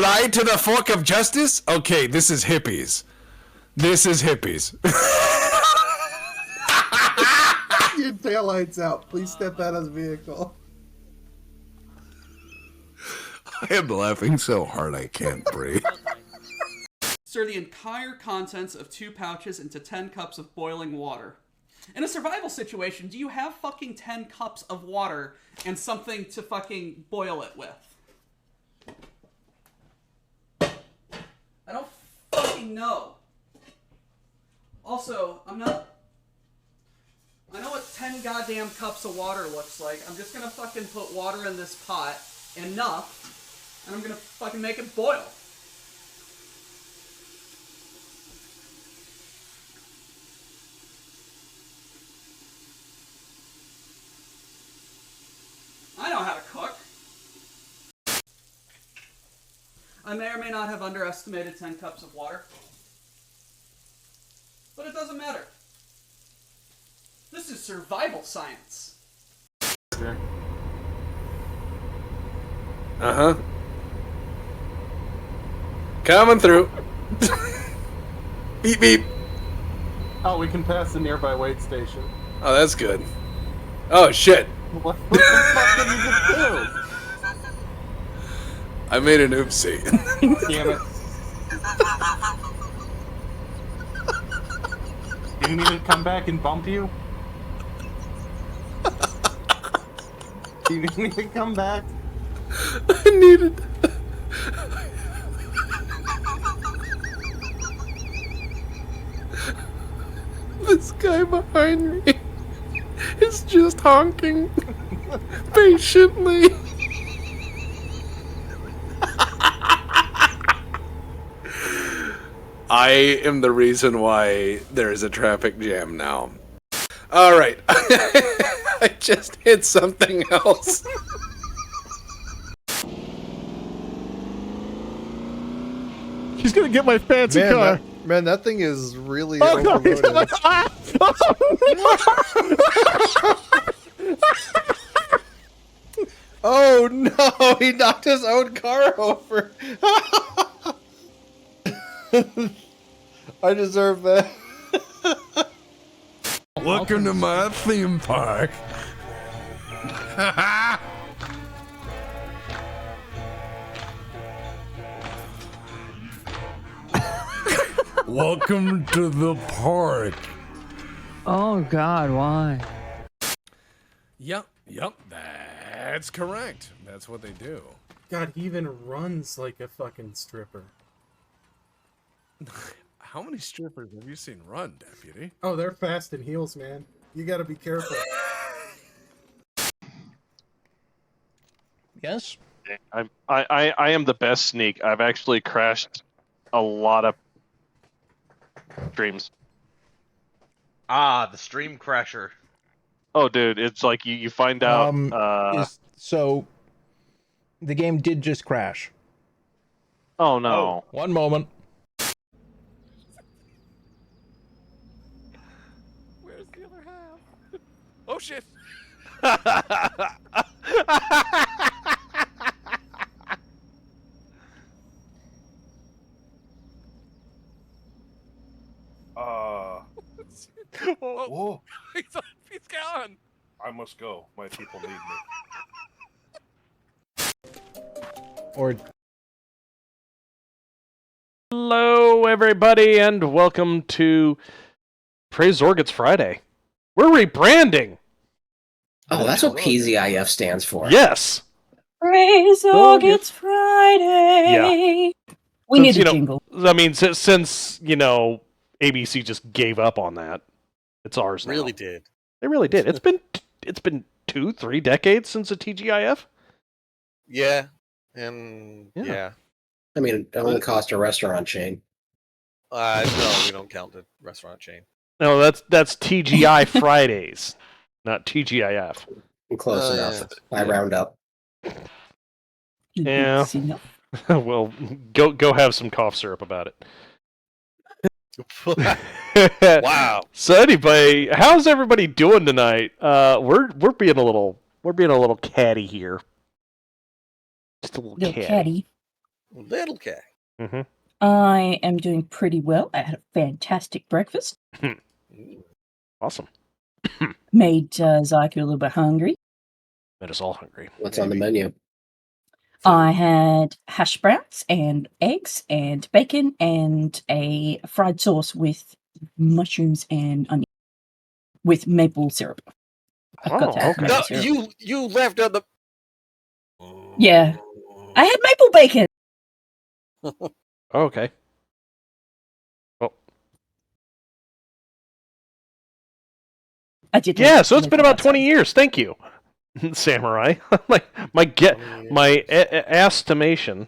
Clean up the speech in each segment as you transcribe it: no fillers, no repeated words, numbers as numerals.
lie to the fork of justice? Okay, this is hippies. This is hippies. Your taillight's out. Please step out of the vehicle. I am laughing so hard I can't breathe. Stir the entire contents of 2 pouches into 10 cups of boiling water. In a survival situation, do you have fucking 10 cups of water and something to fucking boil it with? I don't fucking know. Also, I know what 10 goddamn cups of water looks like. I'm just gonna fucking put water in this pot, enough, and I'm gonna fucking make it boil. I know how to cook. I may or may not have underestimated 10 cups of water. But it doesn't matter. This is survival science. Uh-huh. Coming through. Beep, beep. Oh, we can pass the nearby wait station. Oh, that's good. Oh, shit. What the fuck did you just do? I made an oopsie. Damn it. Do you need to come back and bump you? Do you need me to come back? I needed... This guy behind me is just honking patiently. I am the reason why there is a traffic jam now. Alright. I just hit something else. She's gonna get my fancy car. Man, that thing is really Oh no, he's overloaded. like, ah! Oh no, he knocked his own car over. I deserve that. Welcome to my theme park. Welcome to the park. Oh God, why? Yep, that's correct. That's what they do. God, he even runs like a fucking stripper. How many strippers have you seen run, deputy? Oh, they're fast in heels, man. You gotta be careful. Yes. I am the best sneak. I've actually crashed a lot of streams. Ah, the stream crasher. Oh, dude, it's like you find out. So the game did just crash. Oh no! One moment. Where's the other half? Oh shit! Whoa. He's gone. I must go. My people need me. Or Hello, everybody, and welcome to Praise Zorgets Friday. We're rebranding. Oh, that's what PZIF stands for. Yes. Praise Zorgets Friday. We need a jingle. I mean, since ABC just gave up on that, it's ours now. Really did. They really did. It's been 2-3 decades since the TGIF. Yeah, and yeah. I mean, it only cost a restaurant chain. No, we don't count the restaurant chain. No, that's TGI Fridays, not TGIF. Close enough. I round up. Yeah. Well, go have some cough syrup about it. Wow. So anyway, how's everybody doing tonight? We're being a little catty here. Just a little catty. Little K. Mm-hmm. I am doing pretty well. I had a fantastic breakfast. Awesome. Made Zyko a little bit hungry. Made us all hungry. What's on the menu? I had hash browns and eggs and bacon and a fried sauce with mushrooms and onion with maple syrup. I've got to have okay. maple No, syrup. you left out the. Yeah. I had maple bacon. Okay. Well, I did. yeah, so it's been about 20 years. Thank you, Samurai. my estimation.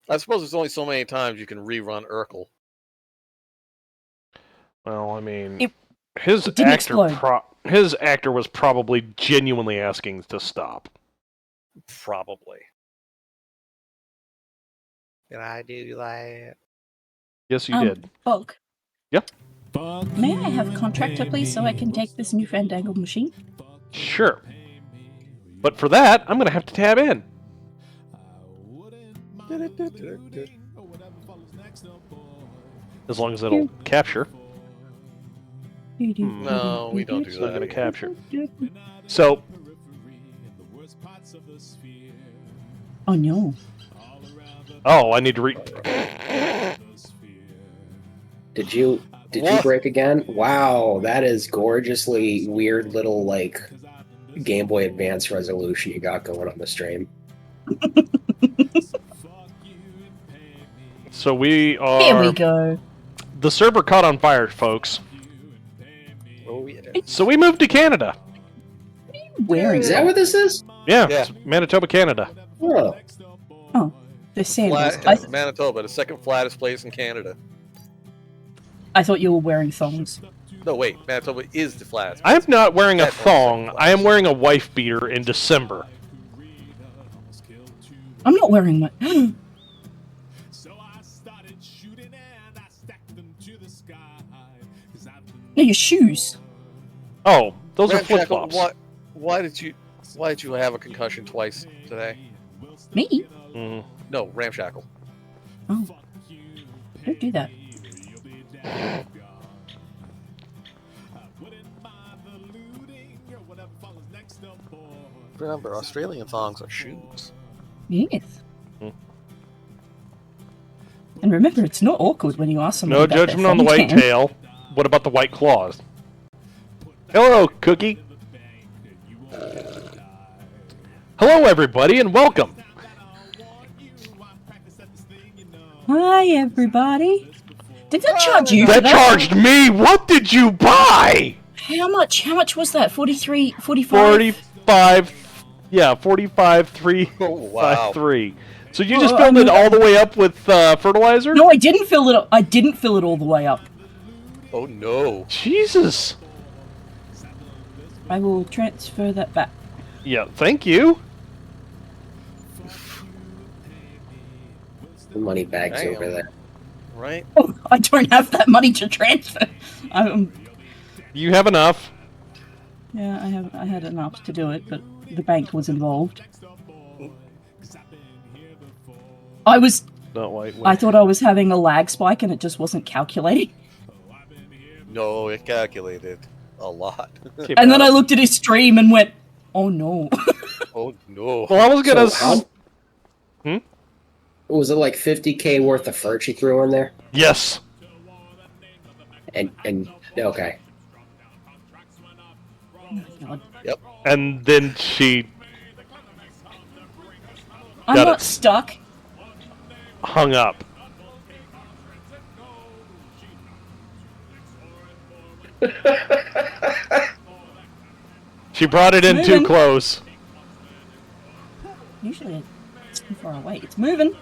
I suppose there's only so many times you can rerun Urkel. Well, I mean, It his didn't explode. his actor was probably genuinely asking to stop. Probably. Did I do that? Yes, you did. Bog. Yep. May I have contractor, please, so I can take this new fandangled machine? Sure. But for that, I'm going to have to tab in. As long as it'll capture. No, we don't do It's not that. going to capture. So, Oh no. I need to read. Did you break again? Wow, that is gorgeously weird little like Game Boy Advance resolution you got going on the stream. So we are. Here we go. The server caught on fire, folks. Oh yeah. So we moved to Canada. Wearing Is that what this is? Yeah, Yeah. it's Manitoba, Canada. Oh, the sandals. Manitoba, the second flattest place in Canada. I thought you were wearing thongs. No, wait. Manitoba is the flattest. I am not wearing a Definitely thong. second I am wearing a wife beater in December. I'm not wearing one. No, your shoes. Oh, those are Ramshackle, flip flops. Why did you have a concussion twice today? Me? Mm. No, Ramshackle. Oh. Don't do that. Remember, Australian thongs are shoes. Yes. Hmm. And remember, it's not awkward when you ask someone No about their judgment on the thong white tan. tail. What about the white claws? Hello, Cookie. Hello, everybody, and welcome. Hi, everybody. Did that charge you? That for charged me. What did you buy? How much? How much was that? 43, 45? 45. Yeah, 45, 3, Oh, wow. 5, 3. So you just Well, filled it all the way up with fertilizer? No, I didn't fill it. I didn't fill it all the way up. Oh no. Jesus. I will transfer that back. Yeah, thank you. the money bags Damn. over there. Right? Oh, I don't have that money to transfer. You have enough. Yeah, I had enough to do it, but the bank was involved. No, wait. I thought I was having a lag spike and it just wasn't calculating. No, it calculated a lot. Okay, And then I looked at his stream and went, oh no. Oh no. Well, I was gonna. So was it like 50K worth of fur she threw in there? Yes. And okay. Oh, God. Yep. And then she I'm Got not it. stuck. hung up. She brought it in too Moving. close. Usually it's too far away. It's moving.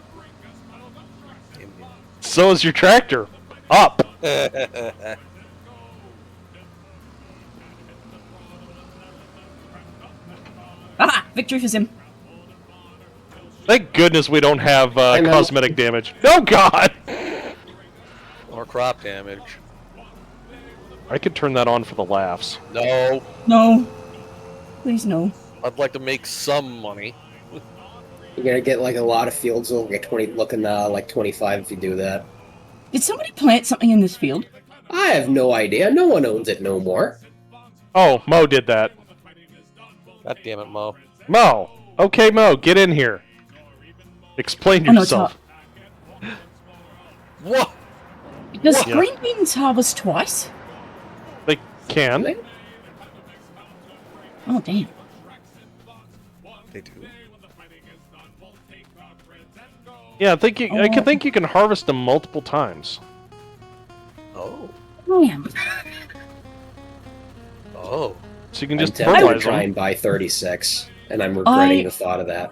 So is your tractor. Up. Ah, victory for Zim. Thank goodness we don't have know. cosmetic damage. Oh God! Or crop damage. I could turn that on for the laughs. No. No. Please no. I'd like to make some money. You're gonna get like a lot of fields. Will get 20, looking like 25 if you do that. Did somebody plant something in this field? I have no idea. No one owns it no more. Oh, Mo did that. God damn it, Mo. Mo! Okay, Mo, get in here. Explain Oh, no, it's yourself. What? Does Yeah. green beans harvest twice? They can. Oh, damn. They do. Yeah, I think you, I can think you can harvest them multiple times. Oh. Damn. Oh. So you can I'm just tempted to fertilize try them. and buy 36, and I'm regretting I- the thought of that.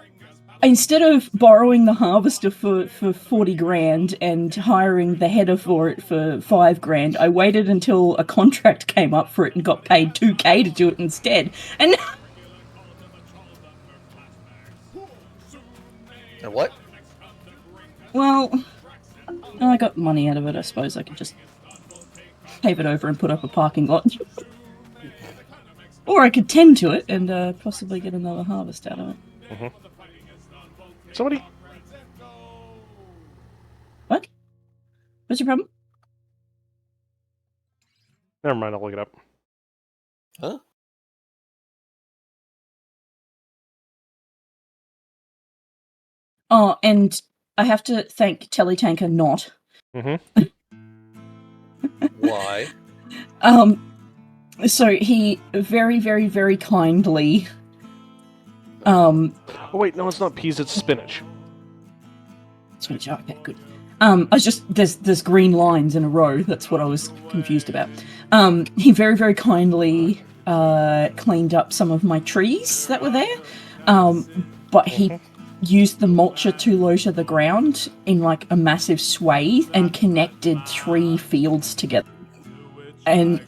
Instead of borrowing the harvester for 40 grand and hiring the header for it for 5 grand, I waited until a contract came up for it and got paid 2k to do it instead. And And what? well, I got money out of it. I suppose I could just pave it over and put up a parking lot. Or I could tend to it and possibly get another harvest out of it. Mm-hmm. Somebody. What? What's your problem? Never mind, I'll look it up. Huh? Oh, and I have to thank Teletanker not. Mm-hmm. Why? So he very, very, very kindly. Oh wait, no, it's not peas. It's spinach. Switch. Okay, good. I was just there's green lines in a row. That's what I was confused about. He very, very kindly cleaned up some of my trees that were there. But he used the mulcher too low to the ground in like a massive swathe and connected 3 fields together. And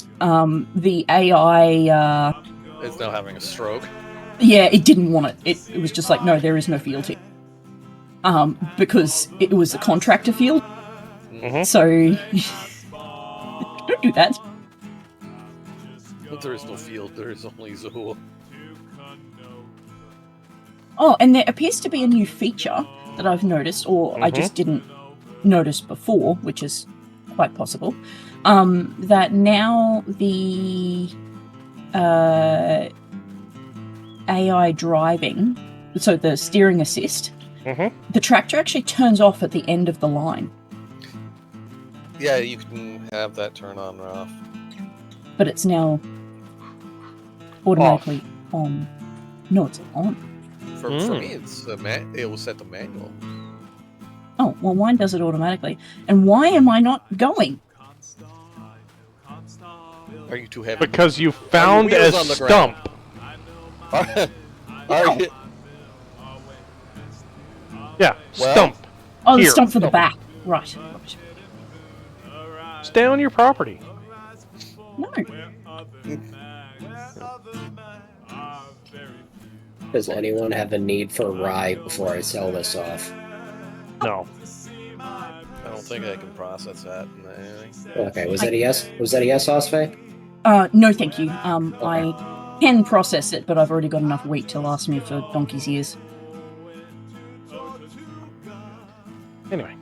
the AI It's now having a stroke. yeah, it didn't want it. It was just like, no, there is no field here. Because it was a contractor field. Mhm. So don't do that. But there is no field, there is only zoo. Oh, and there appears to be a new feature that I've noticed, or I just didn't notice before, which is quite possible. That now the AI driving, so the steering assist, the tractor actually turns off at the end of the line, Yeah, you can have that turn on or off. but it's now automatically on. No, it's on. For me, it's it was set to manual. Oh, well, mine does it automatically. And why am I not going? Are you too heavy? Because you found a wheels on the ground? stump. Are you? Yeah, Well- stump. Oh, the Here. stump for the back. Right. Stay on your property. No. Does anyone have a need for rye before I sell this off? No. I don't think I can process that. Okay, was that a yes? Was that a yes, Osfe? No, thank you. I can process it, but I've already got enough wheat to last me for donkey's years. Anyway.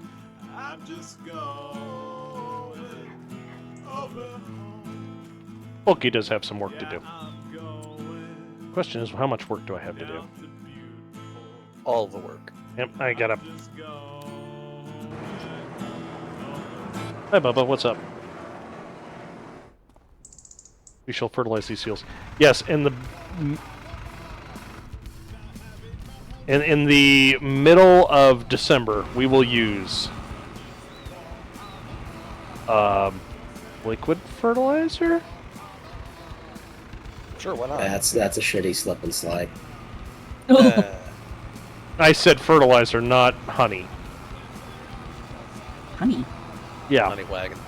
Bulky does have some work to do. Question is, how much work do I have to do? All the work. Yep, I got up. Hi, Bubba. What's up? We shall fertilize these fields. Yes, in the in the middle of December, we will use liquid fertilizer. Sure, why not? That's a shitty slip and slide. I said fertilizer, not honey. Honey. Yeah. Honey wagon.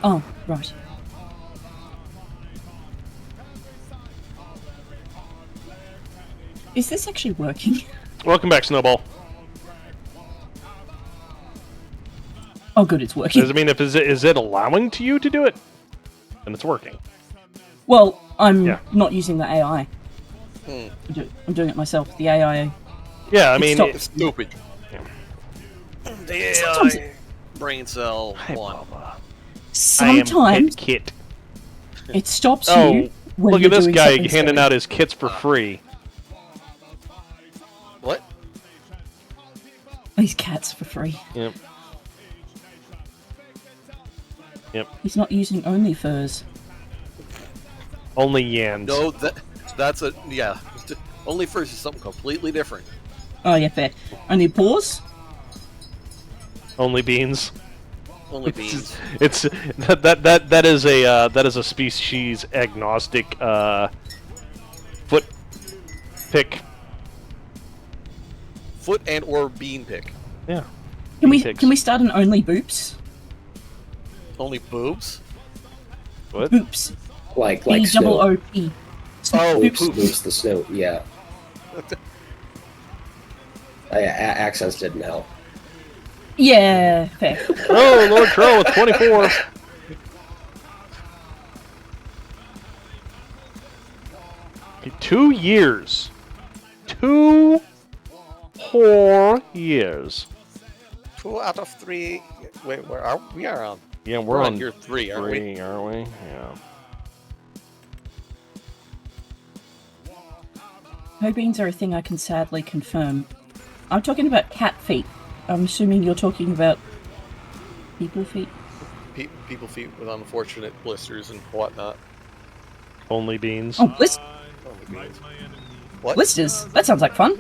Oh, right. Is this actually working? Welcome back, Snowball. Oh, good, it's working. Does it mean is it allowing to you to do it? And it's working. Well, I'm not using the AI. Hmm. I'm doing it myself. The AI Yeah, I mean, stopped. It's stupid. The Sometimes- AI brain cell Hi, one. Bubba. Sometimes Kit. it stops Oh, you when look you're at this doing guy something handing silly. out his kits for free. What? These cats for free. Yep. Yep. He's not using only furs. Only yans. No, that's a yeah. Only first is something completely different. Oh yeah, fair. Only paws. Only beans. Only beans. It's that is a species agnostic foot pick. Foot and or bean pick. Yeah. Can we start an only boops? Only boobs. What? Boops. Like B-double-O-P. Oh, Boops. poop. Boops the snoot, yeah. Accents didn't help. Yeah, fair. Oh, Lord Troll with 24. Okay, 2 years. 2 whole years. 2 out of 3. Wait, where are we? Are on? Yeah, We're on year 3, aren't we? 3, aren't we? Yeah. Toe beans are a thing I can sadly confirm. I'm talking about cat feet. I'm assuming you're talking about people feet. People feet with unfortunate blisters and whatnot. Only beans. Oh, Only beans. What? blisters. That sounds like fun.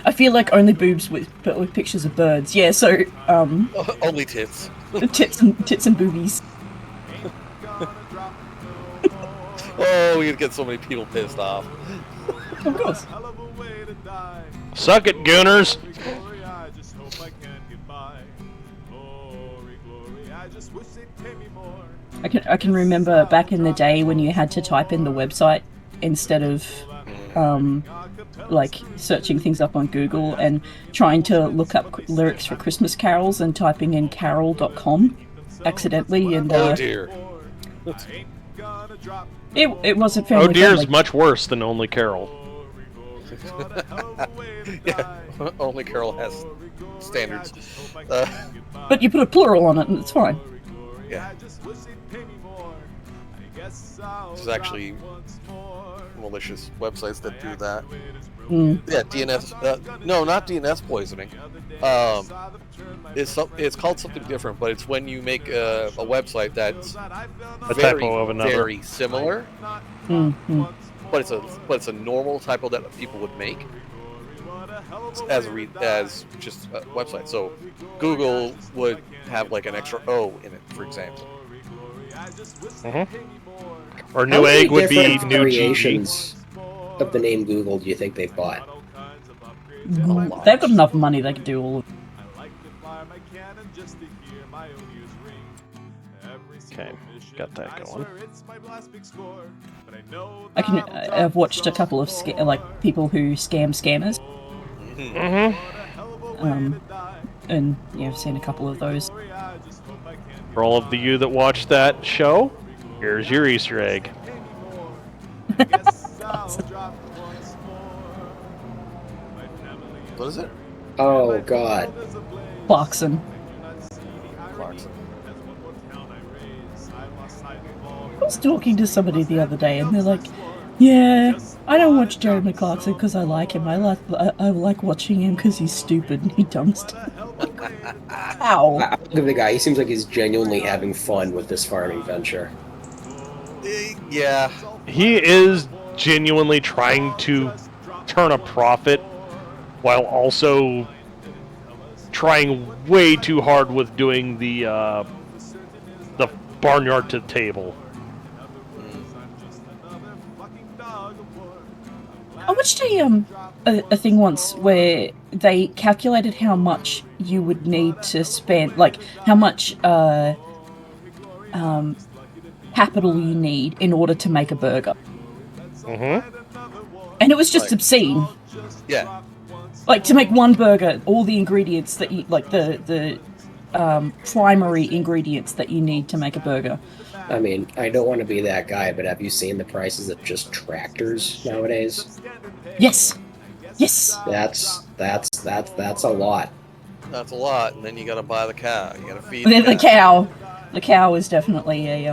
I feel like only boobs with pictures of birds. Yeah, so Only tits. tits and boobies. Oh, we'd get so many people pissed off. Of course. Suck it, gooners. I can remember back in the day when you had to type in the website instead of like searching things up on Google and trying to look up lyrics for Christmas carols and typing in carol.com accidentally and Oh dear. it wasn't family Oh dear is friendly. much worse than Only Carol. Yeah, only Carol has standards. But you put a plural on it and it's fine. Yeah. There's actually malicious websites that do that. Yeah, DNS. No, not DNS poisoning. It's called something different, but it's when you make a website that's A very, typo of another. very similar, Mm-hmm. but it's a normal typo that people would make as just a website. So Google would have like an extra O in it, for example. Or How New many Egg would be different New GG. variations of the name Google do you think they've bought? They've got enough money they could do all of it. Okay, got that going. I've watched a couple of people who scam scammers. And yeah, I've seen a couple of those. For all of you that watch that show, here's your Easter egg. What is it? Oh God. Clarkson. Clarkson. I was talking to somebody the other day, and they're like, "Yeah, I don't watch Jeremy Clarkson because I like him. I like watching him because he's stupid and he dumb stuff." Ow! Look at the guy. He seems like he's genuinely having fun with this farming venture. Yeah. He is genuinely trying to turn a profit while also trying way too hard with doing the barnyard to table. I watched a thing once where they calculated how much you would need to spend, like how much capital you need in order to make a burger. And it was just obscene. Yeah. Like to make one burger, all the ingredients that you like the primary ingredients that you need to make a burger. I mean, I don't want to be that guy, but have you seen the prices of just tractors nowadays? Yes. Yes. That's a lot. That's a lot, and then you gotta buy the cow. You gotta feed The cow. The cow is definitely a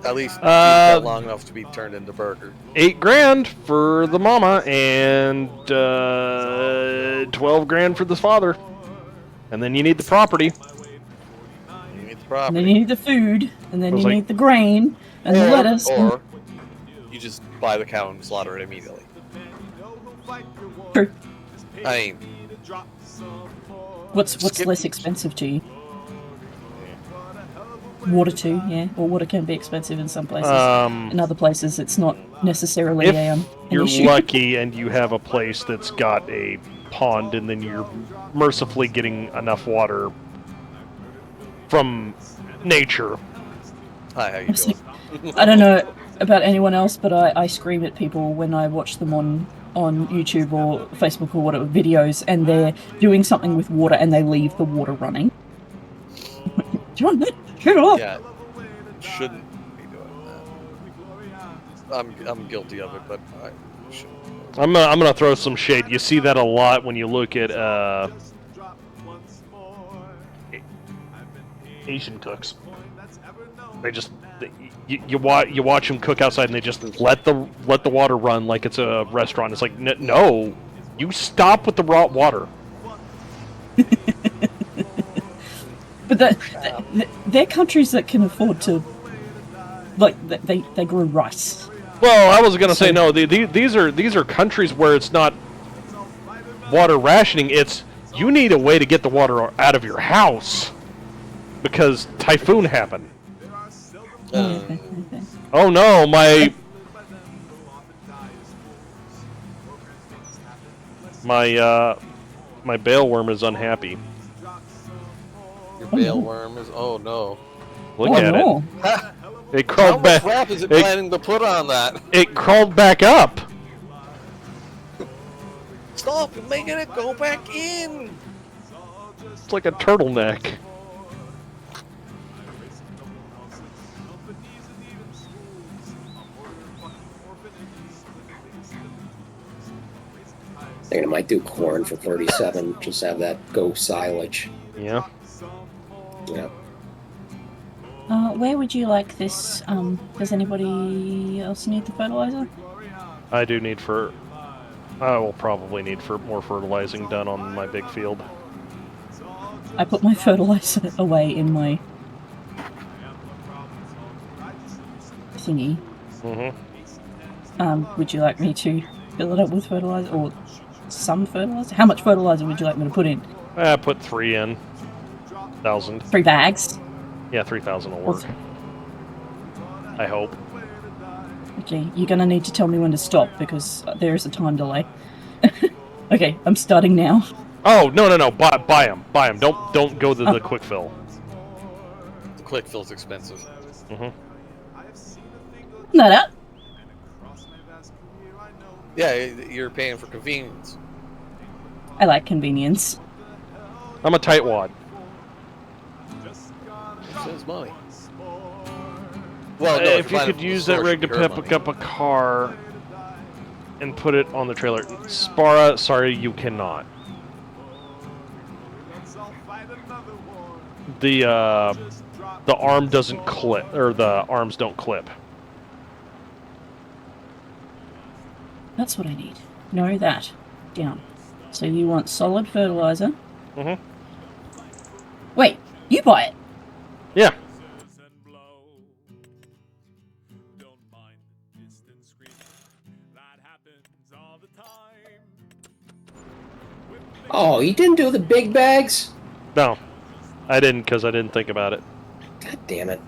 At least feed that long enough to be turned into burger. $8,000 for the mama and $12,000 for the father, and then you need the property. You need the And property. then you need the food, and then I was you like- need the grain and the lettuce. Or you just buy the cow and slaughter it immediately. True. I mean, What's skip- less expensive to you? Water too, yeah. Or water can be expensive in some places. In other places, it's not necessarily If an you're issue. lucky and you have a place that's got a pond, and then you're mercifully getting enough water from nature. hi, how you doing? I don't know about anyone else, but I scream at people when I watch them on YouTube or Facebook or whatever videos, and they're doing something with water and they leave the water running. John, shut up! Yeah, shouldn't be doing that. I'm guilty of it, but I shouldn't. I'm gonna throw some shade. You see that a lot when you look at Asian cooks. They just you watch them cook outside, and they just let the water run like it's a restaurant. It's like no, you stop with the raw water. But they're countries that can afford to, like, they grow rice. Well, I was gonna say no. These are countries where it's not water rationing. It's you need a way to get the water out of your house because typhoon happened. Oh no, my bale worm is unhappy. Your bale worm is. Oh no. Look at it. It How crawled much back. crap is it planning to put on that? It crawled back up. Stop making it go back in. It's like a turtleneck. Thinking I might do corn for 37. Just have that go silage. Yeah. Yeah. Where would you like this? Does anybody else need the fertilizer? I do need I will probably need more fertilizing done on my big field. I put my fertilizer away in my thingy. Mm-hmm. Would you like me to fill it up with fertilizer or some fertilizer? How much fertilizer would you like me to put in? I put 3 in. 1,000. 3 bags. Yeah, 3,000 will work. I hope. Okay, you're gonna need to tell me when to stop because there is a time delay. Okay, I'm starting now. Oh no! Buy them. Don't go to the quick fill. The quick fill's expensive. Mm-hmm. No, that. Yeah, you're paying for convenience. I like convenience. I'm a tightwad. Saves money. Well, no, If you buy it could from the use store, that rig to it'd be her pick money. up a car and put it on the trailer, Spara, sorry, you cannot. The arm doesn't clip, or the arms don't clip. That's what I need. Know that. Down. So you want solid fertilizer. Mm-hmm. Wait, you buy it. Yeah. Oh, you didn't do the big bags? No, I didn't because I didn't think about it. God damn it.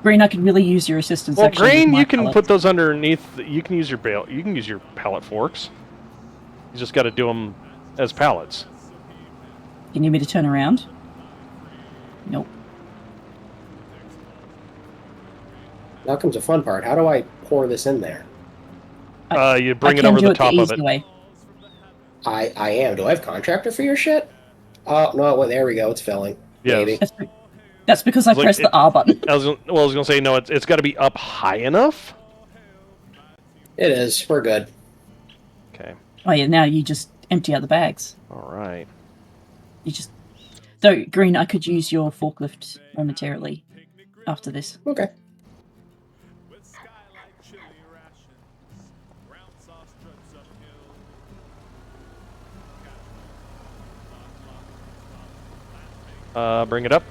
Green, I could really use your assistance. Well, actually, with Green, my you can pallet. put those underneath. You can use your bale. You can use your pallet forks. You just got to do them as pallets. You need me to turn around? Nope. Now comes the fun part. How do I pour this in there? You bring I it can over do the it top the of easy it. way. I am. Do I have contractor for your shit? Oh, no, well, there we go. It's filling. Yes. Maybe. That's because I It's like pressed the R button. I was gonna say no. It's got to be up high enough. It is. We're good. Oh yeah, now you just empty out the bags. All right. You just... Though, Green, I could use your forklift momentarily after this. Okay. Bring it up.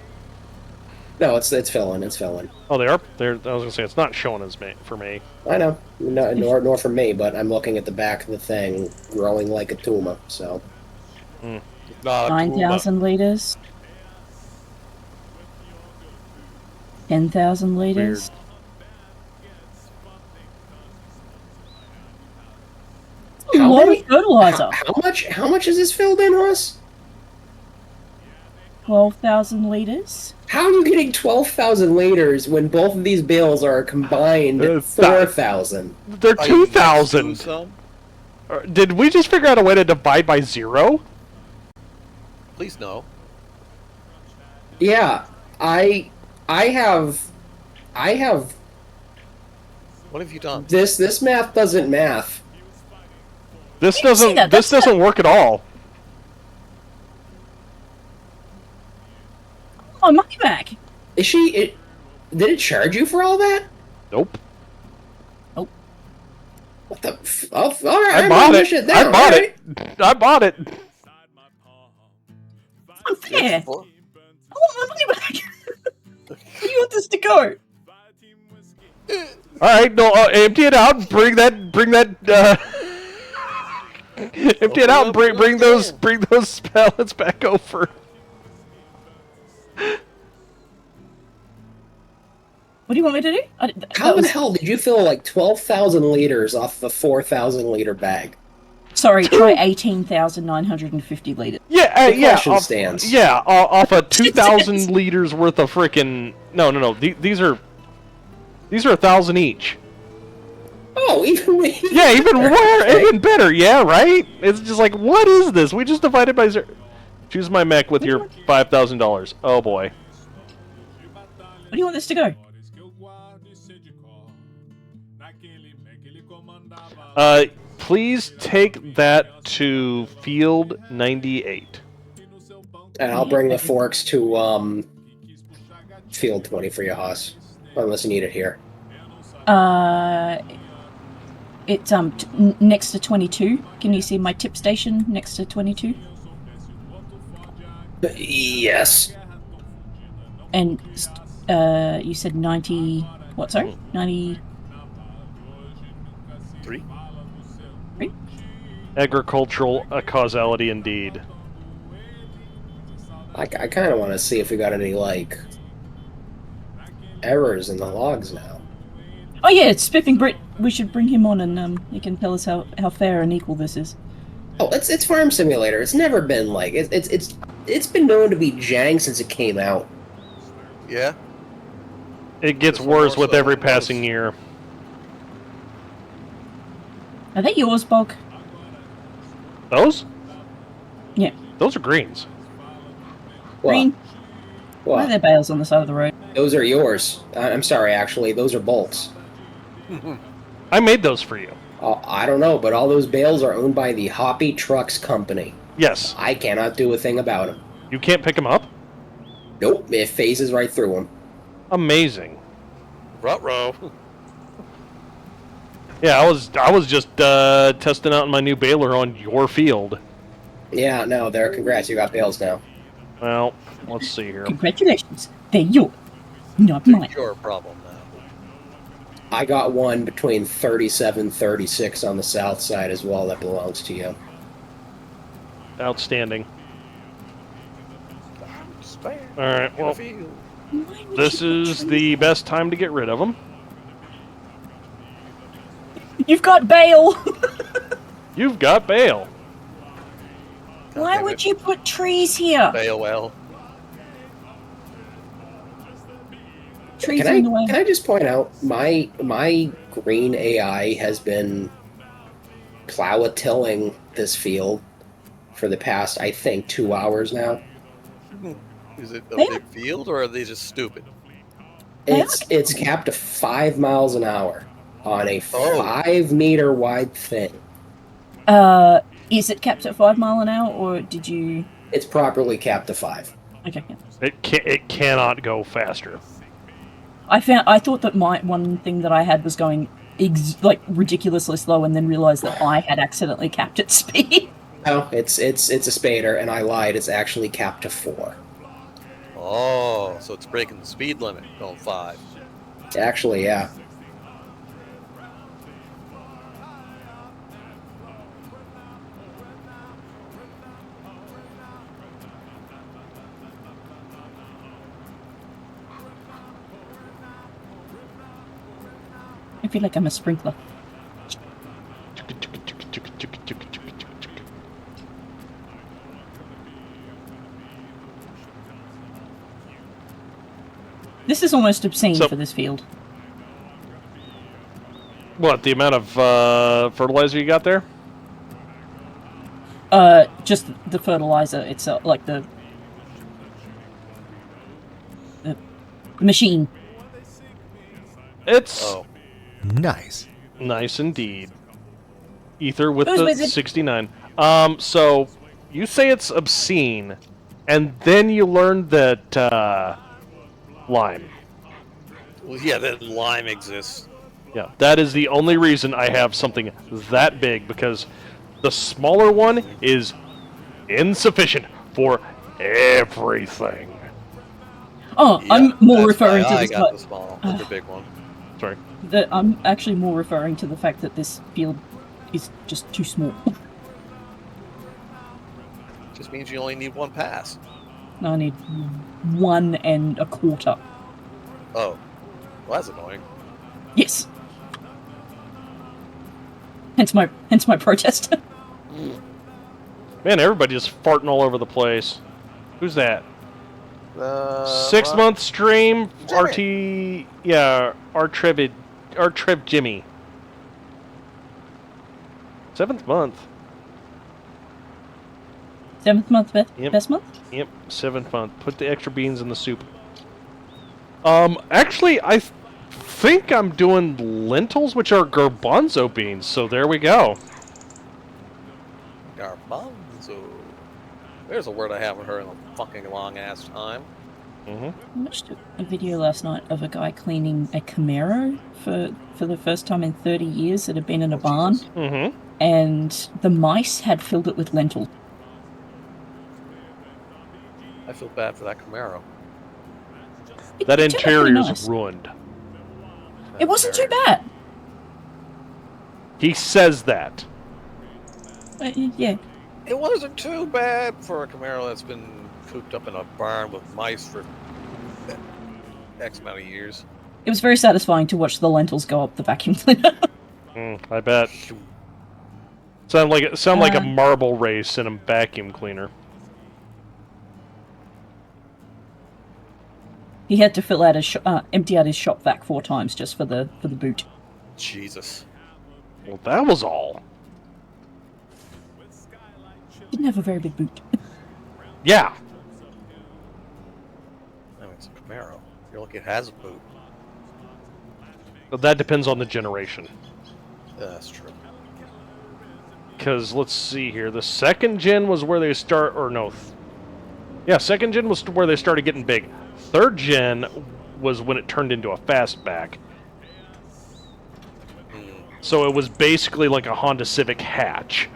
No, it's filling. It's filling. Oh, they are. I was gonna say it's not showing as me for me. I know. No, nor for me, but I'm looking at the back of the thing, growing like a tumor. So. Not a 9,000 liters. 10,000 liters. A How lot many- of fertilizer. How much is this filled in, Russ? 12,000 liters. How are you getting 12,000 liters when both of these bales are combined 4,000? They're Are you 2,000. next to some? Did we just figure out a way to divide by 0? Please no. Yeah, I have. What have you done? This math doesn't math. This You see that? This That's doesn't work at all. Oh, money back. Is she? Did it charge you for all that? Nope. What the? Oh, all right. I I'm bought writing it. this shit I down, bought all it. I bought it. Unfair. I want my money back. Where do you want this to go? All right, no, empty it out. Bring that. Empty it out. And bring those pallets back over. What do you want me to do? How the hell did you fill like 12,000 liters off the 4,000 liter bag? Sorry, try 18,950 liters. Yeah, The question stands. Yeah, off of 2,000 liters worth of frickin' no. These are 1,000 each. Oh, even Yeah, even better. Yeah, right. It's just like, what is this? We just divided by 0. Choose my mech with your $5,000. Oh boy. Where do you want this to go? Please take that to field 98. And I'll bring the forks to field 20 for you, Haas. Unless you need it here. It's next to 22. Can you see my tip station next to 22? Yes. And you said 90. What? Sorry, 90. 3. Agricultural causality indeed. I kind of want to see if we got any like errors in the logs now. Oh yeah, it's Spiffing Brit. We should bring him on, and he can tell us how fair and equal this is. Oh, it's Farm Simulator. It's never been like it's been known to be Jang since it came out. Yeah. It gets This worse one with also every was- passing year. Are they yours, Bog? Those? Yeah. Those are greens. What? Green. Why are there bales on the side of the road? Those are yours. I'm sorry, actually. Those are bolts. I made those for you. I don't know, but all those bales are owned by the Hoppy Trucks Company. Yes. I cannot do a thing about them. You can't pick them up? Nope, it phases right through them. Amazing. Ruh-roh. Yeah, I was just testing out my new baler on your field. Yeah, no, there. Congrats, you got bales now. Well, let's see here. Congratulations. They're yours, not mine. Your problem now. I got one between 37, 36 on the south side as well that belongs to you. Outstanding. Spare. All right, well, Field. this is the best time to get rid of them. You've got bale. You've got bail. Why damn would it. you put trees here? AOL. Trees in the way. Can I just point out my green AI has been plow-tilling this field for the past, I think, 2 hours now. Is it a Yeah. big field or are they just stupid? It's capped to 5 miles an hour on a Oh. 5 meter wide thing. Is it capped at 5 mile an hour, or did you? It's properly capped to 5. Okay. Yeah. It cannot go faster. I thought that one thing that I had was going like ridiculously slow, and then realized that I had accidentally capped its speed. No, it's a spader, and I lied. It's actually capped to 4. Oh, so it's breaking the speed limit, going 5. Actually, yeah. I feel like I'm a sprinkler. This is almost obscene for this field. What, the amount of fertilizer you got there? Just the fertilizer itself, like the machine. It's Nice. nice indeed. Ether with Who's the wizard? 69. So you say it's obscene, and then you learn that lime. Well, yeah, that lime exists. Yeah, that is the only reason I have something that big, because the smaller one is insufficient for everything. Oh, Yeah, I'm more that's why referring to I this. got the small, the big one. Sorry. I'm actually more referring to the fact that this field is just too small. Just means you only need 1 pass. I need 1 1/4. Oh, well, that's annoying. Yes. Hence my protest. Man, everybody's just farting all over the place. Who's that? 6 What? month stream, Jimmy. RT, yeah, Trev Jimmy. 7th month. 7th month, Yep. best month? Yep, 7th month. Put the extra beans in the soup. Actually, I think I'm doing lentils, which are garbanzo beans, so there we go. Garbanzo. There's a word I haven't heard in a fucking long-ass time. Mm-hmm. I watched a video last night of a guy cleaning a Camaro for the first time in 30 years. It had been in a barn, Jesus. Mm-hmm. and the mice had filled it with lentils. I feel bad for that Camaro. That It turned out pretty interior's nice. ruined. It wasn't too bad. He says that. Yeah. It wasn't too bad for a Camaro that's been cooped up in a barn with mice for X amount of years. It was very satisfying to watch the lentils go up the vacuum cleaner. I bet. Sound like a marble race in a vacuum cleaner. He had to fill out his empty out his shop vac 4 times just for the boot. Jesus. Well, that was all. Didn't have a very big boot. Yeah. I mean, it's a Camaro. You're lucky it has a boot. But that depends on the generation. Yeah, that's true. Because, let's see here. The 2nd gen was where they start... Or no. Yeah, 2nd gen was where they started getting big. 3rd gen was when it turned into a fastback. So it was basically like a Honda Civic hatch.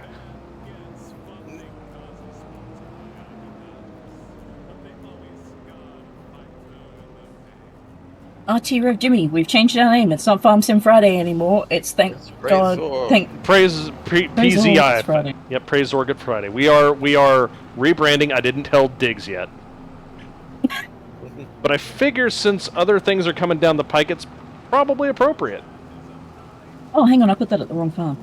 RT Rev Jimmy, we've changed our name. It's not Farm Sim Friday anymore. It's thank Praise God. Zorg. Praise Praise Zorg, PZIF. it's Friday. Yep, Praise Zorg Good Friday. We are rebranding. I didn't tell Diggs yet. But I figure since other things are coming down the pike, it's probably appropriate. Oh, hang on, I put that at the wrong farm.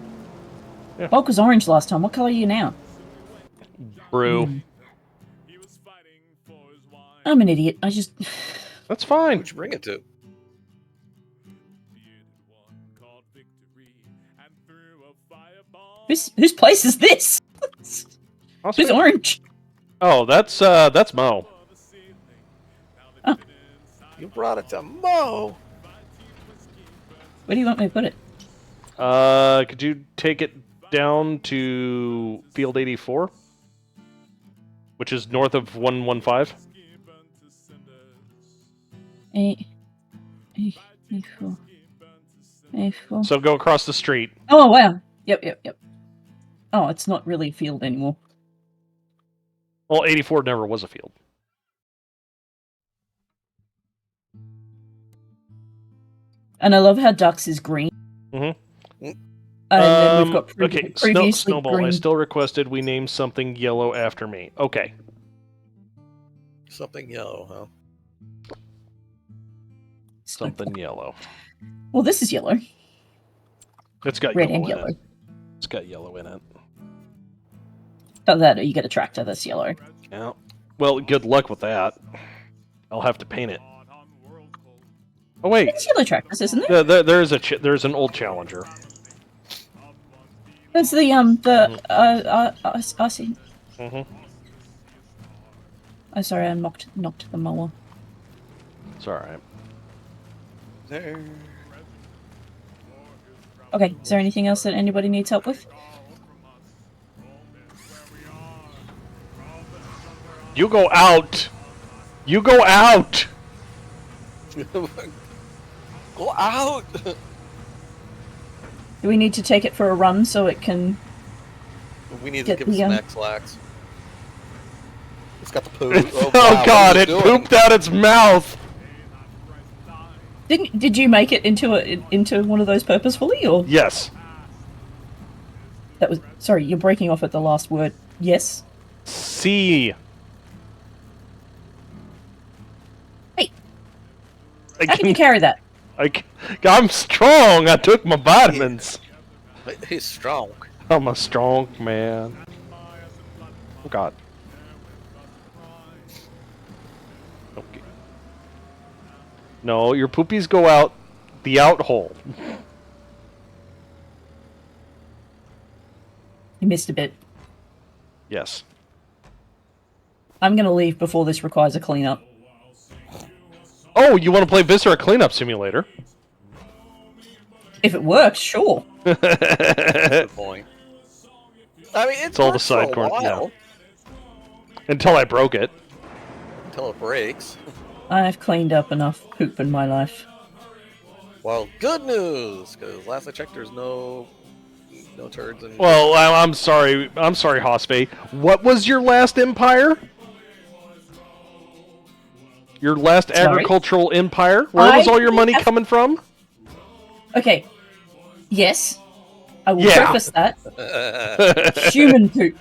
Yeah. Bulk was orange last time. What colour are you now? Brew. I'm an idiot. I just... That's fine. Who'd you bring it to? Whose place is this? Who's orange? Oh, that's Mo. Oh, You brought it to Mo. where do you want me to put it? Could you take it down to Field 84, which is north of 115. 84. 84. So go across the street. Oh, wow. Yep. Oh, it's not really a field anymore. Well, 84 never was a field. And I love how Ducks is green. Mm-hmm. And then we've got okay, previously Snowball, green. I still requested we name something yellow after me. Okay. Something yellow, huh? Something yellow. Well, this is yellow. It's got Red yellow and in yellow. it. It's got yellow in it. Oh, that, or you get a tractor that's yellow. Yeah. Well, good luck with that. I'll have to paint it. Oh wait, It's yellow tractors, isn't it? there's an old Challenger. There's the I see. Mm-hmm. Oh, sorry, I knocked the mower. It's all right. There. Okay, is there anything else that anybody needs help with? You go out. You go out. Go out. Do we need to take it for a run so it can... We need to Get give it the, some X-Lax. It's got the poo. Oh, wow, God! what is It doing? pooped out its mouth. Did you make it into one of those purposefully, or Yes. that was... Sorry, you're breaking off at the last word. Yes? C. Hey! How can you carry that? I'm strong. I took my vitamins. He's strong. I'm a strong man. Oh God. Okay. No, your poopies go out the out hole. You missed a bit. Yes. I'm gonna leave before this requires a cleanup. Oh, you want to play Viscera Cleanup Simulator? If it works, sure. Good point. I mean, it's all the worked side for a corn- yeah. while, Until I broke it. until it breaks. I've cleaned up enough poop in my life. Well, good news, because last I checked, there's no turds in. Well, I'm sorry. I'm sorry, Hospe. What was your last empire? Your last Sorry? agricultural empire? Where was all your money coming from? Okay. Yes. I will Yeah. preface that. Human poop.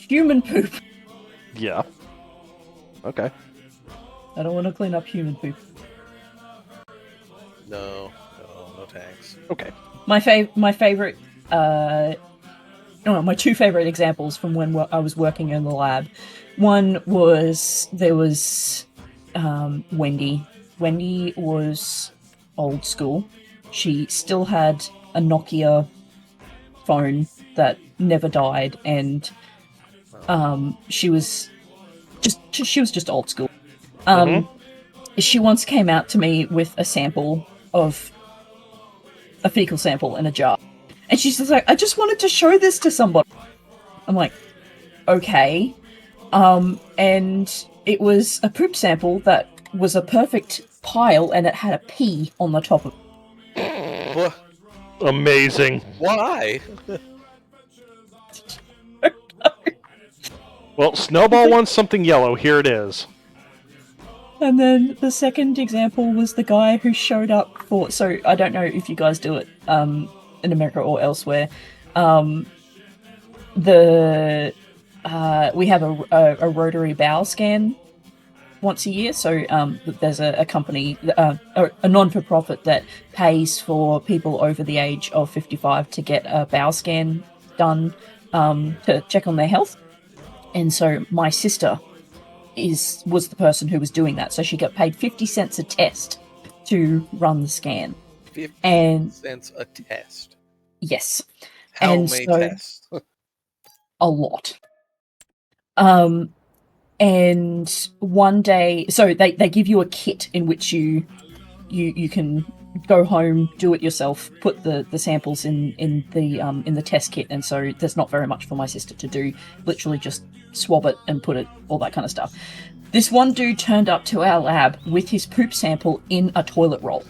Human poop. Yeah. Okay. I don't want to clean up human poop. no tanks. Okay. My favorite, my two favorite examples from when I was working in the lab. One was there was Wendy. Wendy was old school. She still had a Nokia phone that never died, and she was just old school. She once came out to me with a sample of a fecal sample in a jar, and she's just like, "I just wanted to show this to somebody." I'm like, "Okay," and it was a poop sample that was a perfect pile, and it had a pea on the top of it. What? Amazing. Why? Well, Snowball wants something yellow. Here it is. And then the second example was the guy who showed up for... So, I don't know if you guys do it in America or elsewhere. We have a rotary bowel scan once a year. So there's a company, a non-for-profit that pays for people over the age of 55 to get a bowel scan done to check on their health. And so my sister was the person who was doing that. So she got paid 50 cents a test to run the scan. 50 cents a test. Yes. How And many so- tests? A lot. And one day, so they give you a kit in which you can go home, do it yourself, put the samples in the test kit, and so there's not very much for my sister to do. Literally just swab it and put it, all that kind of stuff. This one dude turned up to our lab with his poop sample in a toilet roll.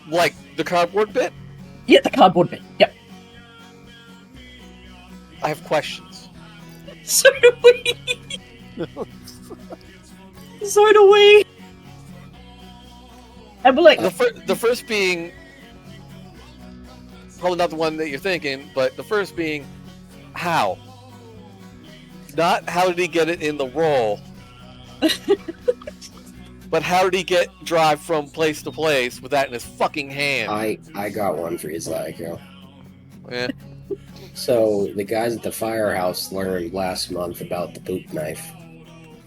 Like the cardboard bit? Yeah, the cardboard bit. Yep. I have questions. So do we. So do we. And we're like, The first being probably not the one that you're thinking, but the first being how? Not how did he get it in the roll, but how did he drive from place to place with that in his fucking hand? I got one for you, Zyko. Yeah. So the guys at the firehouse learned last month about the poop knife.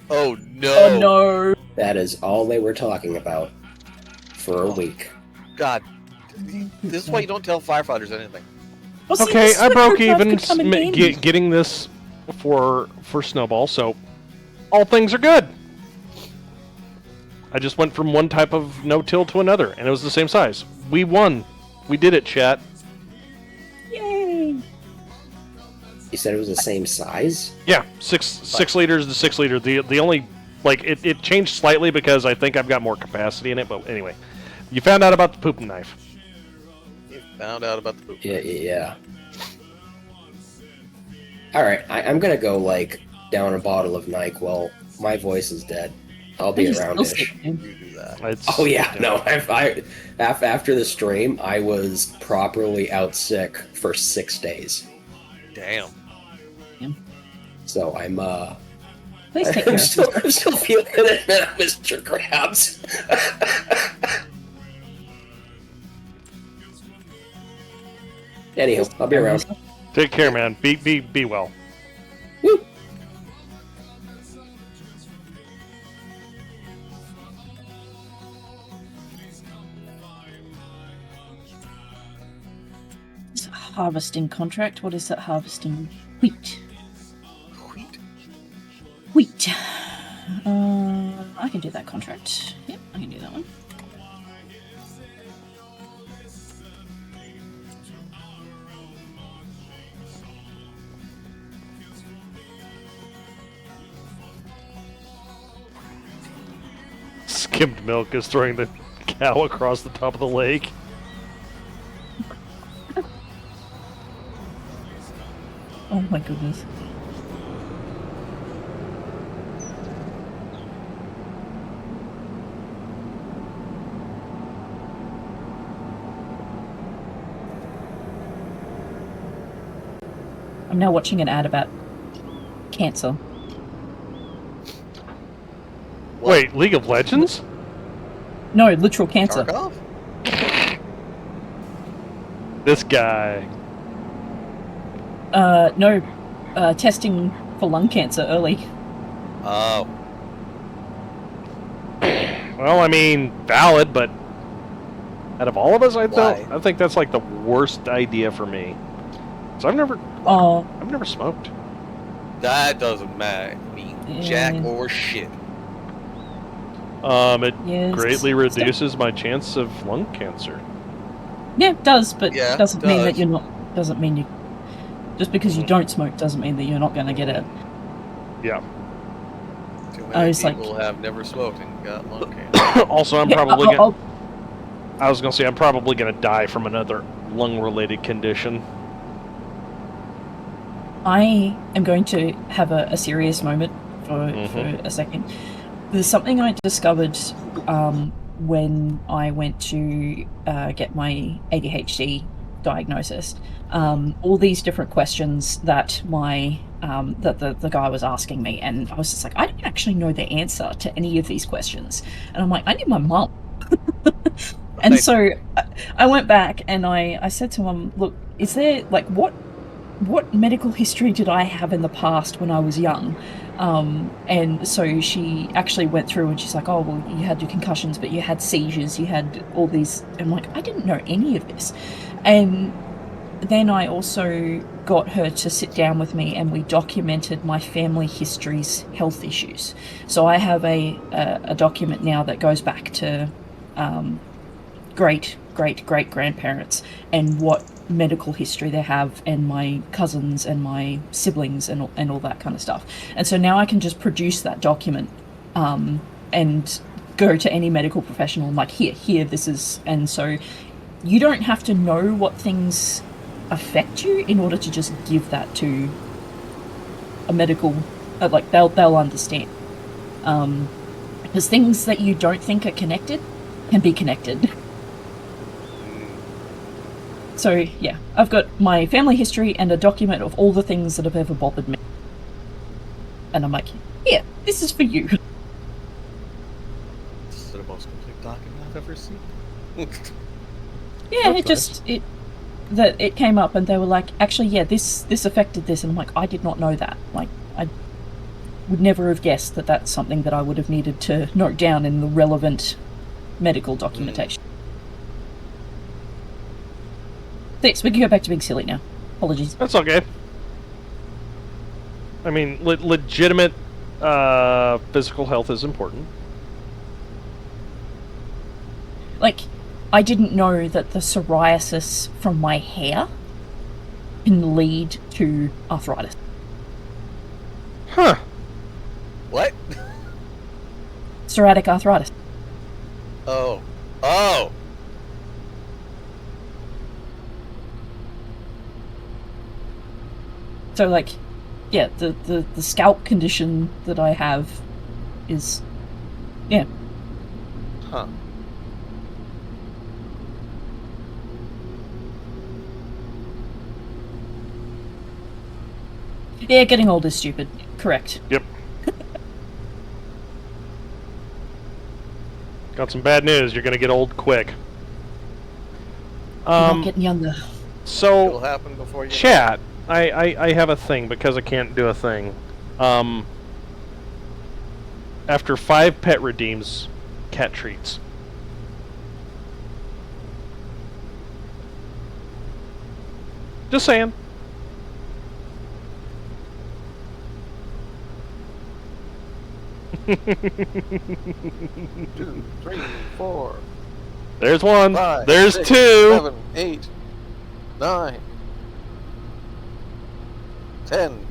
Oh no! oh no. That is all they were talking about for a week. God, this is why you don't tell firefighters anything. Well, see, Okay, this is I where broke poop knife even could come in handy. getting this for Snowball, so all things are good. I just went from one type of no-till to another, and it was the same size. We won. We did it, chat. Yay. You said it was the same size? Yeah, six liters to 6 liter. The only, like, it changed slightly because I think I've got more capacity in it, but anyway. You found out about the poop knife. You found out about the poop. Yeah. Alright, I'm gonna go, like, down a bottle of NyQuil. My voice is dead. I'll be around-ish. You do that. Oh yeah, no, after the stream, I was properly out sick for 6 days. Damn. So I'm Please take care I'm of still feeling it, Mr. Krabs. Anyhow, I'll be around. Take care, man. Be well. Woo. It's a harvesting contract. What is that harvesting? Wheat. Wheat. I can do that contract. Yep, I can do that one. Skimmed milk is throwing the cow across the top of the lake. Oh my goodness. I'm now watching an ad about cancer. Wait, League of Legends? No, literal cancer. Tarkov? This guy. No, testing for lung cancer early. Oh. Well, I mean, valid, but out of all of us, I Why? think that's like the worst idea for me. So I've never smoked. That doesn't matter. Mean jack or shit. It Yes. greatly reduces my chance of lung cancer. Yeah, it does, but Yeah, it doesn't mean that does. you're not. Doesn't mean you. Just because you don't smoke doesn't mean that you're not going to get it. Yeah. Too I many was like- people have never smoked and got lung cancer. Also, I'm Yeah, probably I'll- gonna. I was gonna say I'm probably gonna die from another lung-related condition. I am going to have a serious moment for a second. There's something I discovered when I went to get my ADHD diagnosis. All these different questions that that the guy was asking me, and I was just like, I don't actually know the answer to any of these questions, and I'm like, I need my mum. And so I went back and I said to him, look, is there, like, what medical history did I have in the past when I was young? And so she actually went through and she's like, oh, well, you had your concussions, but you had seizures, you had all these. I'm like, I didn't know any of this. And then I also got her to sit down with me and we documented my family history's health issues. So I have a document now that goes back to great-great-great-grandparents and what medical history they have, and my cousins and my siblings and all that kind of stuff. And so now I can just produce that document and go to any medical professional and like, here, this is... And so you don't have to know what things affect you in order to just give that to a medical... like, they'll understand. Because things that you don't think are connected can be connected. So, yeah, I've got my family history and a document of all the things that have ever bothered me. And I'm like, here, this is for you. This is the most complete document I've ever seen. Yeah, That's it came up and they were like, actually, yeah, this affected this. And I'm like, I did not know that. Like, I would never have guessed that that's something that I would have needed to note down in the relevant medical documentation. Thanks, we can go back to being silly now. Apologies. That's okay. I mean, legitimate physical health is important. Like, I didn't know that the psoriasis from my hair can lead to arthritis. Huh. What? Psoriatic arthritis. Oh. Oh! So, like, yeah, the scalp condition that I have is... Yeah. Huh. Yeah, getting old is stupid. Correct. Yep. Got some bad news. You're gonna get old quick. I'm not getting younger. It'll So, happen before you chat. I have a thing because I can't do a thing. After 5 pet redeems, cat treats. Just saying. know. 2, 3, 4, There's one. 5, There's 6, 2. 7, 8, 9, 10.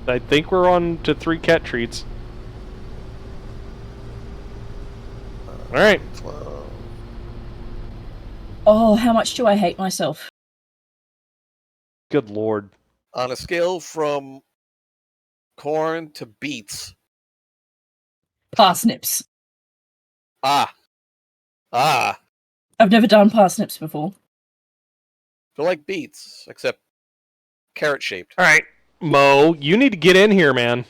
I think we're on to 3 cat treats. All right. 12. Oh, how much do I hate myself? Good lord. On a scale from corn to beets. Parsnips. Ah. I've never done parsnips before. They're like beets, except carrot-shaped. All right, Mo, you need to get in here, man.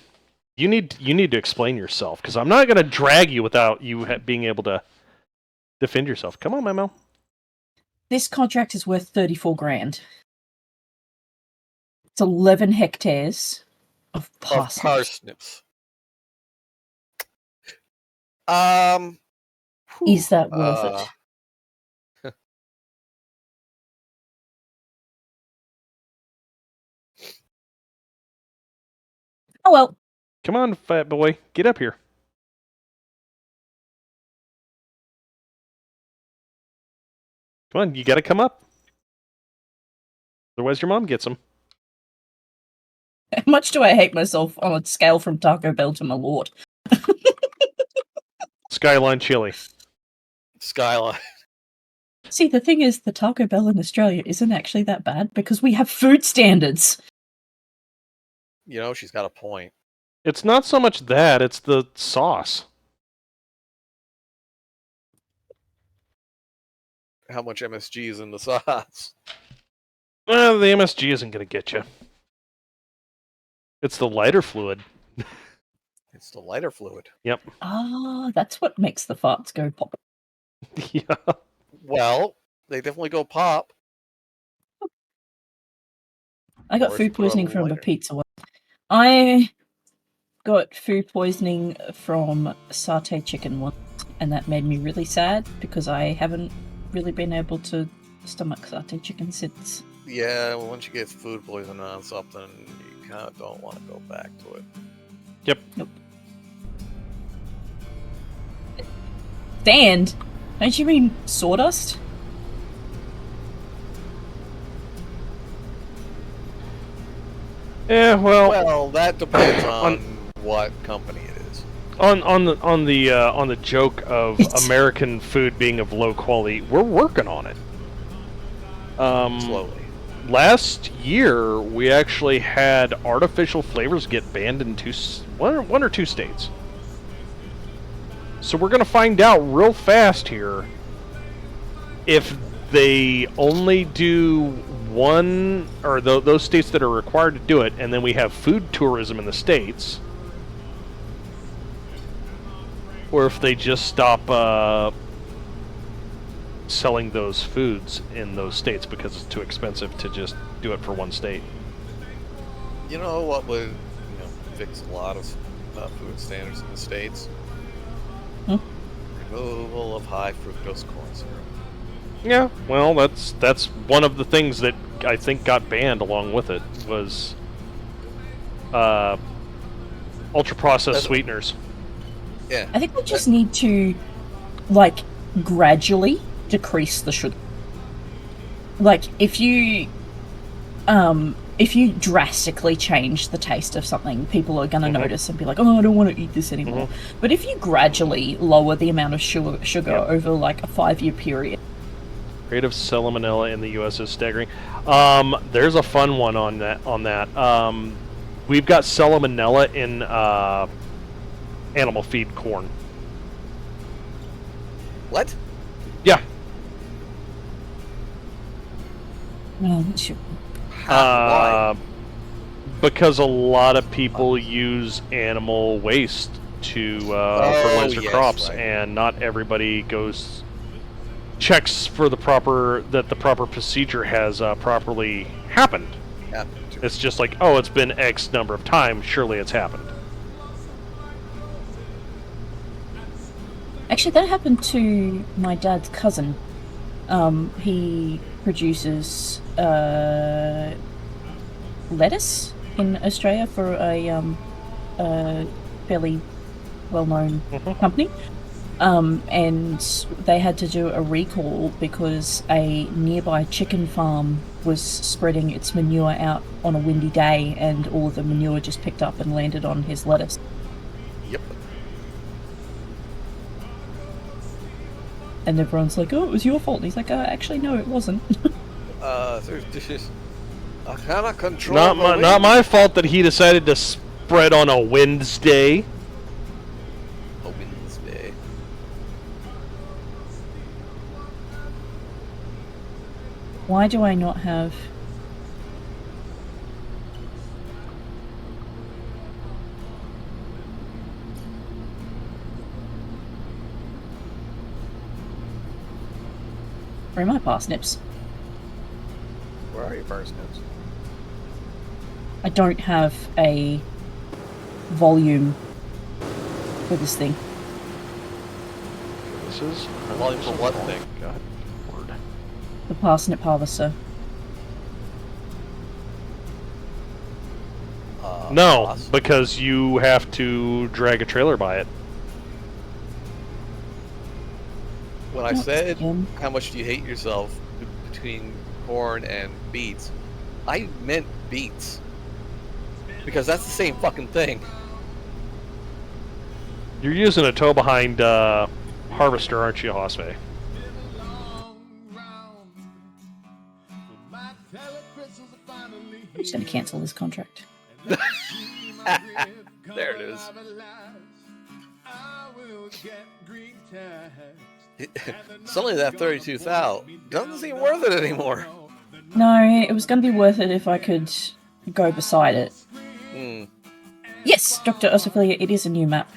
You need to explain yourself because I'm not gonna drag you without you being able to defend yourself. Come on, Memo. This contract is worth 34 grand. It's 11 hectares of parsnips. Of parsnips. Is that worth it? Oh well. Come on, fat boy, get up here. Come on, you gotta come up. Otherwise, your mom gets them. How much do I hate myself on a scale from Taco Bell to my lord? Skyline chili. Skyline. See, the thing is, the Taco Bell in Australia isn't actually that bad because we have food standards. You know, she's got a point. It's not so much that; it's the sauce. How much MSG is in the sauce? Well, the MSG isn't gonna get you. It's the lighter fluid. It's the lighter fluid. Yep. Ah, that's what makes the farts go pop. Yeah. Well, they definitely go pop. I got Or if you food put on a poisoning from a lighter. pizza once. I got food poisoning from satay chicken once, and that made me really sad because I haven't really been able to stomach satay chicken since. Yeah, well, once you get food poisoning on something, you kind of don't want to go back to it. Yep. Nope. Sand? Don't you mean sawdust? Yeah, Well, that depends on what company it is. on the joke of American food being of low quality, we're working on it. Slowly. Last year, we actually had artificial flavors get banned in one or two states. So we're going to find out real fast here if they only do one, or those states that are required to do it, and then we have food tourism in the states, or if they just stop selling those foods in those states because it's too expensive to just do it for one state. You know what would fix a lot of food standards in the States? Removal of high fructose corn syrup. Yeah, well, that's one of the things that I think got banned along with it was ultra-processed sweeteners. Yeah. I think we just need to, like, gradually decrease the sugar. Like, if you drastically change the taste of something, people are going to notice and be like, oh, I don't want to eat this anymore. But if you gradually lower the amount of sugar over, like, a 5-year period. Rate of salmonella in the U.S. is staggering. There's a fun one on that. We've got salmonella in animal feed corn. What? Yeah. Why? Because a lot of people use animal waste to fertilize their crops, and not everybody checks for the proper procedure has properly happened. It's just like, oh, it's been X number of times, surely it's happened. Actually, that happened to my dad's cousin. He produces lettuce in Australia for a fairly well-known company. And they had to do a recall because a nearby chicken farm was spreading its manure out on a windy day, and all of the manure just picked up and landed on his lettuce. Yep. And everyone's like, oh, it was your fault. And he's like, actually, no, it wasn't. I cannot control not my fault that he decided to spread on a Wednesday. Why do I not have... Where are my parsnips? Where are your parsnips? I don't have a volume for this thing. This is a volume for what thing? God, word. The parsnip harvester. No, because you have to drag a trailer by it. When I said how much do you hate yourself between corn and beets, I meant beets. Because that's the same fucking thing. You're using a tow-behind harvester, aren't you, Hosfe? I'm just going to cancel this contract. There it is. Suddenly that 32,000 doesn't seem worth it anymore. No, it was going to be worth it if I could go beside it. Yes, Dr. Osophilia, it is a new map.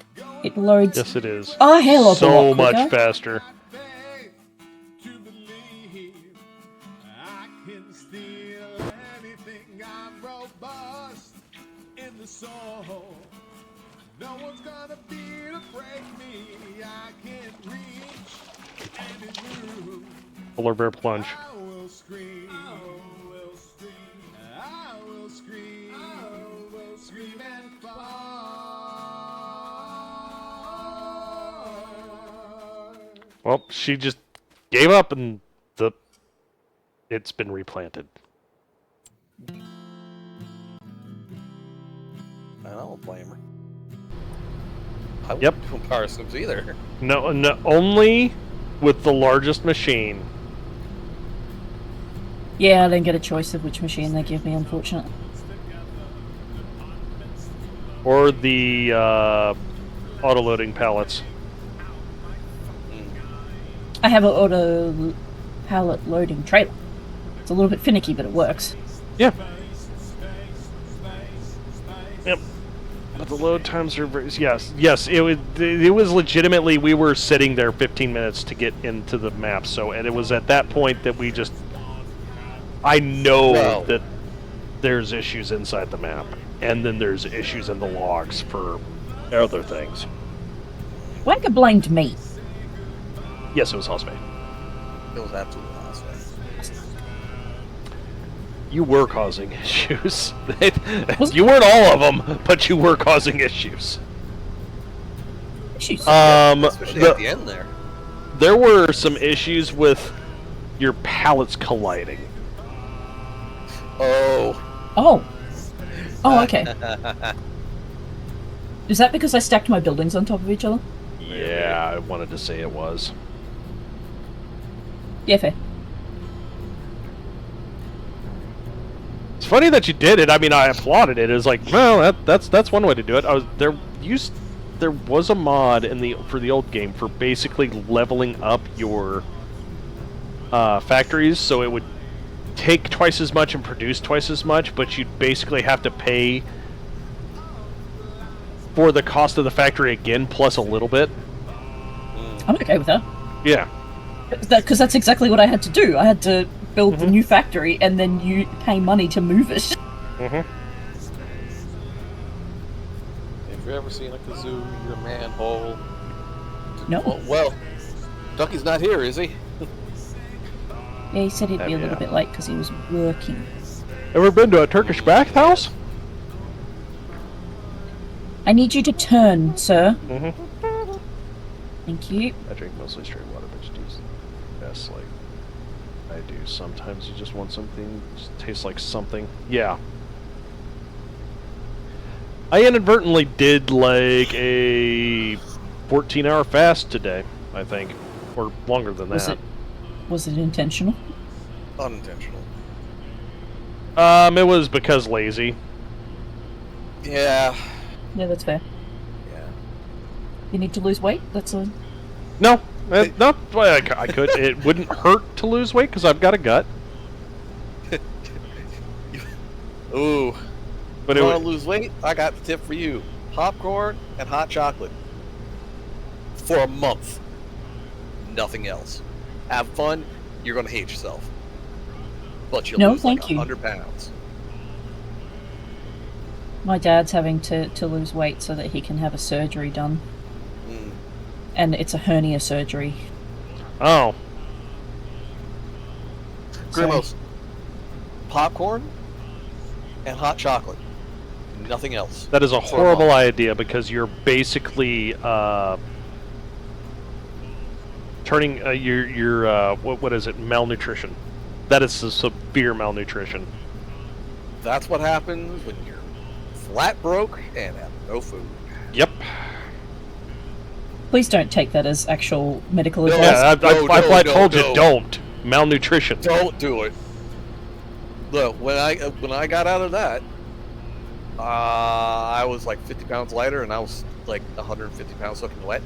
It loads... Yes, it is. A hell of a lot so much quicker. faster. No one's gonna be to break me. I can't reach any room. Polar bear plunge. I will scream. I will scream. I will scream. I will scream and fight. Well, she just gave up, and it's been replanted. I don't blame her. I Yep. wouldn't do power sims either. No, only with the largest machine. Yeah, I didn't get a choice of which machine they give me, unfortunately. Or the auto-loading pallets. I have an auto pallet loading trailer. It's a little bit finicky, but it works. Yeah. Yep. But the load times are very... Yes. It was legitimately... We were sitting there 15 minutes to get into the map, and it was at that point that we just... I know that there's issues inside the map, and then there's issues in the logs for other things. Wanker blamed me. Yes, it was Hosme. It was absolutely awesome. You were causing issues. You weren't all of them, but you were causing issues. Especially at the end there. There were some issues with your pallets colliding. Oh, okay. Is that because I stacked my buildings on top of each other? Yeah, I wanted to say it was. Yeah, fair. It's funny that you did it. I mean, I applauded it. It was like, well, that's one way to do it. There was a mod for the old game for basically leveling up your factories, so it would take twice as much and produce twice as much, but you'd basically have to pay for the cost of the factory again, plus a little bit. I'm okay with that. Yeah. Because that's exactly what I had to do. I had to build the new factory, and then you pay money to move it. If you've ever seen a kazoo, your manhole. No. Well, Ducky's not here, is he? Yeah, he said he'd be a little bit late because he was working. Ever been to a Turkish bathhouse? I need you to turn, sir. Mm-hmm. Thank you. I drink mostly straight water, but you do yes, like I do. Sometimes you just want something that tastes like something. Yeah. I inadvertently did like a 14-hour fast today, I think, or longer than that. Was it intentional? Unintentional. It was because lazy. Yeah. Yeah, that's fair. Yeah. You need to lose weight? That's a... No, not I could. It wouldn't hurt to lose weight because I've got a gut. Ooh. But if it you want to lose weight? I got the tip for you: popcorn and hot chocolate for a month. Nothing else. Have fun. You're gonna hate yourself, but you'll lose like 100 pounds. My dad's having to lose weight so that he can have a surgery done. And it's a hernia surgery. Oh. Grimos. Popcorn and hot chocolate. Nothing else. That is a horrible idea because you're basically turning your what is it, malnutrition. That is a severe malnutrition. That's what happens when you're flat broke and have no food. Yep. Please don't take that as actual medical advice. Yeah, I told you don't. Malnutrition. Don't do it. Look, when I got out of that, I was like 50 pounds lighter, and I was like 150 pounds soaking wet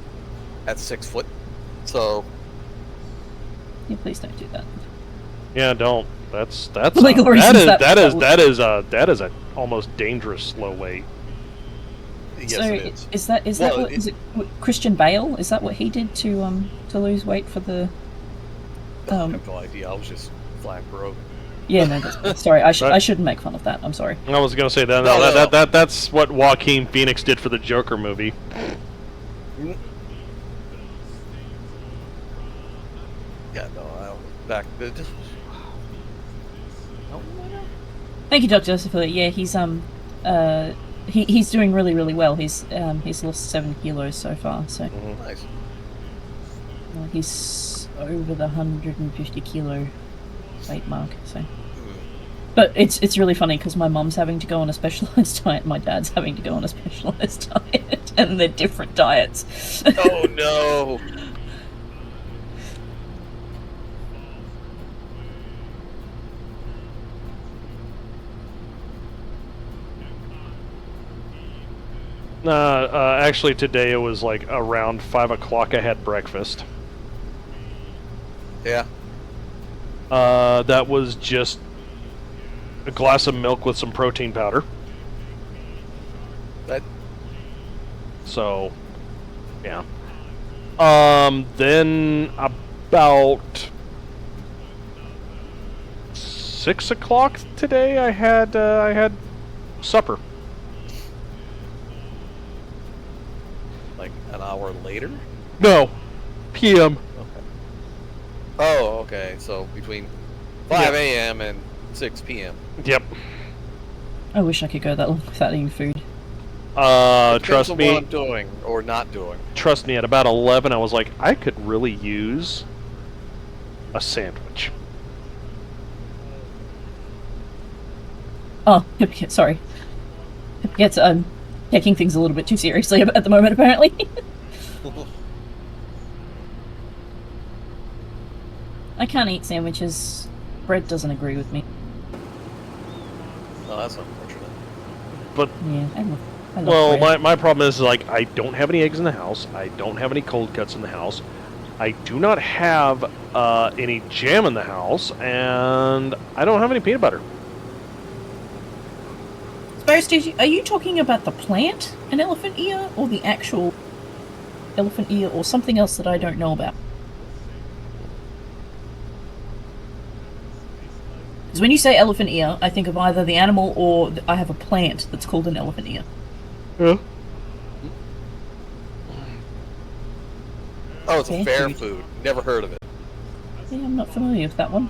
at 6 foot. So. Yeah, please don't do that. Yeah, don't. That's legal reasons that is a almost dangerous slow weight. Yes, so it is. Is that is it Christian Bale? Is that what he did to lose weight for the? I have no idea. I was just flat broke. Yeah, no, sorry. I shouldn't make fun of that. I'm sorry. I was gonna say that. That's what Joaquin Phoenix did for the Joker movie. Yeah, no, back. Thank you, Dr. Joseph. Yeah, he's he's doing really, really well. He's lost 7 kilos so far, so Nice. he's over the 150 kilo weight mark. So, but it's really funny because my mum's having to go on a specialized diet, my dad's having to go on a specialized diet, and they're different diets. Oh no. Actually, today it was like around 5 o'clock. I had breakfast. Yeah. That was just a glass of milk with some protein powder. That. So, yeah. Then about 6 o'clock today, I had supper. Like an hour later? No, p.m. Okay. Oh, okay. So between 5 a.m. and 6 p.m. Yep. I wish I could go that long without eating food. Trust on me. What I'm doing or not doing. Trust me. At about 11, I was like, I could really use a sandwich. Oh, sorry. Yes, I'm taking things a little bit too seriously at the moment, apparently. I can't eat sandwiches. Bread doesn't agree with me. Oh, that's unfortunate. But yeah, I love well, bread. my problem is like I don't have any eggs in the house. I don't have any cold cuts in the house. I do not have any jam in the house, and I don't have any peanut butter. Spiros, are you talking about the plant, an elephant ear, or the actual elephant ear, or something else that I don't know about? Because when you say elephant ear, I think of either the animal or I have a plant that's called an elephant ear. Yeah. Oh, it's a Thank fair you. food. Never heard of it. Yeah, I'm not familiar with that one.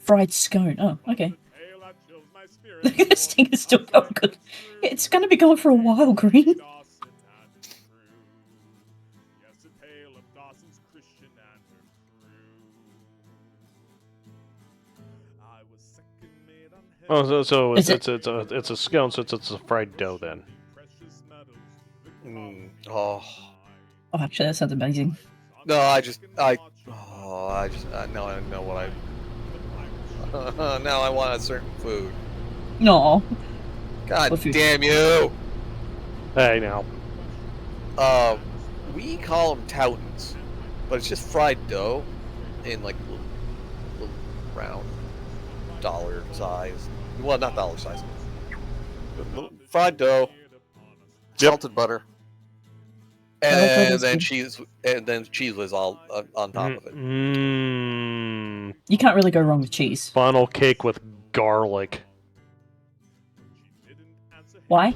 Fried scone. Oh, okay. This thing is still going good. It's going to be going for a while, Green. Oh, so Is it's a scone, so it's a fried dough then. Oh. Oh, actually, that sounds amazing. No, now I know what I. Now I want a certain food. No. God What food? damn you! Hey, now. We call them toutons, but it's just fried dough in like little round dollar size. Well, not dollar size. Fried dough, salted butter, and then cheese, and then cheese was all on top of it. You can't really go wrong with cheese. Funnel cake with garlic. Why?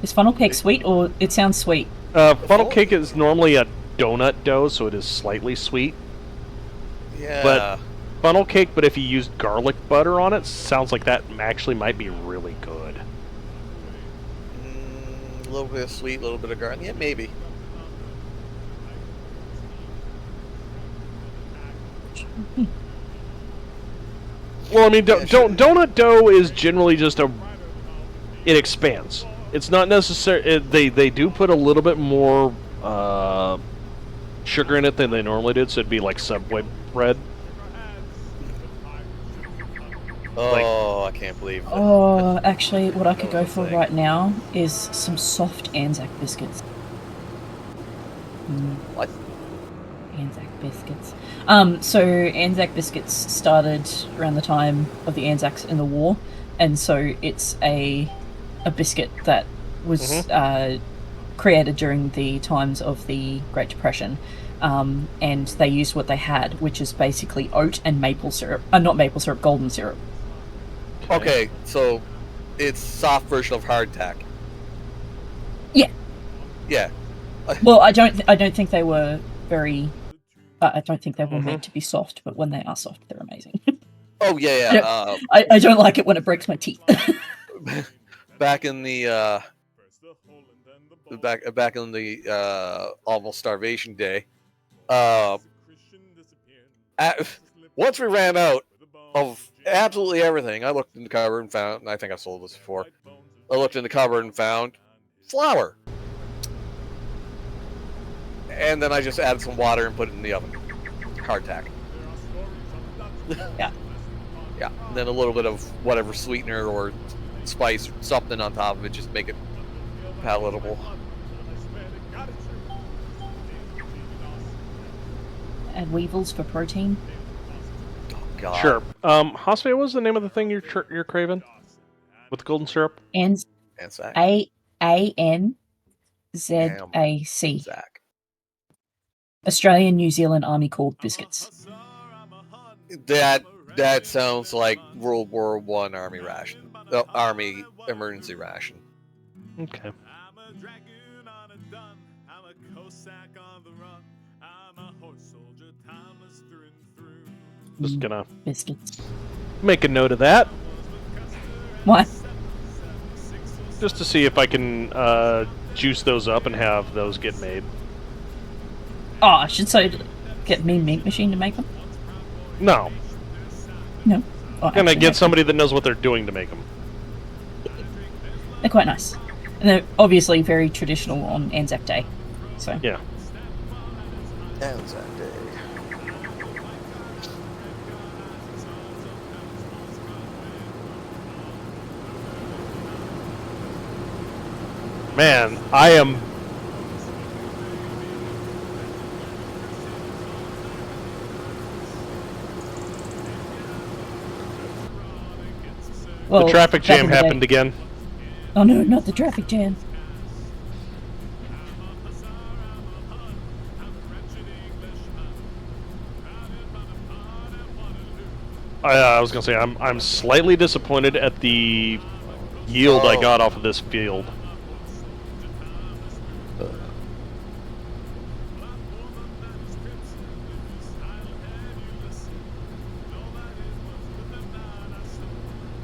Is funnel cake sweet, or it sounds sweet? Funnel cake is normally a donut dough, so it is slightly sweet. Yeah. But funnel cake, but if you used garlic butter on it, sounds like that actually might be really good. A little bit of sweet, a little bit of garlic. Yeah, maybe. Well, I mean, donut dough is generally just it expands. It's not necessary. They do put a little bit more sugar in it than they normally did, so it'd be like Subway bread. Oh, I can't believe that. Oh, actually, what I could go for right now is some soft Anzac biscuits. What? Anzac biscuits. So Anzac biscuits started around the time of the Anzacs in the war, and so it's a biscuit that was created during the times of the Great Depression, and they used what they had, which is basically oat and maple syrup. Not maple syrup, golden syrup. Okay, so it's soft version of hardtack. Yeah. Yeah. Well, I don't think they were very. I don't think they were meant to be soft, but when they are soft, they're amazing. Oh yeah. I don't like it when it breaks my teeth. Back in the back in the almost starvation day. Once we ran out of absolutely everything, I looked in the cupboard and found. And I think I sold this before. I looked in the cupboard and found flour, and then I just added some water and put it in the oven. Hardtack. Yeah. Yeah. And then a little bit of whatever sweetener or spice or something on top of it, just make it palatable. Add weevils for protein. Oh God. Sure. Hosfe, what was the name of the thing you're craving with the golden syrup? Anzac. ANZAC. Australian New Zealand Army Corps biscuits. That sounds like World War I Army ration. Army emergency ration. Okay. Just gonna biscuits. Make a note of that. What? Just to see if I can juice those up and have those get made. Oh, I should say get Mean Meat Machine to make them. No. No. Oh, Can I get somebody that knows what they're doing to make them? They're quite nice. And they're obviously very traditional on Anzac Day. So yeah. Anzac Day. Man, I am. Well, the traffic jam happened again. Oh no, not the traffic jam. I was gonna say I'm slightly disappointed at the yield I got off of this field.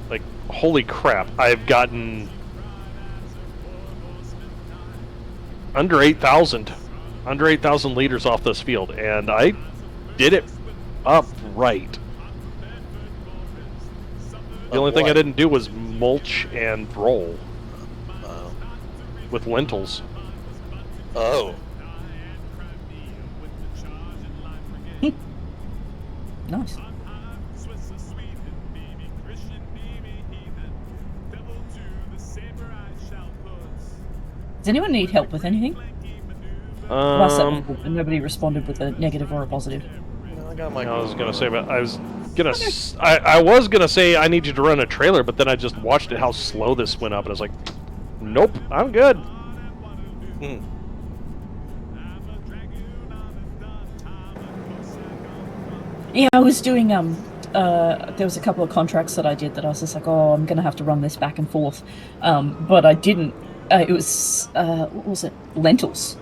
Like, holy crap, I've gotten under 8,000 liters off this field, and I did it up right. The only thing I didn't do was mulch and roll with lentils. Oh. Nice. Does anyone need help with anything? Nobody responded with a negative or a positive. I was gonna say, but I was gonna say I need you to run a trailer, but then I just watched it how slow this went up, and I was like, nope, I'm good. Yeah, I was doing there was a couple of contracts that I did that I was just like, oh, I'm gonna have to run this back and forth, but I didn't. It was what was it? Lentils.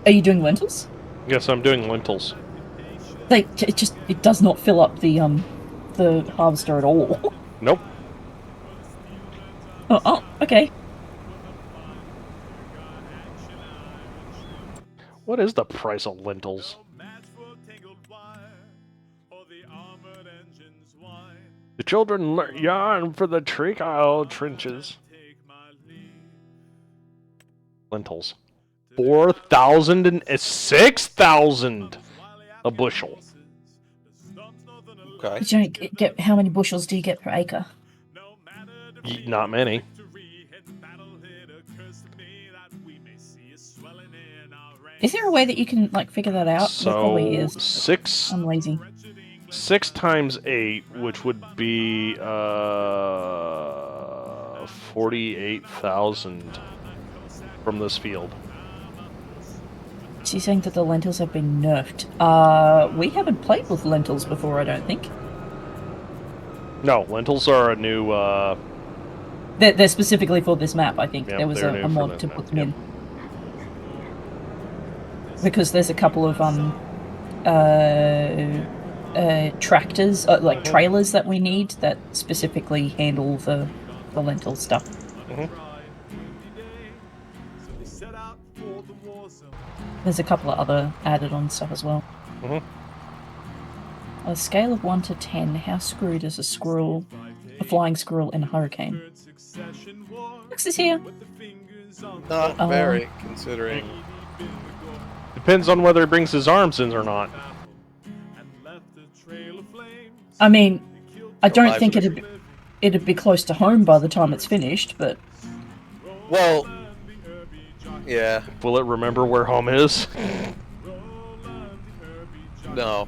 Are you doing lentils? Yes, I'm doing lentils. It does not fill up the harvester at all. Nope. Oh, okay. What is the price of lentils? The children yarn for the treacle trenches. Lentils. 4,000 and 6,000 a bushel. Okay. You don't get how many bushels do you get per acre? Not many. Is there a way that you can like figure that out? So There probably is. I'm lazy. 6 times 8, which would be 48,000 from this field. So you're saying that the lentils have been nerfed? We haven't played with lentils before, I don't think. No, lentils are a new. They're specifically for this map. I think Yep, there was they're a new for mod this to map, put them in. Because there's a couple of tractors, like trailers that we need that specifically handle the lentil stuff. There's a couple of other added-on stuff as well. On a scale of 1 to 10, how screwed is a flying squirrel in a hurricane? Max is here. Not very, considering. Depends on whether he brings his arms in or not. I mean, I don't think it'd be close to home by the time it's finished, but... Well, yeah. Will it remember where home is? No.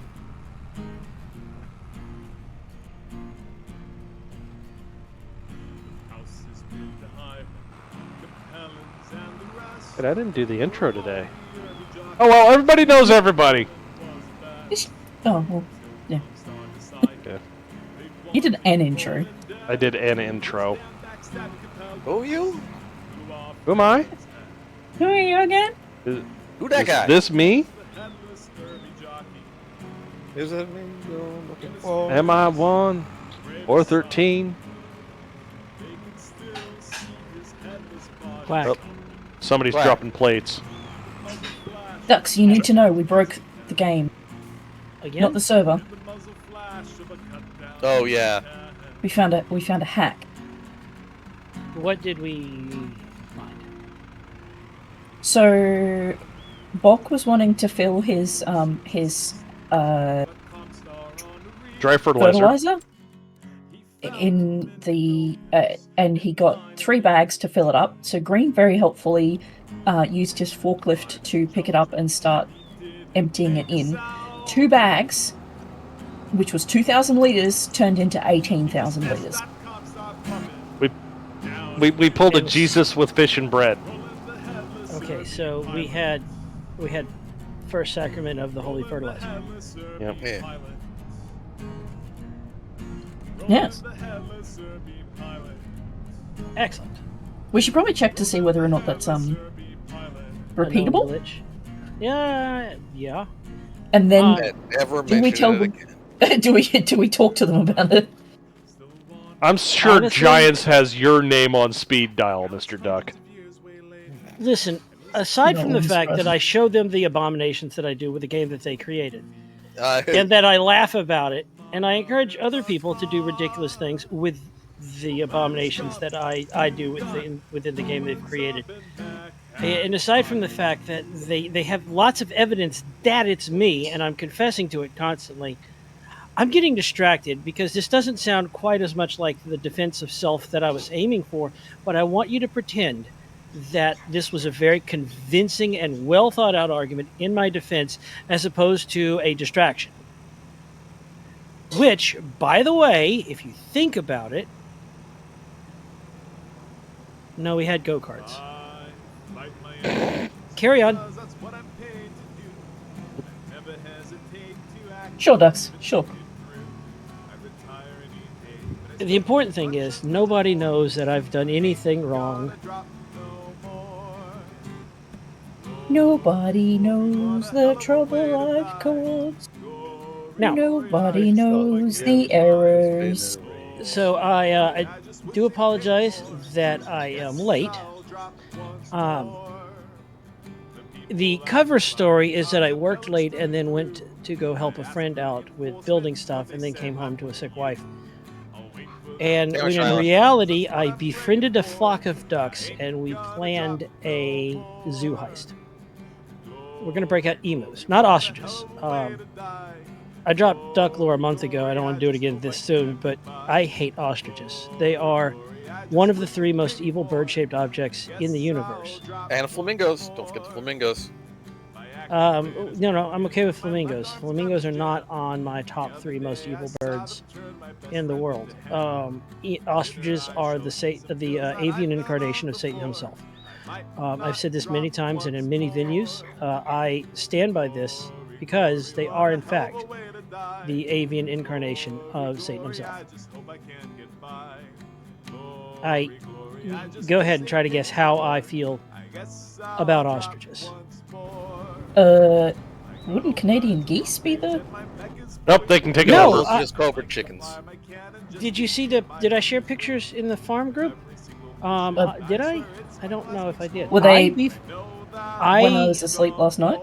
But I didn't do the intro today. Oh well, everybody knows everybody. Oh, well, yeah. Yeah. You did an intro. I did an intro. Who are you? Who am I? Who are you again? Who that guy? Is this me? Is that me you're looking for? Am I 1 or 13? Quack. Oh, somebody's Quack. dropping plates. Dux, you need to know we broke the game, Again? not the server. Oh yeah. We found a hack. What did we find? So, Bok was wanting to fill his Dry fertilizer. fertilizer in the and he got 3 bags to fill it up. So Green very helpfully used his forklift to pick it up and start emptying it in. 2 bags, which was 2,000 liters, turned into 18,000 liters. We pulled a Jesus with fish and bread. Okay, so we had first sacrament of the holy fertilizer. Yep. Yeah. Yes. Excellent. We should probably check to see whether or not that's repeatable. Glitch. Yeah, yeah. And then Never do we mention tell it them? again. do we talk to them about it? I'm sure Honestly- Giants has your name on speed dial, Mr. Duck. Listen, aside No, from the he's fact that present. I show them the abominations that I do with the game that they created, Uh, and that I laugh about it, and I encourage other people to do ridiculous things with the abominations that I do within the game they've created. And aside from the fact that they have lots of evidence that it's me, and I'm confessing to it constantly, I'm getting distracted because this doesn't sound quite as much like the defense of self that I was aiming for, but I want you to pretend that this was a very convincing and well thought out argument in my defense as opposed to a distraction. Which, by the way, if you think about it, no, we had go-karts. Carry on. Sure, Dux. Sure. The important thing is nobody knows that I've done anything wrong. Nobody knows the trouble I've caused. Now, Nobody knows the errors. so I do apologize that I am late. The cover story is that I worked late and then went to go help a friend out with building stuff and then came home to a sick wife. And when in reality, I befriended a flock of ducks and we planned a zoo heist. We're going to break out emus, not ostriches. I dropped duck lore a month ago. I don't want to do it again this soon, but I hate ostriches. They are one of the 3 most evil bird-shaped objects in the universe. and flamingos. Don't forget the flamingos. No, I'm okay with flamingos. Flamingos are not on my top 3 most evil birds in the world. Ostriches are the avian incarnation of Satan himself. I've said this many times and in many venues. I stand by this because they are, in fact, the avian incarnation of Satan himself. I go ahead and try to guess how I feel about ostriches. Wouldn't Canadian geese be the? Nope, they can take it No, over. Those are just cobra chickens. Did you see did I share pictures in the farm group? Did I? I don't know if I did. Were they When I was asleep last night?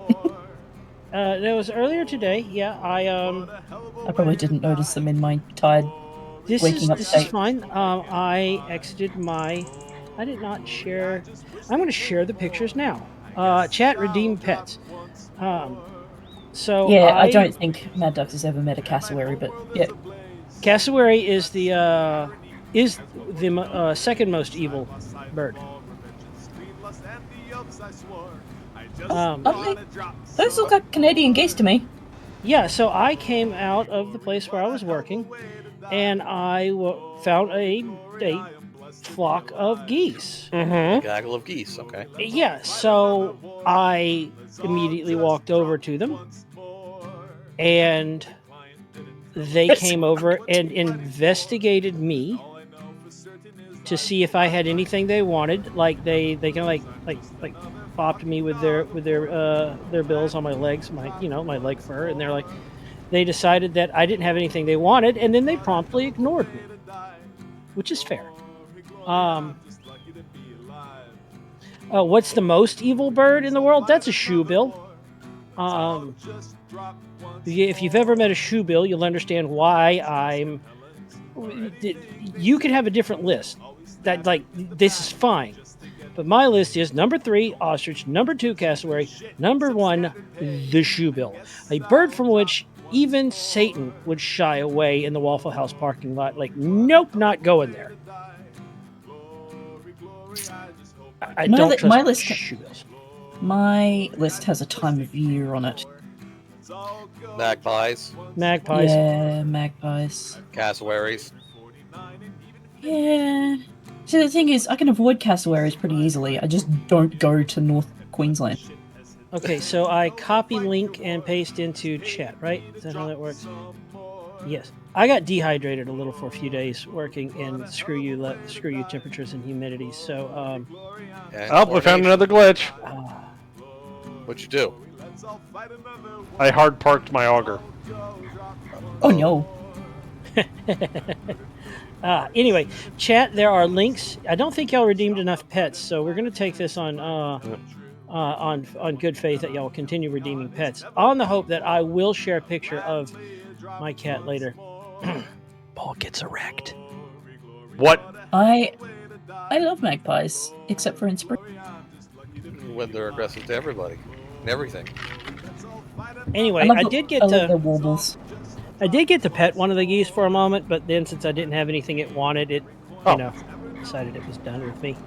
that was earlier today. Yeah, I probably didn't notice them in my tired waking up this state. is fine. I exited my. I did not share. I'm going to share the pictures now. Chat redeem pets. So Yeah, I don't think Mad Duck has ever met a cassowary, but yeah. Cassowary is the second most evil bird. Those look like Canadian geese to me. Yeah, so I came out of the place where I was working, and I found a flock of geese. A gaggle of geese. Okay. Yeah, so I immediately walked over to them, and they came over and investigated me to see if I had anything they wanted. Like they can like bopped me with their bills on my legs, my leg fur, and they decided that I didn't have anything they wanted, and then they promptly ignored me, which is fair. What's the most evil bird in the world? That's a shoebill. If you've ever met a shoebill, you'll understand why you could have a different list. That this is fine, but my list is number 3 ostrich, number 2 cassowary, number 1 the shoebill, a bird from which even Satan would shy away in the Waffle House parking lot. Like, nope, not going there. I don't trust my list. shoebills. My list has a time of year on it. Magpies. Yeah, magpies. Cassowaries. Yeah. See, the thing is, I can avoid cassowaries pretty easily. I just don't go to North Queensland. Okay, so I copy link and paste into chat, right? Is that how that works? Yes. I got dehydrated a little for a few days working in screw you temperatures and humidity. So we found another glitch. What'd you do? I hard parked my auger. Oh no. Anyway, chat, there are links. I don't think y'all redeemed enough pets, so we're going to take this on good faith that y'all continue redeeming pets, on the hope that I will share a picture of my cat later. Paul gets erect. What? I love magpies, except for in spring. When they're aggressive to everybody and everything. Anyway, I did get their warbles. I did get to pet one of the geese for a moment, but then since I didn't have anything it wanted, it decided it was done with me.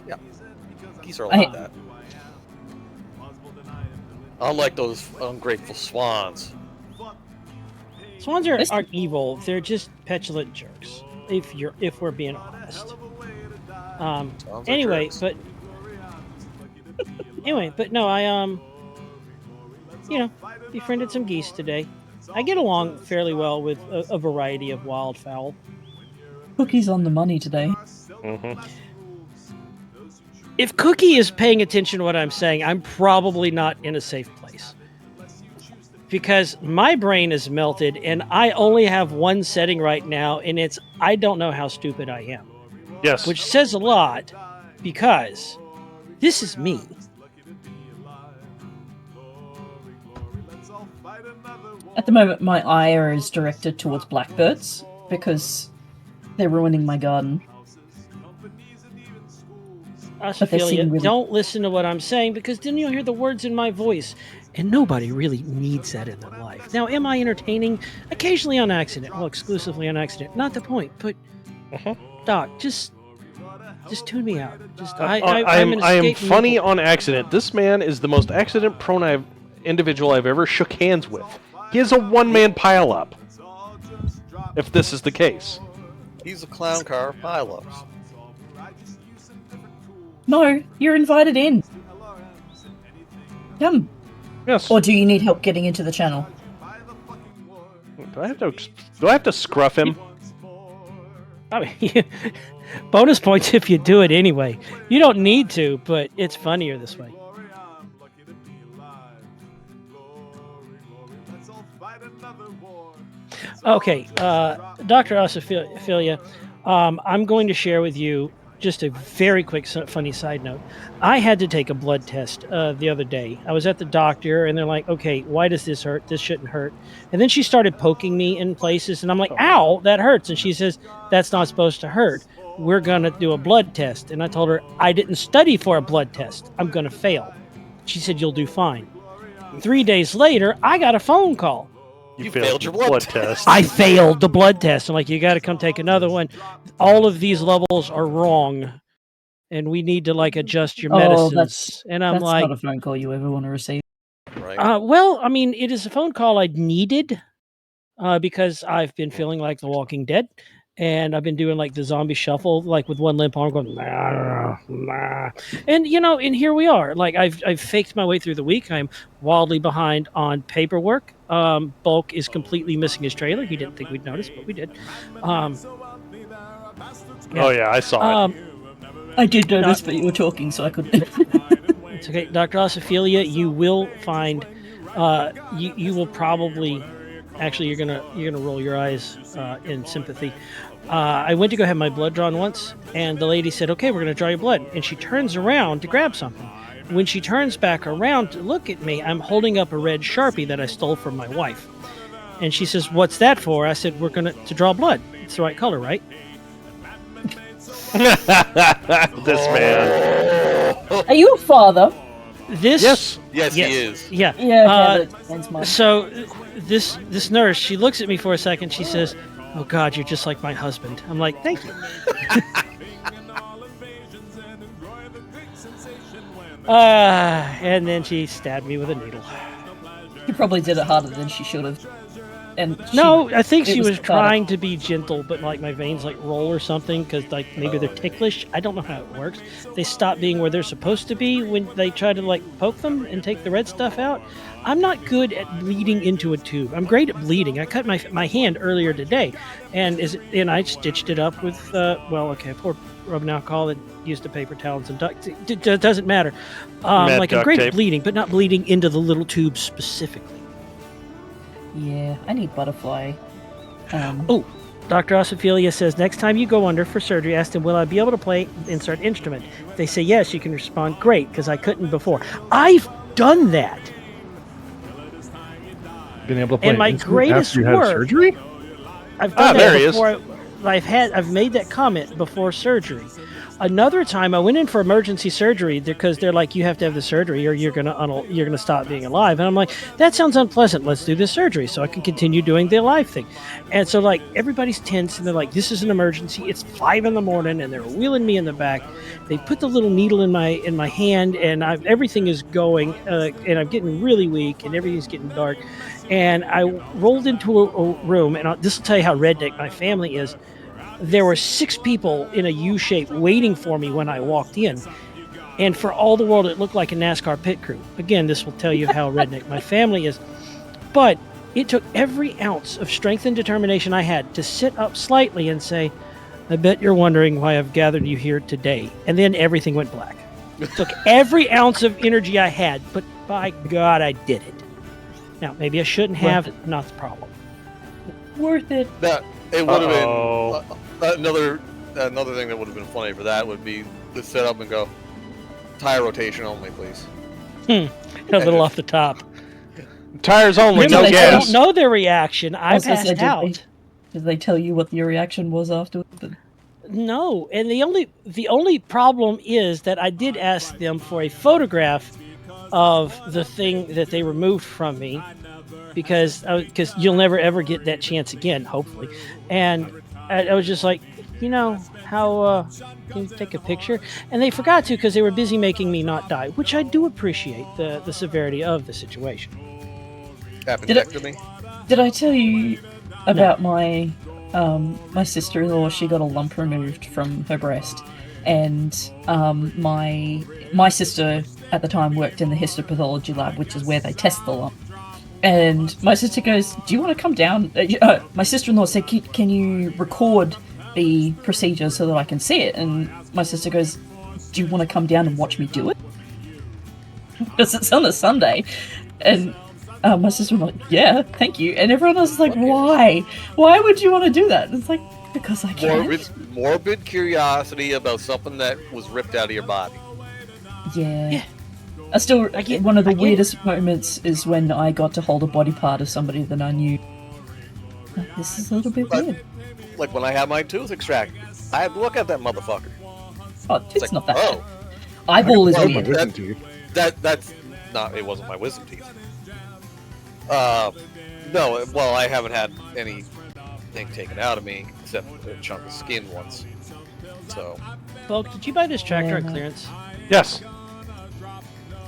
Yeah, geese are like that. Unlike those ungrateful swans. Swans aren't evil; they're just petulant jerks. If we're being honest. Anyway, but no, I befriended some geese today. I get along fairly well with a variety of wildfowl. Cookie's on the money today. Mm-hmm. If Cookie is paying attention to what I'm saying, I'm probably not in a safe place. Because my brain is melted, and I only have one setting right now, and it's I don't know how stupid I am. Yes. Which says a lot, because this is me. At the moment, my ire is directed towards blackbirds because they're ruining my garden. Ophelia, don't listen to what I'm saying, because then you'll hear the words in my voice, and nobody really needs that in their life. Now, am I entertaining? Occasionally on accident. Well, exclusively on accident. Not the point, but Doc, just tune me out. I am funny on accident. This man is the most accident-prone individual I've ever shook hands with. He is a one-man pile-up. If this is the case. He's a clown car of pile-ups. No, you're invited in. Come. Yes. Or do you need help getting into the channel? Do I have to scruff him? I mean, bonus points if you do it anyway. You don't need to, but it's funnier this way. Okay, Dr. Osophilia, I'm going to share with you just a very quick, funny side note. I had to take a blood test the other day. I was at the doctor, and they're like, okay, why does this hurt? This shouldn't hurt. And then she started poking me in places, and I'm like, ow, that hurts. And she says, that's not supposed to hurt. We're going to do a blood test. And I told her, I didn't study for a blood test. I'm going to fail. She said, you'll do fine. 3 days later, I got a phone call. You failed your blood test. I failed the blood test. I'm like, you got to come take another one. All of these levels are wrong, and we need to like adjust your medicines. And I'm that's like, not a phone call you ever want to receive. Right. Well, I mean, it is a phone call I needed because I've been feeling like The Walking Dead, and I've been doing like the zombie shuffle, like with one limp arm going, nah, nah. And and here we are. Like I've faked my way through the week. I'm wildly behind on paperwork. Bulk is completely missing his trailer. He didn't think we'd notice, but we did. Oh yeah, I saw it. I did notice, but you were talking, so I couldn't. It's okay, Dr. Osophilia. You will find. You will probably. Actually, you're gonna roll your eyes in sympathy. I went to go have my blood drawn once, and the lady said, "Okay, we're gonna draw your blood." And she turns around to grab something. When she turns back around to look at me, I'm holding up a red Sharpie that I stole from my wife. And she says, "What's that for?" I said, "We're to draw blood. It's the right color, right?" This man. Are you a father? This Yes, he is. Yeah. Yeah. That's mine. So this nurse, she looks at me for a second. She says, "Oh God, you're just like my husband." I'm like, "Thank you." And then she stabbed me with a needle. She probably did it harder than she should have. And No, I think she was harder. trying to be gentle, but like my veins like roll or something because like maybe they're ticklish. I don't know how it works. They stop being where they're supposed to be when they try to like poke them and take the red stuff out. I'm not good at bleeding into a tube. I'm great at bleeding. I cut my hand earlier today, and I stitched it up with poor rubbing alcohol and used a paper towel and some duct. It doesn't matter. Like I'm great at bleeding, but not bleeding into the little tubes specifically. Yeah, I need butterfly. Dr. Osophilia says, next time you go under for surgery, ask them, will I be able to play insert instrument? If they say yes, you can respond, great, because I couldn't before. I've done that. Been able to play And my greatest after you had work, surgery? I've done there that he is. before. I've made that comment before surgery. Another time, I went in for emergency surgery because they're like, you have to have the surgery or you're gonna stop being alive. And I'm like, that sounds unpleasant. Let's do this surgery so I can continue doing the alive thing. And so like everybody's tense and they're like, this is an emergency. It's 5 a.m. and they're wheeling me in the back. They put the little needle in my hand and everything is going and I'm getting really weak and everything's getting dark. And I rolled into a room, and this will tell you how redneck my family is. There were 6 people in a U shape waiting for me when I walked in. And for all the world, it looked like a NASCAR pit crew. Again, this will tell you how redneck my family is. But it took every ounce of strength and determination I had to sit up slightly and say, I bet you're wondering why I've gathered you here today. And then everything went black. It took every ounce of energy I had, but by God, I did it. Now, maybe I shouldn't have, not the problem. Worth it. That it would have been another thing that would have been funny for that would be to set up and go tire rotation only, please. A little off the top. Tires only, no I gas. don't know their reaction. I passed out. Did they tell you what your reaction was afterwards? No, and the only problem is that I did ask them for a photograph of the thing that they removed from me because you'll never ever get that chance again, hopefully. And I was just like, how can you take a picture? And they forgot to because they were busy making me not die, which I do appreciate the severity of the situation. Appendectomy? Did I tell you about my sister-in-law? She got a lump removed from her breast, and my sister at the time worked in the histopathology lab, which is where they test the lump. And my sister goes, do you want to come down? My sister-in-law said, can you record the procedure so that I can see it? And my sister goes, do you want to come down and watch me do it? Because it's on a Sunday. And my sister was like, yeah, thank you. And everyone else was like, why? Why would you want to do that? And it's like, because I can. Morbid curiosity about something that was ripped out of your body. Yeah. One of the weirdest moments is when I got to hold a body part of somebody that I knew. This is a little bit weird. Like when I had my tooth extracted, I had to look at that motherfucker. Oh, it's not that bad. Oh. Eyeball is Well, weird. That's not. It wasn't my wisdom teeth. No. Well, I haven't had anything taken out of me except a chunk of skin once. So. Bulk, did you buy this tractor on clearance? Yes.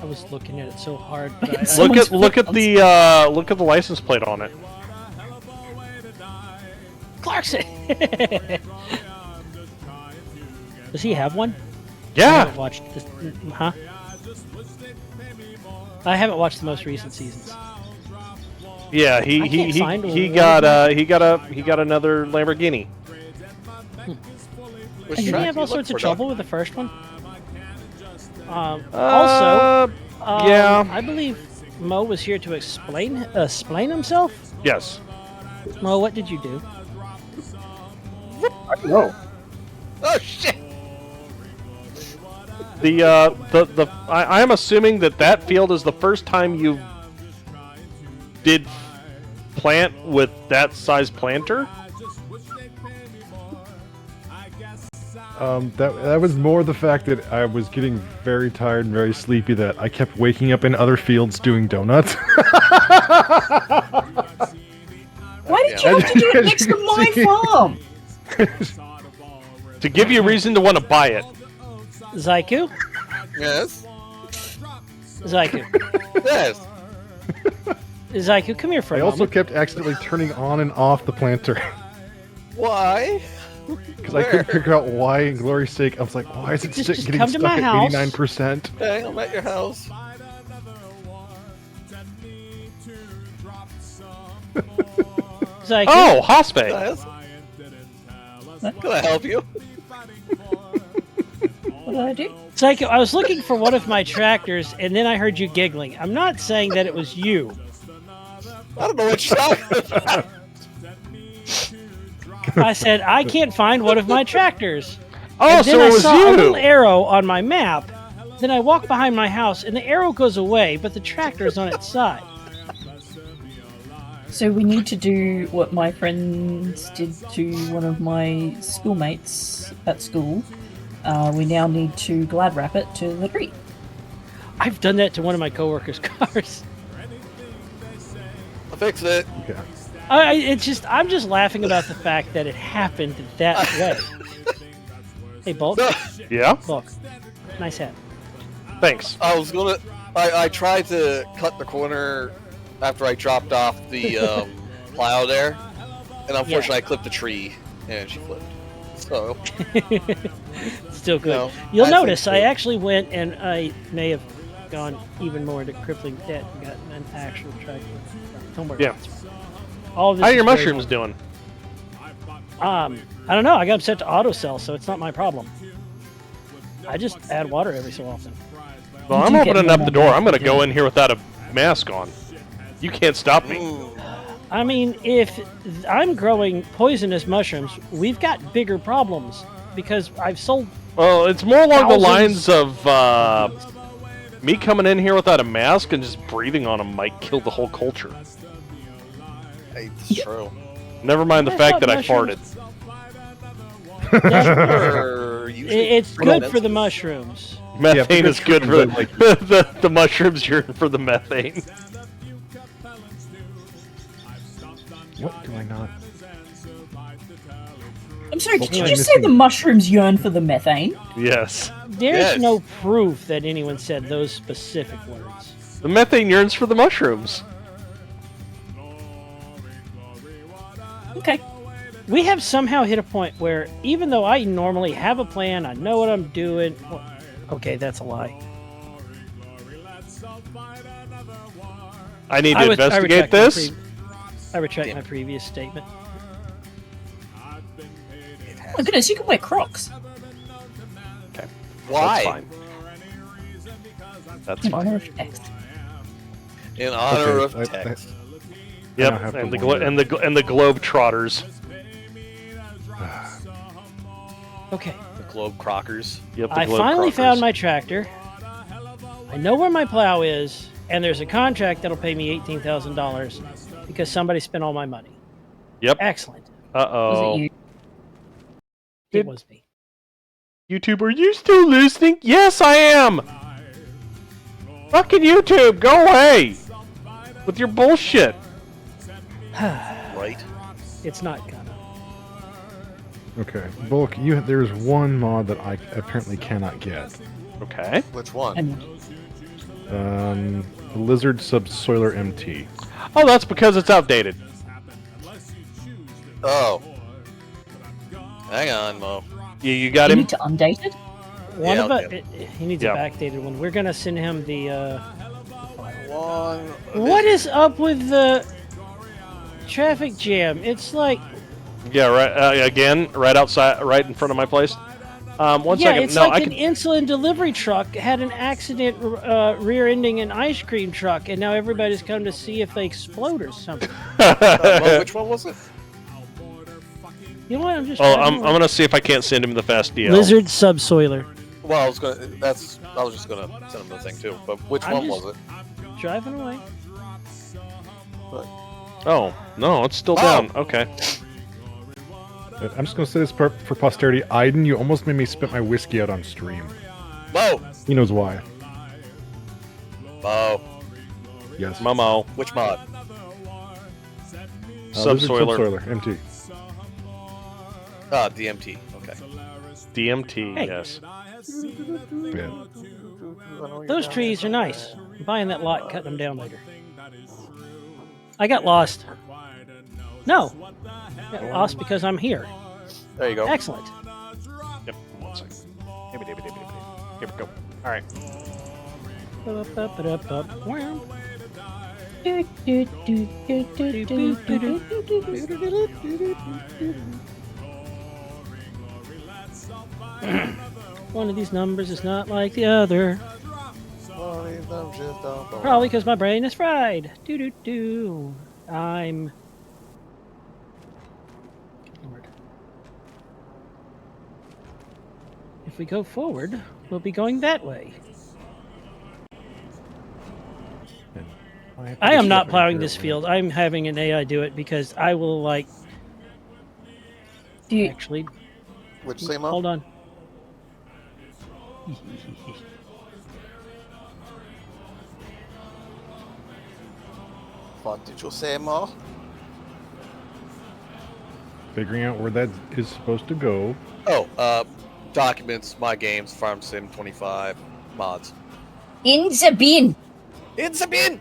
I was looking at it so hard. But Look at the license plate on it. Clarkson. Does he have one? Yeah. I haven't watched this. Huh? I haven't watched the most recent seasons. Yeah, he got another Lamborghini. Did he have all sorts of trouble with the first one? Also, yeah. I believe Mo was here to explain himself. Yes. Mo, what did you do? I don't know. Oh shit! I am assuming that field is the first time you did plant with that size planter. That was more the fact that I was getting very tired and very sleepy that I kept waking up in other fields doing donuts. Why did you have to do it next to my farm? To give you a reason to want to buy it. Zaiku? Yes. Zaiku. Yes. Zaiku, come here for a I moment. also kept accidentally turning on and off the planter. Why? Because I couldn't figure out why, in glory's sake. I was like, why is it Just getting come to stuck my at house. 89%? Okay, I'm at your house. Zaiku? Oh, Hospe. Yes. Can I help you? What did I do? Psycho, I was looking for one of my tractors, and then I heard you giggling. I'm not saying that it was you. I don't know what you're talking about. I said, I can't find one of my tractors. Oh, and then so I it was saw a little you. arrow on my map. Then I walk behind my house, and the arrow goes away, but the tractor is on its side. So we need to do what my friends did to one of my schoolmates at school. We now need to glad wrap it to the tree. I've done that to one of my coworkers' cars. I'll fix it. Okay. I'm just laughing about the fact that it happened that way. Hey, Bulk. Yeah? Bulk. Nice hat. Thanks. I tried to cut the corner after I dropped off the plow there, and unfortunately I clipped a tree and she flipped. So still good. No, You'll I notice think I so. actually went and I may have gone even more into crippling debt and gotten an actual tractor. Don't worry. Yeah. about it. All of this How are is your very mushrooms doing? I don't know. I got them set to auto sell, so it's not my problem. I just add water every so often. Well, I'm opening up the door. I'm going to go in here without a mask on. You can't stop me. I mean, if I'm growing poisonous mushrooms, we've got bigger problems because I've sold. Well, it's more along the thousands- lines of me coming in here without a mask and just breathing on them might kill the whole culture. It's true. Never mind the I fact thought that I mushrooms- farted. It's good for the mushrooms. Methane Yeah, is good for like- the mushrooms. You're for the methane. What do I not? I'm sorry, What did you am I just say the missing? mushrooms yearn for the methane? Yes. There's Yes. no proof that anyone said those specific words. The methane yearns for the mushrooms. Okay. We have somehow hit a point where, even though I normally have a plan, I know what I'm doing. Okay, that's a lie. I need to I investigate retract my this. I retract my previous statement. Oh my goodness, you can wear Crocs. Okay. Why? That's fine. That's In fine. honor of X. In honor Okay, of text. now Yep, have and to the wonder. and the Globetrotters. Okay. The Globe Crockers. Yep, the I finally Globetrotters. found my tractor. I know where my plow is, and there's a contract that'll pay me $18,000 because somebody spent all my money. Yep. Excellent. Uh-oh. Was it you? It was me. YouTube, are you still listening? Yes, I am! Fucking YouTube, go away! With your bullshit. Right? It's not gonna. Okay, Bulk, there's one mod that I apparently cannot get. Okay. Which one? The Lizard Subsoiler MT. Oh, that's because it's outdated. Oh. Hang on, Mo. You got You him? need to undate it? One Yeah, of I'll us. get He needs Yeah. a backdated one. We're gonna send him the. One. What is up with the traffic jam? It's like. Yeah, right. Again, right outside, right in front of my place. One yeah, second. it's No, like I an can. insulin delivery truck had an accident rear-ending an ice cream truck, and now everybody's come to see if they explode or something. Mo, which one was it? You know what? I'm just. Oh, driving I'm along. gonna see if I can't send him the fast DL. Lizard subsoiler. Well, I was just gonna send him the thing too. But which I'm one just- was it? Driving away. Oh no, it's still Oh. down. Okay. I'm just gonna say this for posterity. Aiden, you almost made me spit my whiskey out on stream. Mo. He knows why. Mo. Yes. Momo. Which mod? Lizard Subsoiler. Subsoiler MT. Ah, DMT. Okay. DMT. Hey. Yes. Yeah. Those trees are nice. I'm buying that lot, cutting them down later. I got lost. No. I got lost because I'm here. There you go. Excellent. Yep. 1 second. Here we go. All right. One of these numbers is not like the other. Probably because my brain is fried. Do do do. I'm. Lord. If we go forward, we'll be going that way. I am not plowing this field. I'm having an AI do it because I will like. Do you, Actually, Which say, Mo? hold on. What did you say, Mo? Figuring out where that is supposed to go. Oh, documents, my games, Farm Sim 25, mods. in the bin. It's a bin!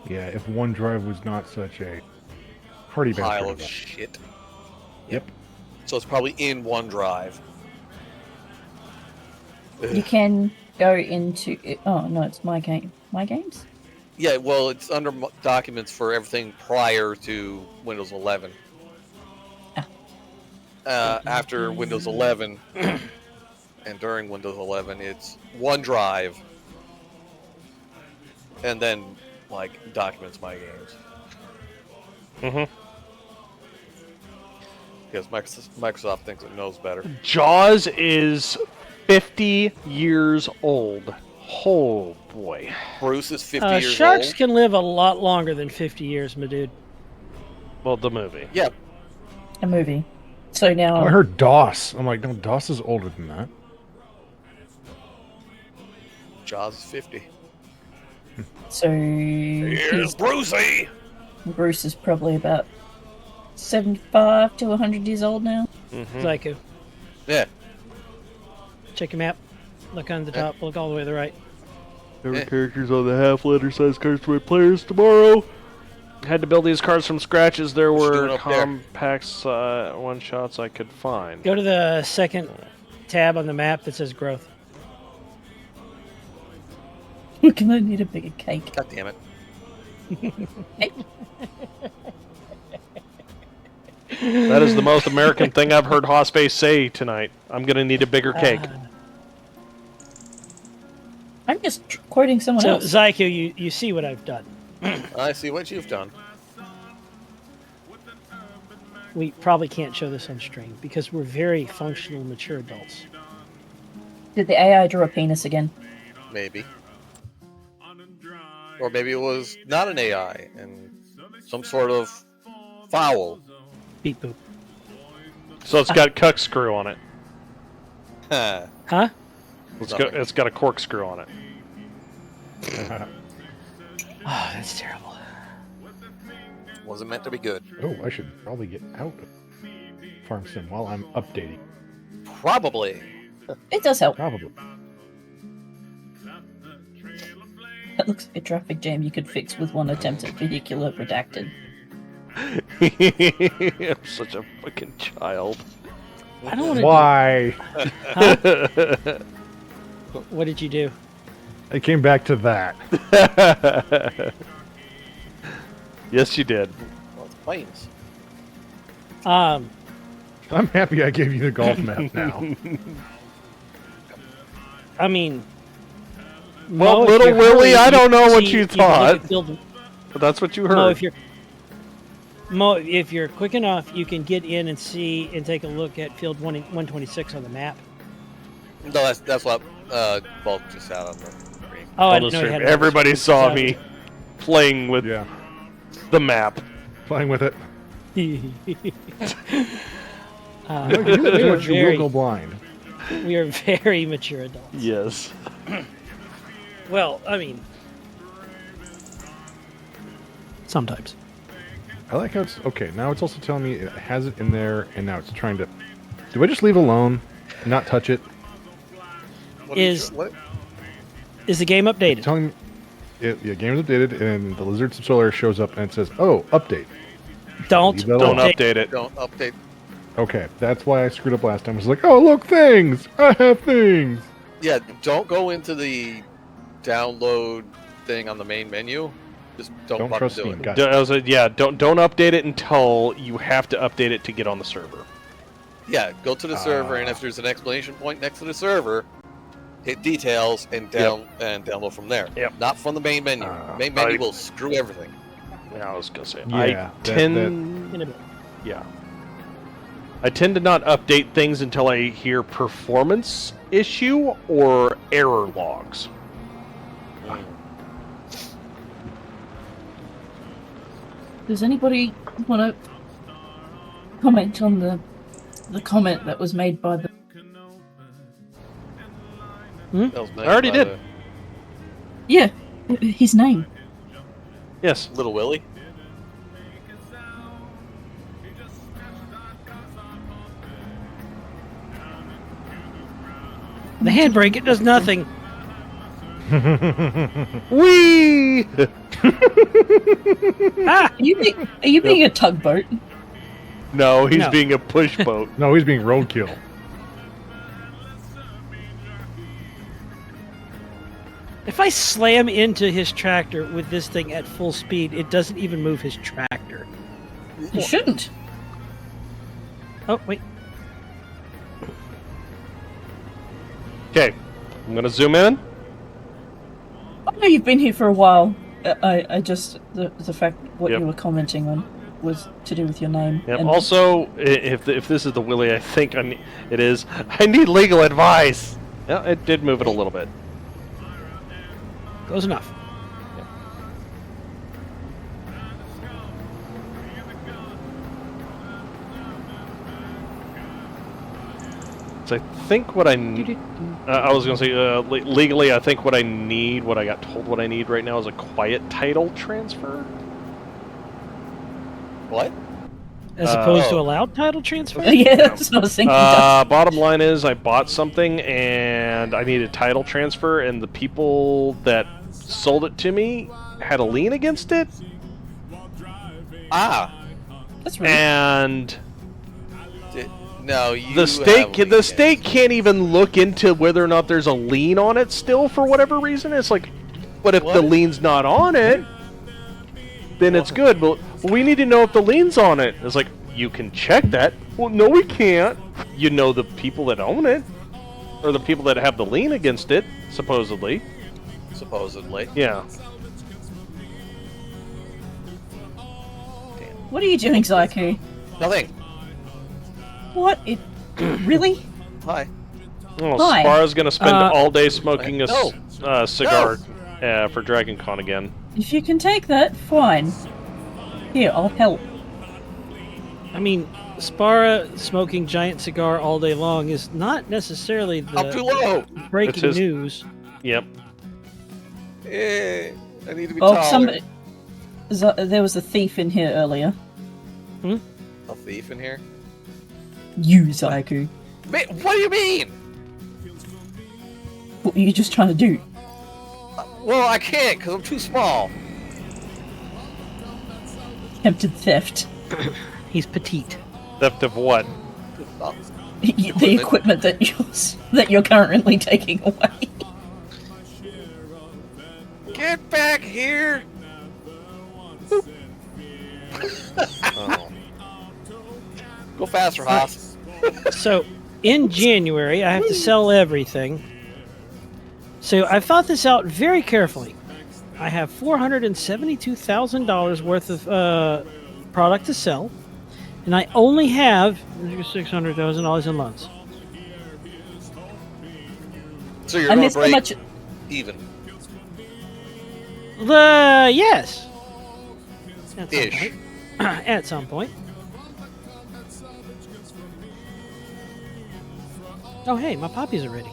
Yeah, if OneDrive was not such a party Pile bastard. of shit. Yep. So it's probably in OneDrive. You can go into. Oh no, it's my game. My games. Yeah, well, it's under documents for everything prior to Windows 11. After Windows 11 and during Windows 11, it's OneDrive, and then like documents my games. Mm-hmm. Because Microsoft thinks it knows better. Jaws is 50 years old. Oh boy. Bruce is 50 years Sharks old. can live a lot longer than 50 years, my dude. Well, the movie. Yeah. A movie. So now. Oh, I heard DOS. I'm like, no, DOS is older than that. Jaws is 50. So. Here's Brucey! Bruce is probably about 75 to 100 years old now. Zyku. Yeah. Check your map. Look on the top. Look all the way to the right. There were characters on the half-letter size cards for my players tomorrow. Had to build these cards from scratch as there What you were doing up there? compacts, one-shots I could find. Go to the second tab on the map that says growth. Look, I need a bigger cake. God damn it. That is the most American thing I've heard Hospace say tonight. I'm gonna need a bigger cake. I'm just quoting someone So, else. Zyko, you see what I've done. I see what you've done. We probably can't show this on stream because we're very functional, mature adults. Did the AI draw a penis again? Maybe. Or maybe it was not an AI and some sort of foul. Beep boop. So it's got cuck screw on it. Huh? It's got a corkscrew on it. Oh, that's terrible. Wasn't meant to be good. Oh, I should probably get out of Farm Sim while I'm updating. Probably. It does help. Probably. That looks like a traffic jam you could fix with one attempt at vehicular redacted. I'm such a fucking child. I don't want to. Why? Huh? What did you do? I came back to that. Yes, you did. Well, it's planes. I'm happy I gave you the golf map now. I mean, Well, Mo, if little you're Willie, hurry, I don't know what see- you can look at thought. Field- But that's what you heard. Mo, if you're quick enough, you can get in and see and take a look at field 126 on the map. No, that's what Bulk just had on the screen. Oh, I On the didn't know you stream. had it on the Everybody screen. saw Sorry. me playing with the map. Playing with it. we You are very, will go blind. we are very mature adults. Yes. Well, I mean, sometimes. I like how it's okay. Now it's also telling me it has it in there, and now it's trying to. Do I just leave it alone, and not touch it? Is the game updated? It's telling me, yeah, game is updated, and the lizard subsolar shows up, and it says, "Oh, update." Don't update it. Don't update. Okay, that's why I screwed up last time. I was like, "Oh, look, things! I have things." Yeah, don't go into the download thing on the main menu. Just don't fucking trust do Steam. it. Got it. I was like, yeah, don't update it until you have to update it to get on the server. Yeah, go to the server, and if there's an exclamation point next to the server, hit details and download from there. Yep. Not from the main menu. Main menu will screw everything. Yeah, I was gonna say. Yeah, I that- tend. Yeah. I tend to not update things until I hear performance issue or error logs. Does anybody want to comment on the comment that was made by the... That was I already by did. Yeah, his name. Yes. Little Willie. The handbrake, it does nothing. Whee! Are you being a tugboat? No, he's No. being a push boat. No, he's being roadkill. If I slam into his tractor with this thing at full speed, it doesn't even move his tractor. You shouldn't. Oh, wait. Okay, I'm gonna zoom in. I know you've been here for a while. I just... The fact what Yep. you were commenting on was to do with your name. Yep. and- Also, if this is the Willie, I think it is. I need legal advice. Yeah, it did move it a little bit. Close enough. So I think what I was gonna say legally, I think what I need, what I got told, what I need right now is a quiet title transfer. What? As opposed to a loud title transfer? Yeah, that's what I was thinking. Bottom line is, I bought something and I need a title transfer, and the people that sold it to me had a lien against it. That's right. And No, you the state can't even look into whether or not there's a lien on it still for whatever reason. It's like, but if the lien's not on it, then it's good. But we need to know if the lien's on it. It's like, You can check that. Well, no, we can't. You know the people that own it, or the people that have the lien against it, supposedly. Supposedly. Yeah. What are you doing, Zyku? Nothing. What? Really? Hi. Well, Hi. Spara's gonna spend all day smoking a No. cigar for Dragon Con again. If you can take that, fine. Here, I'll help. I mean, Spara smoking giant cigar all day long is not necessarily I'm too low. the breaking It's his- news. Yep. I need to be Oh, taller. somebody. There was a thief in here earlier. A thief in here? You, Zyku. Man, what do you mean? What are you just trying to do? Well, I can't because I'm too small. Attempted theft. He's petite. Theft of what? The equipment that you're currently taking away. Get back here! Oh. Go faster, Haas. So, in January, I have to sell everything. So, I thought this out very carefully. I have $472,000 worth of product to sell, and I only have $600,000 in loans. So you're I going missed to how break much. even. Yes. At some Ish. point. At some point. Oh, hey, my poppies are ready.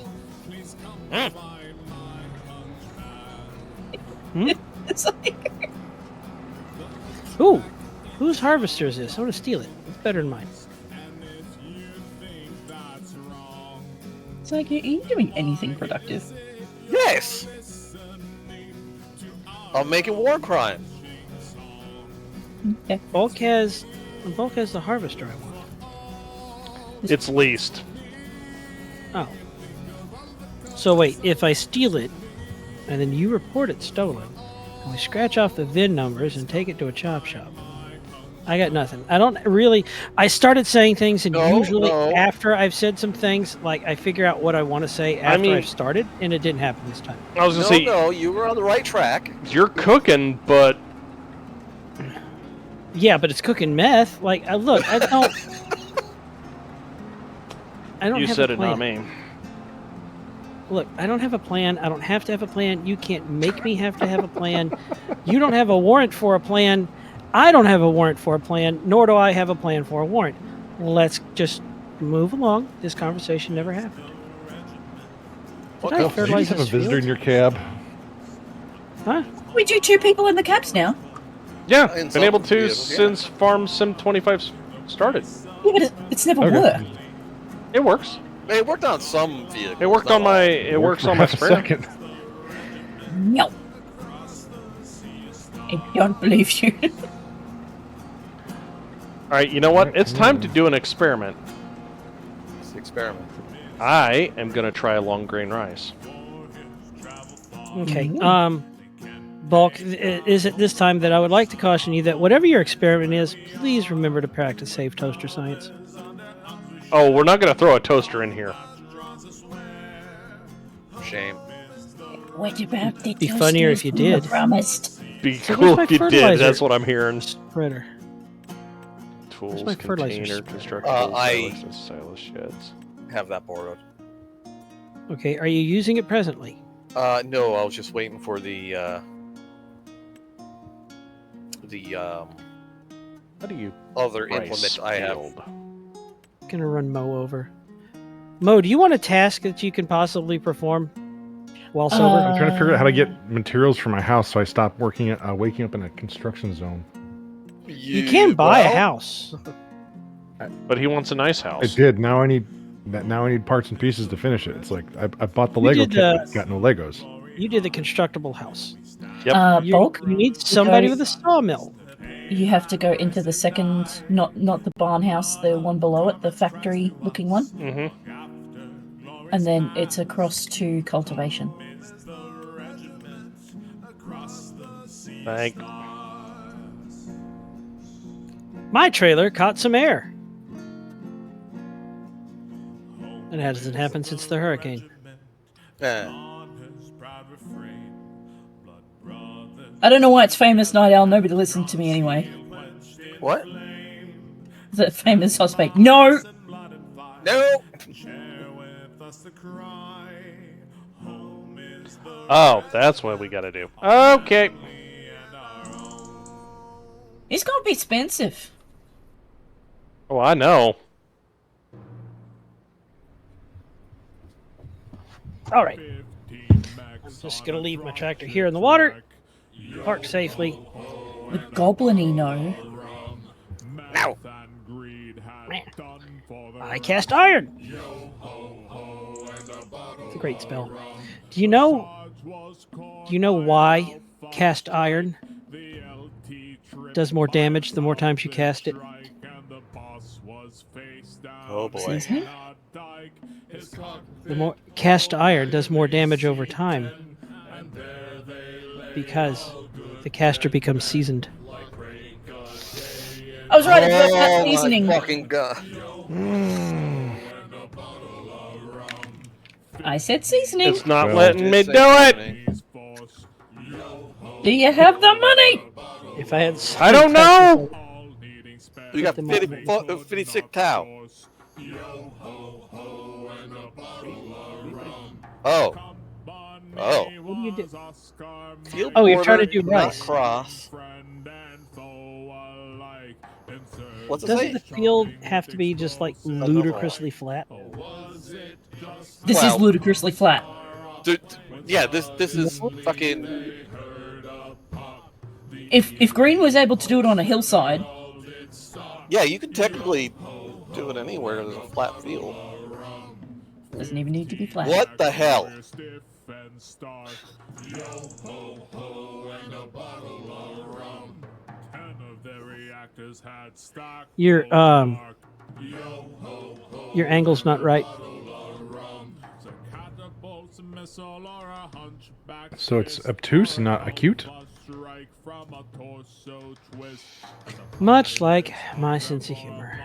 It's like, Ooh, whose harvester is this? I want to steal it. It's better than mine. it's like, are you doing anything productive? Yes! I'm making war crime. Okay. Bulk has the harvester I want. It's leased. Oh. So wait, if I steal it, and then you report it stolen, and we scratch off the VIN numbers and take it to a chop shop, I got nothing. I don't really. I started saying things, and usually after I've said some things, like I figure out what I want to say after I've started, and it didn't happen this time. I was gonna say, No, you were on the right track. you're cooking, but Yeah, but it's cooking meth. Like, look, I don't. I don't. you have said a it, plan. not me. Look, I don't have a plan. I don't have to have a plan. You can't make me have to have a plan. You don't have a warrant for a plan. I don't have a warrant for a plan, nor do I have a plan for a warrant. Let's just move along. This conversation never happened. Did I Did you fertilize have a this visitor field? in your cab? Huh? We do 2 people in the cabs now. Yeah, In been some able to vehicles, yeah. since Farm Sim 25 started. Yeah, but it's never Okay. worked. It works. It worked on some vehicles. It worked not on my. all. It works for on my half a spreader. second. No. I don't believe you. All right, you know what? It's time to do an experiment. It's an experiment. I am gonna try long grain rice. Okay. Bulk, is it this time that I would like to caution you that whatever your experiment is, please remember to practice safe toaster science. Oh, we're not gonna throw a toaster in here. Shame. What about the Be funnier if you toasters we were did. promised? Be So cool where's if my you did. fertilizer? That's what I'm hearing. Spreader. Tools, my fertilizer container, spreader? constructibles, I- silos, and silo sheds. Have that borrowed. Okay, are you using it presently? No, I was just waiting for the How do you other rice implement I have. field? Gonna run Mo over. Mo, do you want a task that you can possibly perform while sober? I'm trying to figure out how to get materials for my house, so I stopped waking up in a construction zone. You can buy a house. But he wants a nice I house. did. Now I need parts and pieces to finish it. It's like I bought the You Lego did, kit, but got no Legos. You did the constructible house. Yep. Bulk, You need somebody go- with a sawmill. you have to go into the second, not the barn house, the one below it, the factory looking one, Mm-hmm. and then it's across to cultivation. My trailer caught some air. And that hasn't happened since the hurricane. I don't know why it's famous Night Owl. Nobody listened to me anyway. What? The famous suspect. No! No! Oh, that's what we gotta do. Okay. It's gonna be expensive. Oh, I know. All right. I'm just going to leave my tractor here in the water. Park safely. The Goblinino. Now. I cast iron. It's a great spell. Do you know why cast iron does more damage the more times you cast it? Oh boy. Seasoning? The more cast iron does more damage over time because the caster becomes seasoned. I was right about Oh that seasoning. my fucking god. I said seasoning. It's not Well, letting me Just do say it. Do you have the money? If I had, I don't know. We got 56 cow. Oh. Oh. What do you do? Field Oh, you're trying to border, do not rice. cross. What's it Doesn't say? the field have to be just like ludicrously flat? This is Well- ludicrously flat. Yeah, this is fucking. If Green was able to do it on a hillside, Yeah, you can technically do it anywhere there's a flat field. doesn't even need to be flat. What the hell? Your angle's not right. So it's obtuse, not acute. Much like my sense of humor.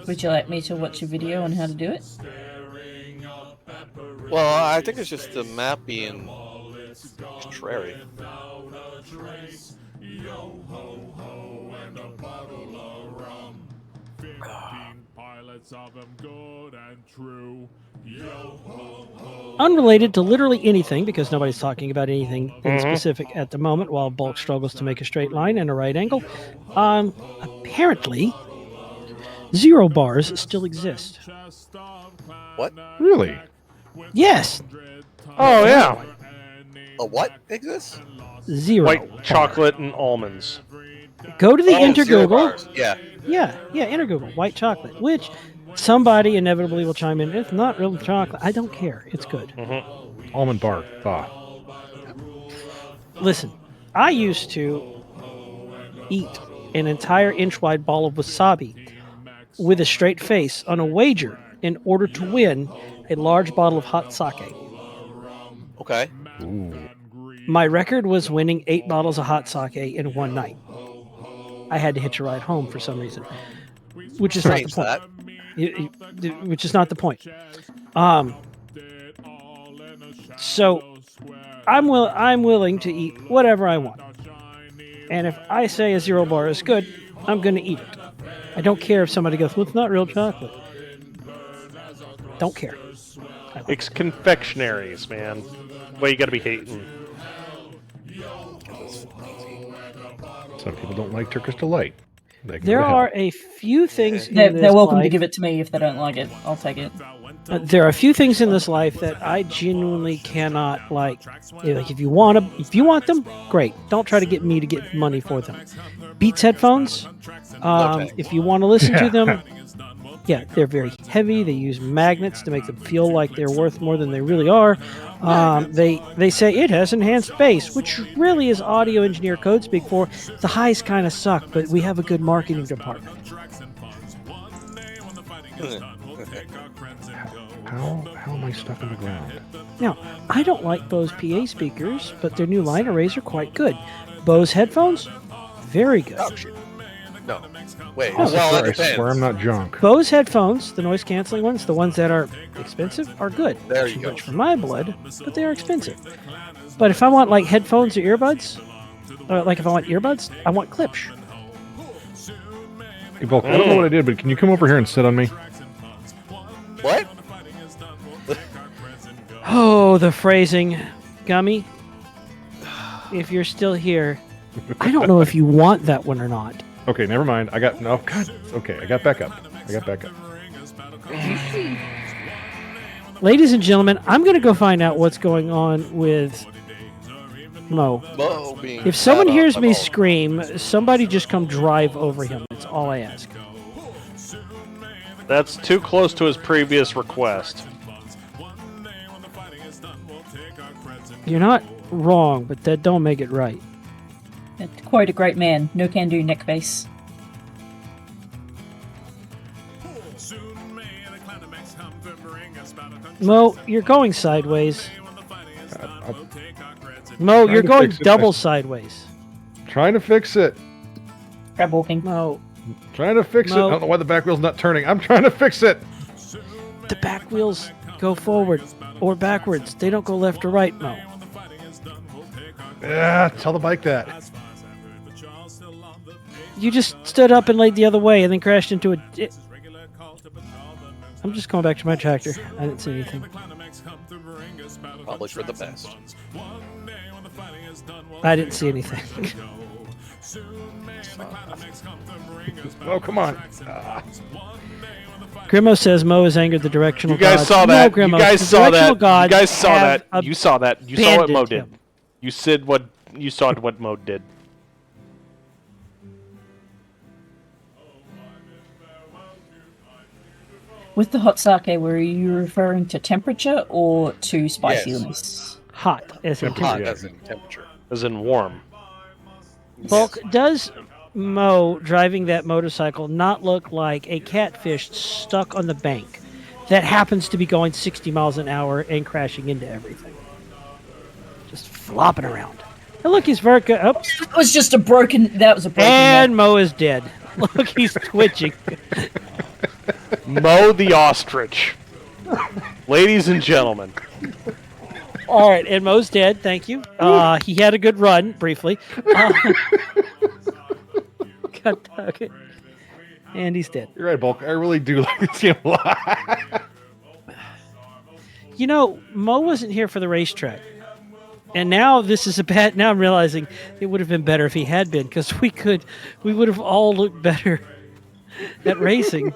Would you like me to watch a video on how to do it? Well, I think it's just the map being contrary. Unrelated to literally anything, because nobody's talking about anything in specific at the moment, while Bulk struggles to make a straight line and a right angle. Apparently, 0 bars still exist. What? Really? Yes, Oh yeah. A what exists? 0. White chocolate and almonds. Go to the Oh, 0 Intergoogle. bars. Yeah. Yeah, Intergoogle. White chocolate, which somebody inevitably will chime in. It's not real chocolate. I don't care. It's good. Almond bar. Thaw. Listen, I used to eat an entire inch-wide ball of wasabi with a straight face on a wager in order to win a large bottle of hot sake. Okay. Ooh. My record was winning 8 bottles of hot sake in one night. I had to hitch a ride home for some reason, which is not the Strange point. Which is not the point. So I'm willing to eat whatever I want, and if I say a 0 bar is good, I'm going to eat it. I don't care if somebody goes, "Well, it's not real chocolate." Don't care. It's confectionaries, man. Well, you gotta be hating. Some people don't like Turkish Delight. They can There go to hell. are a few things. They're in this welcome to life- give it to me if they don't like it. I'll take it. There are a few things in this life that I genuinely cannot like. Like if you want them, great. Don't try to get me to get money for them. Beats headphones. If you want to listen to them, yeah, they're very heavy. They use magnets to make them feel like they're worth more than they really are. They say it has enhanced bass, which really is audio engineer code speak for the highs kind of suck, but we have a good marketing department. How am I stuck in the ground? Now, I don't like Bose PA speakers, but their new line arrays are quite good. Bose headphones, very good. Oh, shit. No. Wait. Oh, Well, I it depends. swear I'm not drunk. Bose headphones, the noise canceling ones, the ones that are expensive, are good. There you Too go. much for my blood, but they are expensive. But if I want like headphones or earbuds, like if I want earbuds, I want Klipsch. Hey, Bulk, I don't know what I did, but can you come over here and sit on me? What? Oh, the phrasing, Gummy. If you're still here, I don't know if you want that one or not. Okay, never mind. I got no. God. Okay, I got back up. Ladies and gentlemen, I'm going to go find out what's going on with Mo. Mo being If someone bad hears on me Mo. scream, somebody just come drive over him. That's all I ask. That's too close to his previous request. You're not wrong, but that don't make it right. To quote a great man, no can do, neck base. Mo, you're going sideways. Mo, you're trying to going fix it. double sideways. Trying to fix it. Crab walking. Mo, Trying to fix it. I No. don't know why the back wheel's not turning. I'm trying to fix it. the back wheels go forward or backwards. They don't go left or right, Mo. Yeah, tell the bike that. You just stood up and laid the other way and then crashed into a... I'm just going back to my tractor. I didn't see anything. Probably for the best. I didn't see anything. Oh, come on. Grimo says Mo has angered the directional You guys gods. saw No, that. Grimo, You guys the saw directional that. You gods guys saw have that. You saw that. You saw what Mo abandoned did. him. You said what. You saw what Mo did. With the hot sake, were you referring to temperature or to spiciness? Hot, as in Hot temperature. as in temperature. As in warm. Bulk, does Mo driving that motorcycle not look like a catfish stuck on the bank that happens to be going 60 miles an hour and crashing into everything? Just flopping around. And look, he's very good. Oh, That was just a broken. That was a broken. and Mo is dead. Look, he's twitching. Mo the ostrich. Ladies and gentlemen. All right, and Mo's dead. Thank you. He had a good run, briefly. God dog it. And he's dead. You're right, Bulk. I really do like this game a lot. You know, Mo wasn't here for the racetrack. And now this is a bad... Now I'm realizing it would have been better if he had been, because we would have all looked better at racing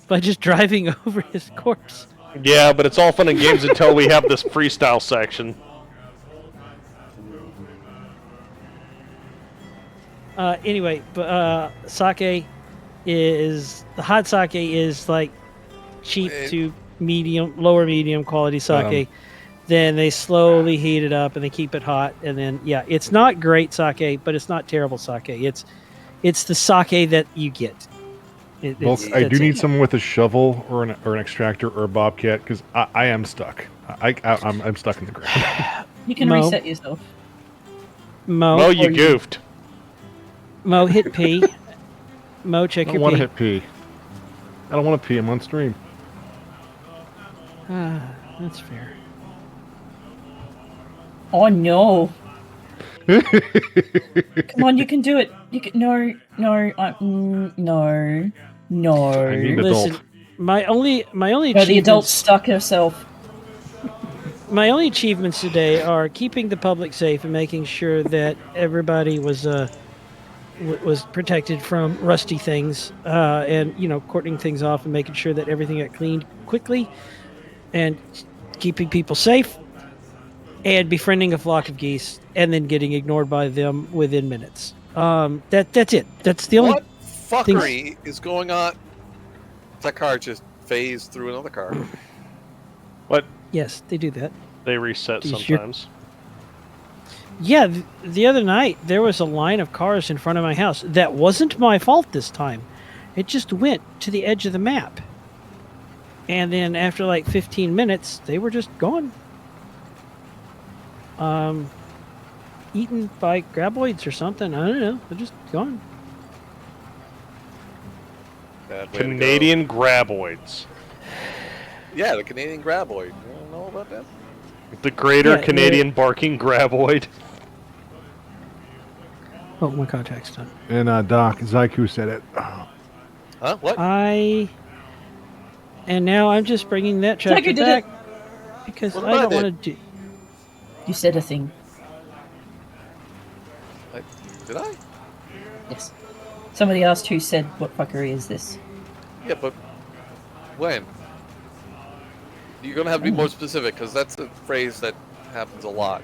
by just driving over his corpse. Yeah, but it's all fun and games until we have this freestyle section. Anyway, but sake is... The hot sake is like cheap to medium, lower medium quality sake. Then they slowly heat it up and they keep it hot. And then, yeah, it's not great sake, but it's not terrible sake. It's the sake that you get. Bulk, I do need someone with a shovel or an extractor or a bobcat because I am stuck. I'm stuck in the ground. You can Mo. reset yourself. Mo, you goofed. Mo, hit P. Mo, check I your don't want P. to hit P. I don't want to pee. I'm on stream. That's fair. Oh no! Come on, you can do it. You can. No. I need an Listen, adult. my only No, the achievements, adult stuck herself. my only achievements today are keeping the public safe and making sure that everybody was protected from rusty things, and cordoning things off and making sure that everything got cleaned quickly, and keeping people safe, and befriending a flock of geese, and then getting ignored by them within minutes. That's it. That's the only. What fuckery is going on? That car just phased through another car. What? Yes, they do that. They reset Is your- sometimes. Yeah, the other night there was a line of cars in front of my house. That wasn't my fault this time. It just went to the edge of the map. And then after like 15 minutes, they were just gone. eaten by graboids or something. I don't know. They're just gone. Bad way to go. Canadian graboids. Yeah, the Canadian graboid. You don't know about that? The greater Yeah, Canadian barking graboid. Oh, my contract's done. And Doc, Zyku said it. Huh? What? And now I'm just bringing that tractor Zyku did back it. because What I did I don't do? want to do. You said a thing. Did I? Yes. Somebody asked who said, what fuckery is this? Yeah, but when? You're gonna have to be more specific because that's a phrase that happens a lot.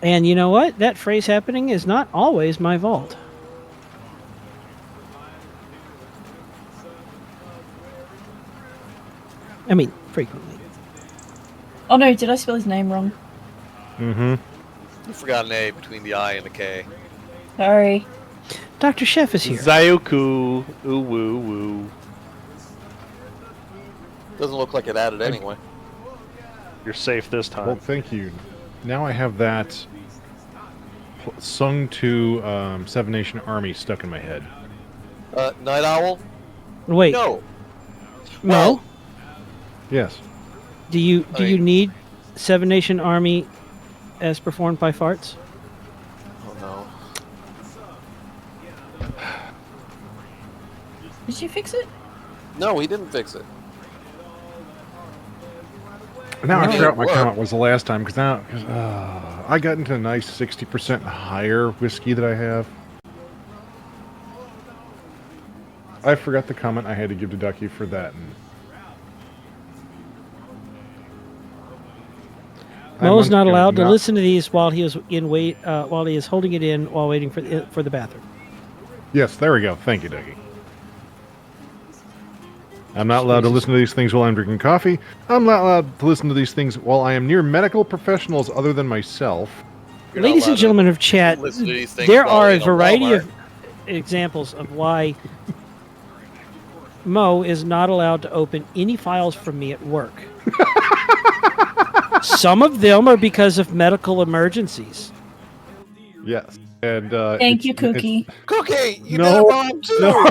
And you know what? That phrase happening is not always my fault. I mean, frequently. Oh no, did I spell his name wrong? Mm-hmm. You forgot an A between the I and the K. Sorry. Dr. Chef is here. Zayuku. Ooh woo woo. Doesn't look like it added anyway. You're safe this time. Well, thank you. Now I have that sung to Seven Nation Army stuck in my head. Night Owl? Wait. No. No. Yes. Do you need Seven Nation Army as performed by farts? Oh no. Did you fix it? No, he didn't fix it. Now I No. forgot what my What? comment was the last time because I got into a nice 60% higher whiskey that I have. I forgot the comment I had to give to Ducky for that. Mo's not allowed to not- listen to these while he is while he is holding it in while waiting for the bathroom. Yes, there we go. Thank you, Dougie. I'm not allowed to listen to these things while I'm drinking coffee. I'm not allowed to listen to these things while I am near medical professionals other than myself. You're not Ladies and allowed to gentlemen of chat, listen to these things there while are a in variety Walmart. of examples of why Mo is not allowed to open any files from me at work. Some of them are because of medical emergencies. Yes. And Thank you, Cookie. Cookie, you No, did it wrong too. no.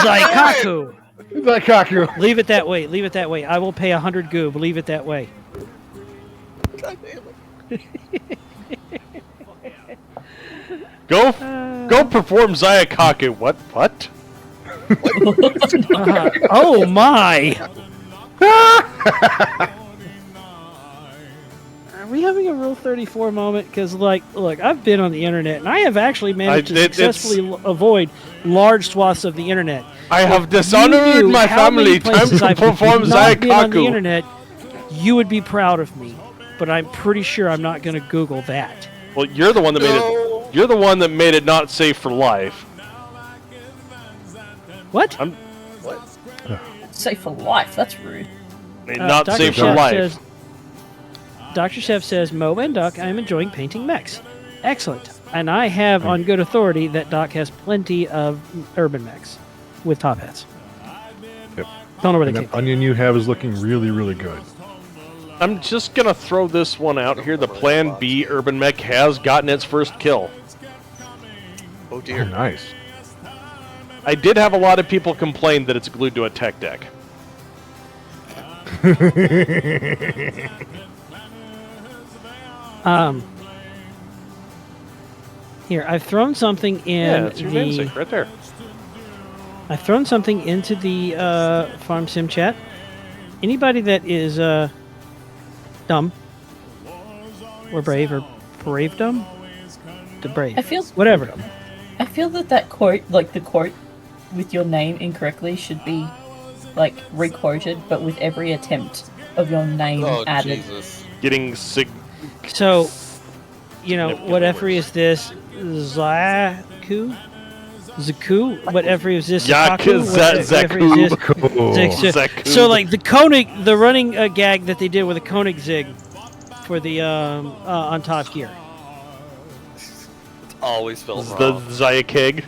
Zaikaku. Zaikaku. Leave it that way. Leave it that way. I will pay 100 goob. Leave it that way. God damn it. Go perform Zayakaku. What? Oh my! Are we having a Rule 34 moment? Because, look, I've been on the internet, and I have actually managed to successfully avoid large swaths of the internet. I have If you dishonored knew my how many family. Time places to I've perform not been on the Zayakaku. internet, you would be proud of me. But I'm pretty sure I'm not going to Google that. Well, you're the one that made it. You're the one that made it not safe for life. What? What? Safe for life. That's rude. Not Dr. safe for Chef life. says- Dr. Chef says, Mo and Doc, I'm enjoying painting mechs. Excellent. And I have on good authority that Doc has plenty of urban mechs with top hats. Yep. Don't know where they And came that from. onion you have is looking really, really good. I'm just gonna throw this one out here. The Plan B Urban Mech has gotten its first kill. Oh Oh, dear. nice. I did have a lot of people complain that it's glued to a tech deck. Here, I've thrown something in Yeah, it's your namesake right there. I've thrown something into the Farm Sim chat. Anybody that is dumb or brave dumb, the brave. I feel whatever. I feel that quote, like the quote with your name incorrectly, should be like requoted, but with every attempt of your name Oh added. Jesus. Getting sig. So, you know, Significant whatever words. is this, Zaku, whatever is this, Yak- Zaku, whatever is this. Zaku. So, like the Koenig, the running gag that they did with the Koenig Zig for the on Top Gear. It's always spelled The wrong. Zayakig.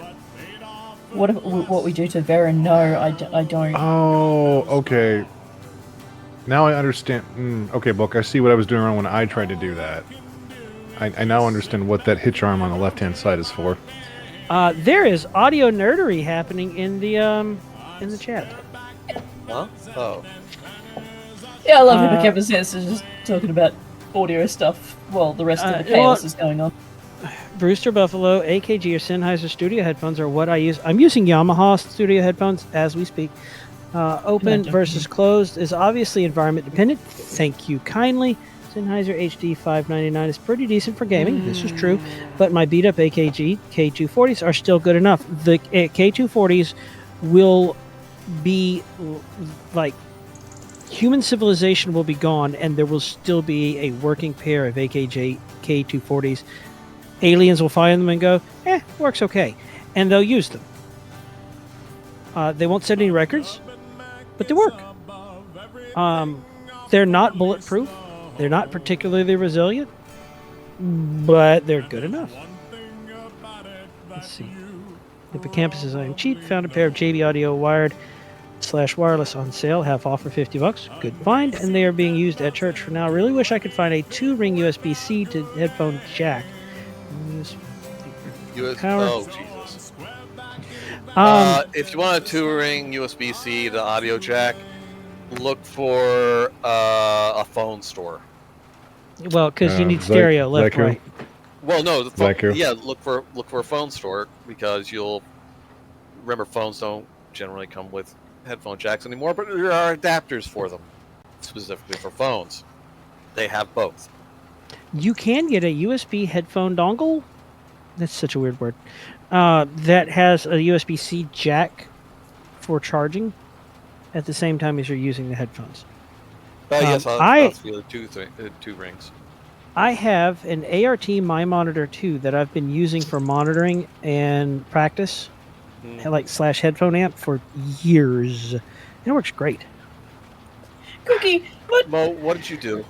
What we do to Vera? No, I don't. Oh, okay. Now I understand. Okay, Book, I see what I was doing wrong when I tried to do that. I now understand what that hitch arm on the left-hand side is for. There is audio nerdery happening in the chat. Huh? Oh. Yeah, I love Hippocampus is just talking about audio stuff while the rest of the chaos is going on. Brewster Buffalo, AKG or Sennheiser studio headphones are what I use. I'm using Yamaha studio headphones as we speak. Open versus closed is obviously environment dependent. Thank you kindly. Sennheiser HD 599 is pretty decent for gaming. This is true. But my beat up AKG K240s are still good enough. The K240s will be like human civilization will be gone and there will still be a working pair of AKG K240s. Aliens will find them and go, works okay. And they'll use them. They won't set any records, but they work. They're not bulletproof. They're not particularly resilient, but they're good enough. Let's see. Hippocampus says, I am cheap. Found a pair of JB Audio wired / wireless on sale. Half off for $50. Good find. And they are being used at church for now. I really wish I could find a 2-ring USB-C to headphone jack. Oh, Jesus. If you want a 2-ring USB-C to audio jack, look for a phone store. Well, because you need stereo left, right. Well, no, look for a phone store because you'll remember phones don't generally come with headphone jacks anymore, but there are adapters for them specifically for phones. They have both. You can get a USB headphone dongle. That's such a weird word. That has a USB-C jack for charging at the same time as you're using the headphones. Yes, I'll feel two rings. I have an ART My Monitor 2 that I've been using for monitoring and practice, like / headphone amp for years. And it works great. Cookie, what? Mo, what did you do?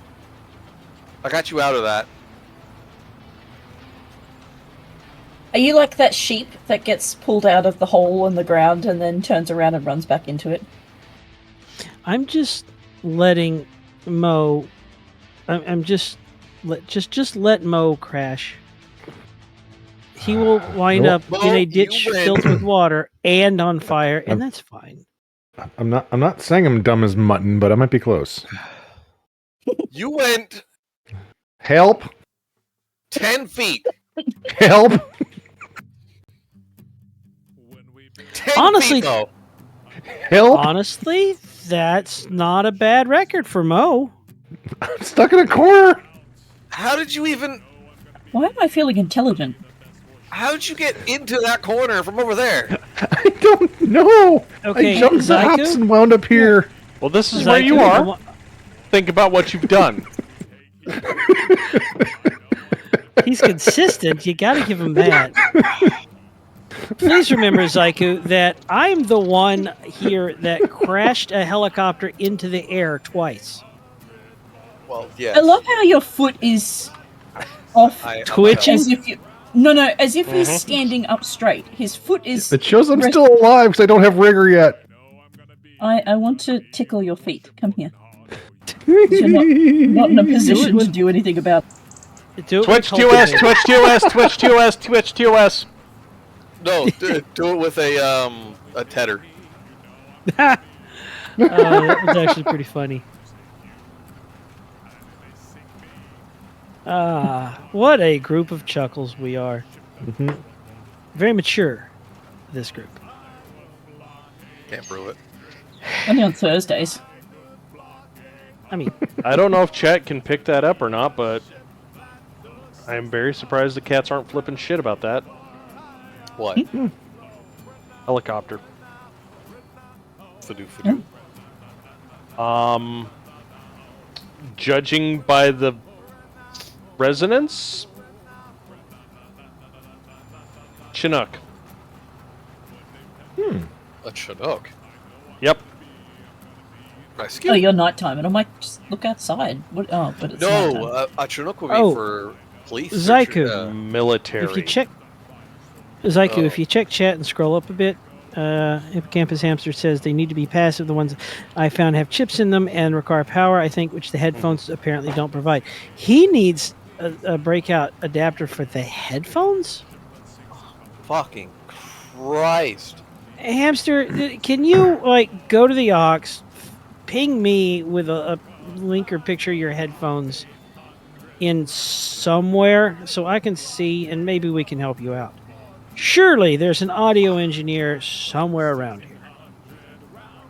I got you out of that. Are you like that sheep that gets pulled out of the hole in the ground and then turns around and runs back into it? I'm just letting Mo. I'm just let Mo crash. He will wind up in a ditch filled with water and on fire, and that's fine. I'm not saying I'm dumb as mutton, but I might be close. You went help 10 feet. Help. 10 Honestly, feet, help. Honestly, that's not a bad record for Mo. I'm stuck in a corner. How did you even? Why am I feeling intelligent? How did you get into that corner from over there? I don't know. Okay, I jumped the hops and wound up here. Well, this is where you are. Think about what you've done. He's consistent. You got to give him that. Please remember, Zaiku, that I'm the one here that crashed a helicopter into the air twice. Well, yeah. I love how your foot is off twitching. As if you, no, as if he's standing up straight. His foot is. It shows I'm still alive because I don't have rigor yet. I want to tickle your feet. Come here. You're not in a position to do anything about it. Twitch TOS, Twitch TOS, Twitch TOS, Twitch TOS. No, do it with a tedder. That was actually pretty funny. What a group of chuckles we are. Mm-hmm. Very mature, this group. Can't prove it. Only on Thursdays. I mean, I don't know if chat can pick that up or not, but I'm very surprised the cats aren't flipping shit about that. What? Helicopter. Fadoo. Judging by the resonance, Chinook. A Chinook? Yep. Oh, you're nighttime, and I'm like, just look outside. What? Oh, but it's no. A Chinook would be for police. Zaiku. Military. If you check, Zaiku, if you check chat and scroll up a bit, Hippocampus Hamster says they need to be passive. The ones I found have chips in them and require power, I think, which the headphones apparently don't provide. He needs a breakout adapter for the headphones? Fucking Christ. Hamster, can you like go to the aux, ping me with a link or picture of your headphones in somewhere so I can see and maybe we can help you out. Surely there's an audio engineer somewhere around here.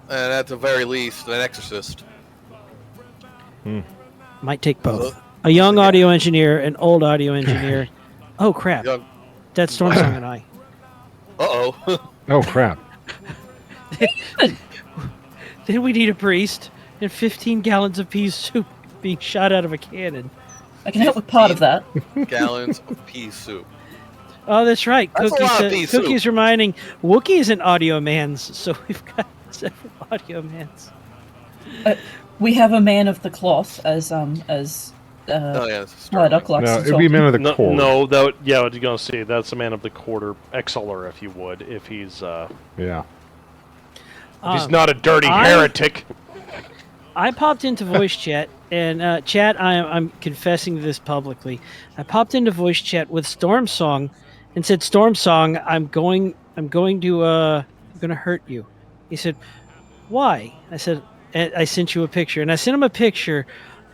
And at the very least, an exorcist. Might take both. A young audio engineer, an old audio engineer. Oh crap. That's Storm Song and I. Uh-oh. Oh crap. Then we need a priest and 15 gallons of pea soup being shot out of a cannon. I can help with part of that. Gallons of pea soup. Oh, that's right. That's a lot of pea soup. Cookie's reminding Wookie is an audio man's, so we've got several audio mans. We have a man of the cloth as oh yeah, Murdoch likes No, to it'd talk. be man of the No, core. no, that yeah, what you gonna say? That's a man of the quarter, XLR, if you would, if he's Yeah. if he's not a dirty heretic. I popped into voice chat, and chat, I'm confessing this publicly. I popped into voice chat with Storm Song, and said, "Storm Song, I'm going to hurt you." He said, "Why?" I said, "I sent you a picture," and I sent him a picture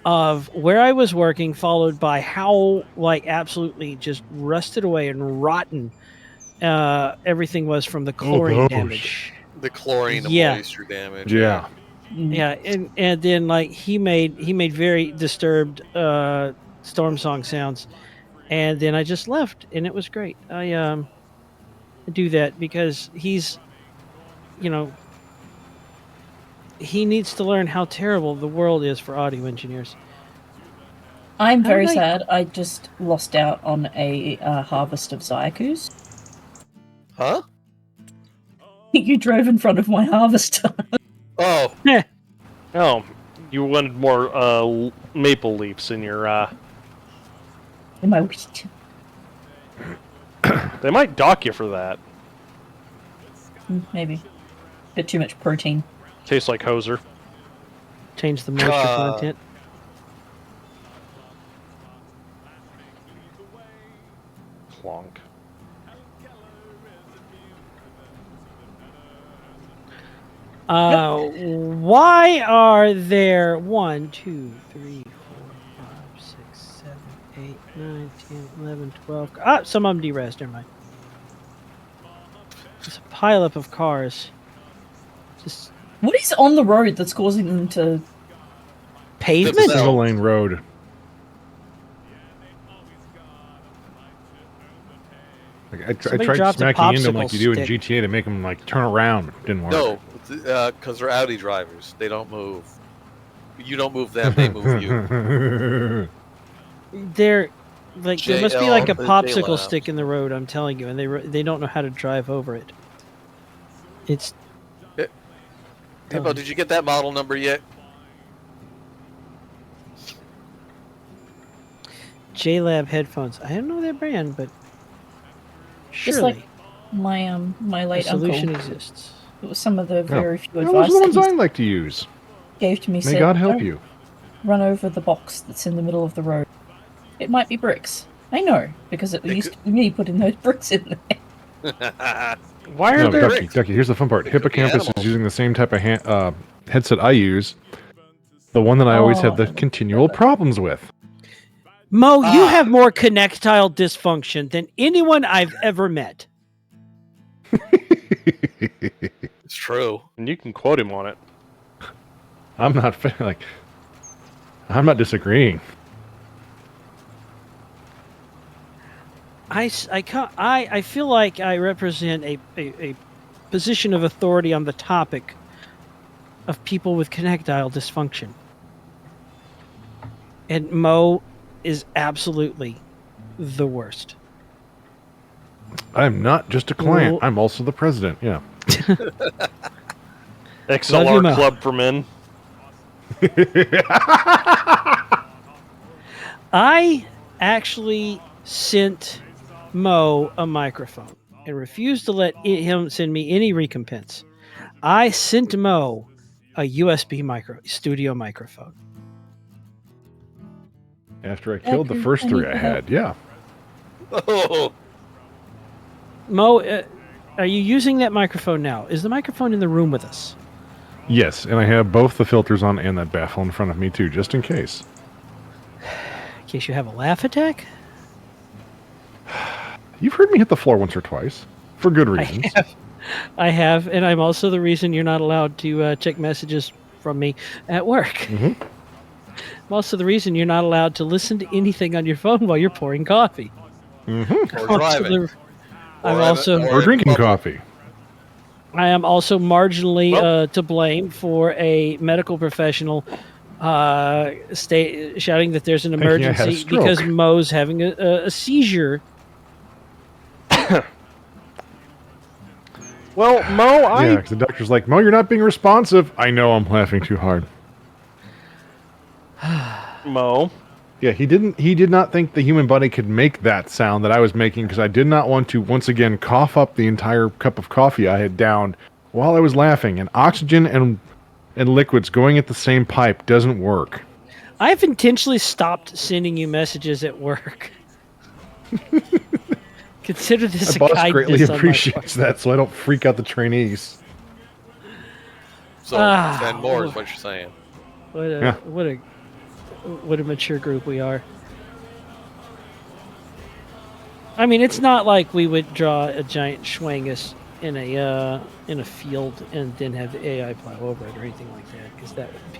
of where I was working, followed by how like absolutely just rusted away and rotten everything was from the chlorine damage. The chlorine and Yeah. moisture damage. Yeah. Yeah, and then like he made very disturbed Storm Song sounds, and then I just left, and it was great. I do that because he's, he needs to learn how terrible the world is for audio engineers. I'm very How did I- sad. I just lost out on a harvest of Zyakus. Huh? You drove in front of my harvester. Oh. Oh, you wanted more maple leaves in your. In my wheat. They might dock you for that. Maybe. Bit too much protein. Tastes like hoser. Change the moisture content. Clonk. Why are there 1, 2, 3, 4, 5, 6, 7, 8, 9, 10, 11, 12? Some of them derezzed. Never mind. There's a pileup of cars. Just What is on the road that's causing them to... pavement? Single lane road. Like, I Somebody tried dropped a smacking into them like you do in popsicle GTA to make them like turn around. Didn't work. No, because they're Audi drivers. They don't move. You don't move them, they move you. There must be like a JL, popsicle JL. stick in the road. I'm telling you, and they don't know how to drive over it. It's. Hey, Bo, did you get that model number yet? JLab headphones. I don't know their brand, but Just surely like my a late solution uncle. exists. It was some of the very few Those advice are the ones that I he like to use. gave to me. May Said, God help "Don't you. Run over the box that's in the middle of the road. It might be bricks. I know, because it used to be me putting those bricks in there. Why are No, there? Ducky, here's the fun part. could be Hippocampus animals. is using the same type of headset I use. The one that I always have the continual problems with. Mo, you have more connectile dysfunction than anyone I've ever met. It's true. And you can quote him on it. I'm not I'm not disagreeing. I feel like I represent a position of authority on the topic of people with connectile dysfunction. And Mo is absolutely the worst. I'm not just a client. Well- I'm also the president. Yeah. XLR Mo. Club for Men. I actually sent Mo a microphone and refused to let him send me any recompense. I sent Mo a USB studio microphone. After I killed the first 3 I had, yeah. Oh, Mo, are you using that microphone now? Is the microphone in the room with us? Yes, and I have both the filters on and that baffle in front of me too, just in case. In case you have a laugh attack? You've heard me hit the floor once or twice, for good reasons. I have, and I'm also the reason you're not allowed to check messages from me at work. Mm-hmm. I'm also the reason you're not allowed to listen to anything on your phone while you're pouring coffee. Mm-hmm. or driving. Or drinking coffee. I am also marginally to blame for a medical professional shouting that there's an Thinking I had a emergency stroke. because Mo's having a seizure. Well, Mo, Yeah, because the doctor's like, Mo, you're not being responsive. I know, I'm laughing too hard. Mo. Yeah, he did not think the human body could make that sound that I was making because I did not want to once again cough up the entire cup of coffee I had downed while I was laughing. And oxygen and liquids going at the same pipe doesn't work. I've intentionally stopped sending you messages at work. Consider this My a boss kindness greatly on my appreciates that, so I don't freak out the trainees. So Ah, 10 more is what you're saying. part. Yeah. What a mature group we are. I mean, it's not like we would draw a giant schwangus in a field and then have the AI plow over it or anything like that, because that would be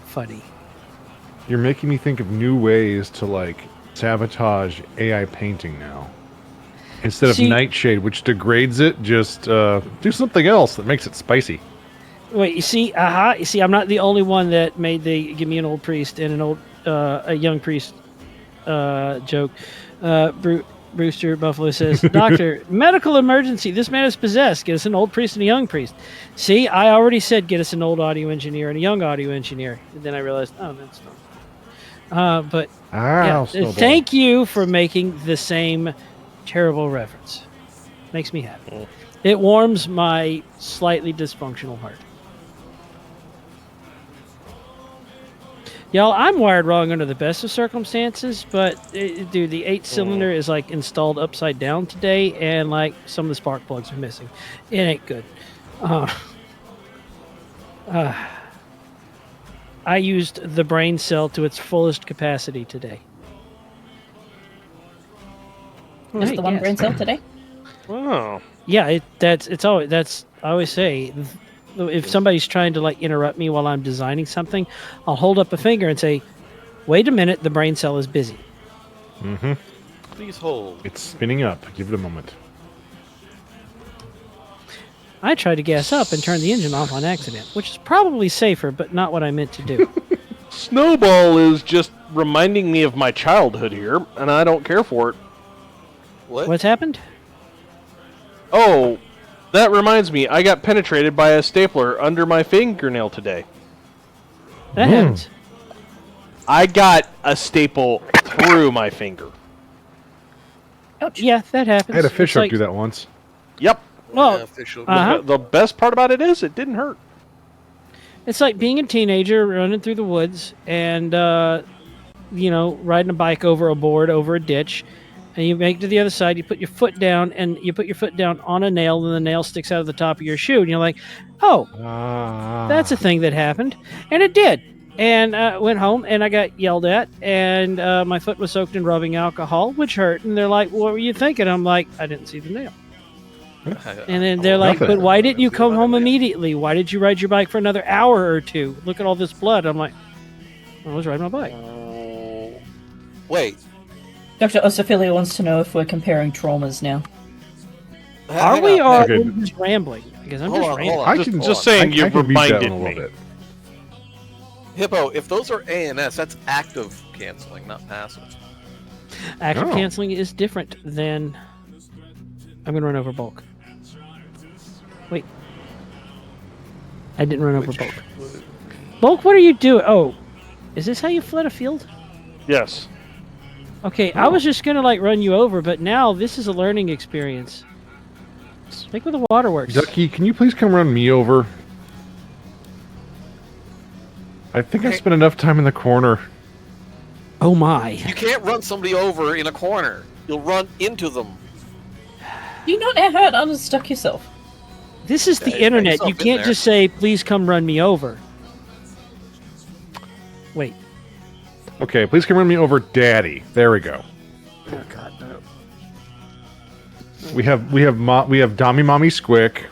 funny. You're making me think of new ways to, like, sabotage AI painting now. Instead of See- Nightshade, which degrades it, just do something else that makes it spicy. Wait, you see, I'm not the only one that made the give me an old priest and a young priest joke. Brewster Buffalo says, Doctor, medical emergency. This man is possessed. Get us an old priest and a young priest. See, I already said get us an old audio engineer and a young audio engineer. And then I realized, oh, that's not. But yeah, thank you for making the same terrible reference. Makes me happy. It warms my slightly dysfunctional heart. Y'all, I'm wired wrong under the best of circumstances, but dude, the 8-cylinder is like installed upside down today, and like some of the spark plugs are missing. It ain't good. I used the brain cell to its fullest capacity today. Just the one brain cell today? Oh. Yeah, I always say, if somebody's trying to like interrupt me while I'm designing something, I'll hold up a finger and say, "Wait a minute, the brain cell is busy." Mm-hmm. Please hold. It's spinning up. Give it a moment. I tried to gas up and turn the engine off on accident, which is probably safer, but not what I meant to do. Snowball is just reminding me of my childhood here, and I don't care for it. What's happened? Oh, that reminds me. I got penetrated by a stapler under my fingernail today. That happens. I got a staple through my finger. Ouch. Yeah, that happens. I had a fish It's hook like- do that once. Yep. Well, The best part about it is it didn't hurt. it's like being a teenager running through the woods and, riding a bike over a board, over a ditch, and you make it to the other side, you put your foot down, and you put your foot down on a nail, and the nail sticks out of the top of your shoe, and you're like, oh, that's a thing that happened. And it did. And I went home, and I got yelled at, and my foot was soaked in rubbing alcohol, which hurt. And they're like, what were you thinking? I'm like, I didn't see the nail. And then they're like, but why didn't you come home immediately? Why did you ride your bike for another hour or two? Look at all this blood. I'm like, I was riding my bike. Wait. Dr. Osophilia wants to know if we're comparing traumas now. Are we, or are we just rambling? Because I'm Hold just on, rambling. hold on. Just saying, you I can beat that reminded one a me. little bit. Hippo, if those are ANS, that's active canceling, not passive. Active Oh. canceling is different than... I'm going to run over bulk. Wait. I didn't run over bulk. Bulk, what are you doing? Oh, is this how you flood a field? Yes. Okay, I was just going to like run you over, but now this is a learning experience. Think where the water works. Ducky, can you please come run me over? I think I spent enough time in the corner. Oh my. You can't run somebody over in a corner. You'll run into them. Do you not know how to unstuck yourself? This is the Yeah, you got internet. yourself You in can't there. just say, please come run me over. Wait. Okay, please come run me over, Daddy. There we go. Oh god, no. We have Dommy Mommy Squick,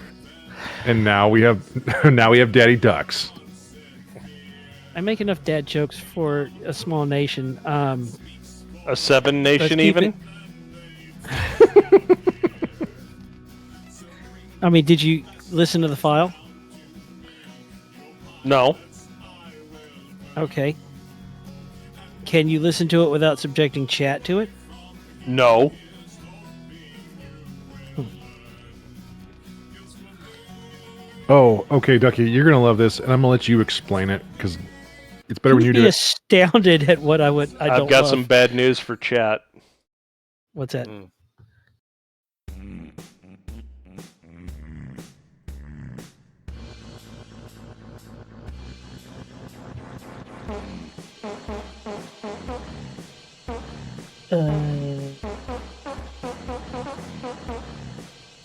and now we have Daddy Ducks. I make enough dad jokes for a small nation. A 7 let's nation keep even? I mean, did you listen to the file? No. Okay. Can you listen to it without subjecting chat to it? No. Oh, okay, Ducky, you're gonna love this, and I'm gonna let you explain it because it's better when you You'd do be it. astounded at what I don't I've got love. some bad news for chat. What's that?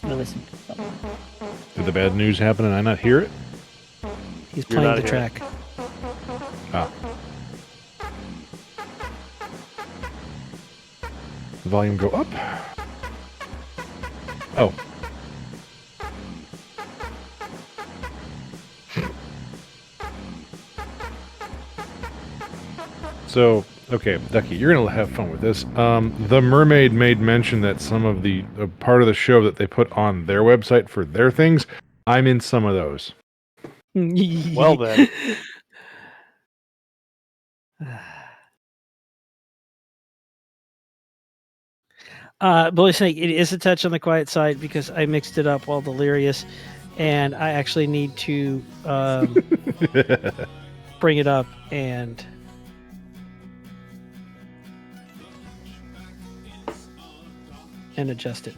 Listen to something. Did the bad news happen and I not hear it? He's You're playing not the here. track. Ah. The volume go up. Oh. So, okay, Ducky, you're gonna have fun with this. The Mermaid made mention that some of the part of the show that they put on their website for their things, I'm in some of those. Well then. Bully Snake, it is a touch on the quiet side because I mixed it up while delirious, and I actually need to bring it up and adjust it.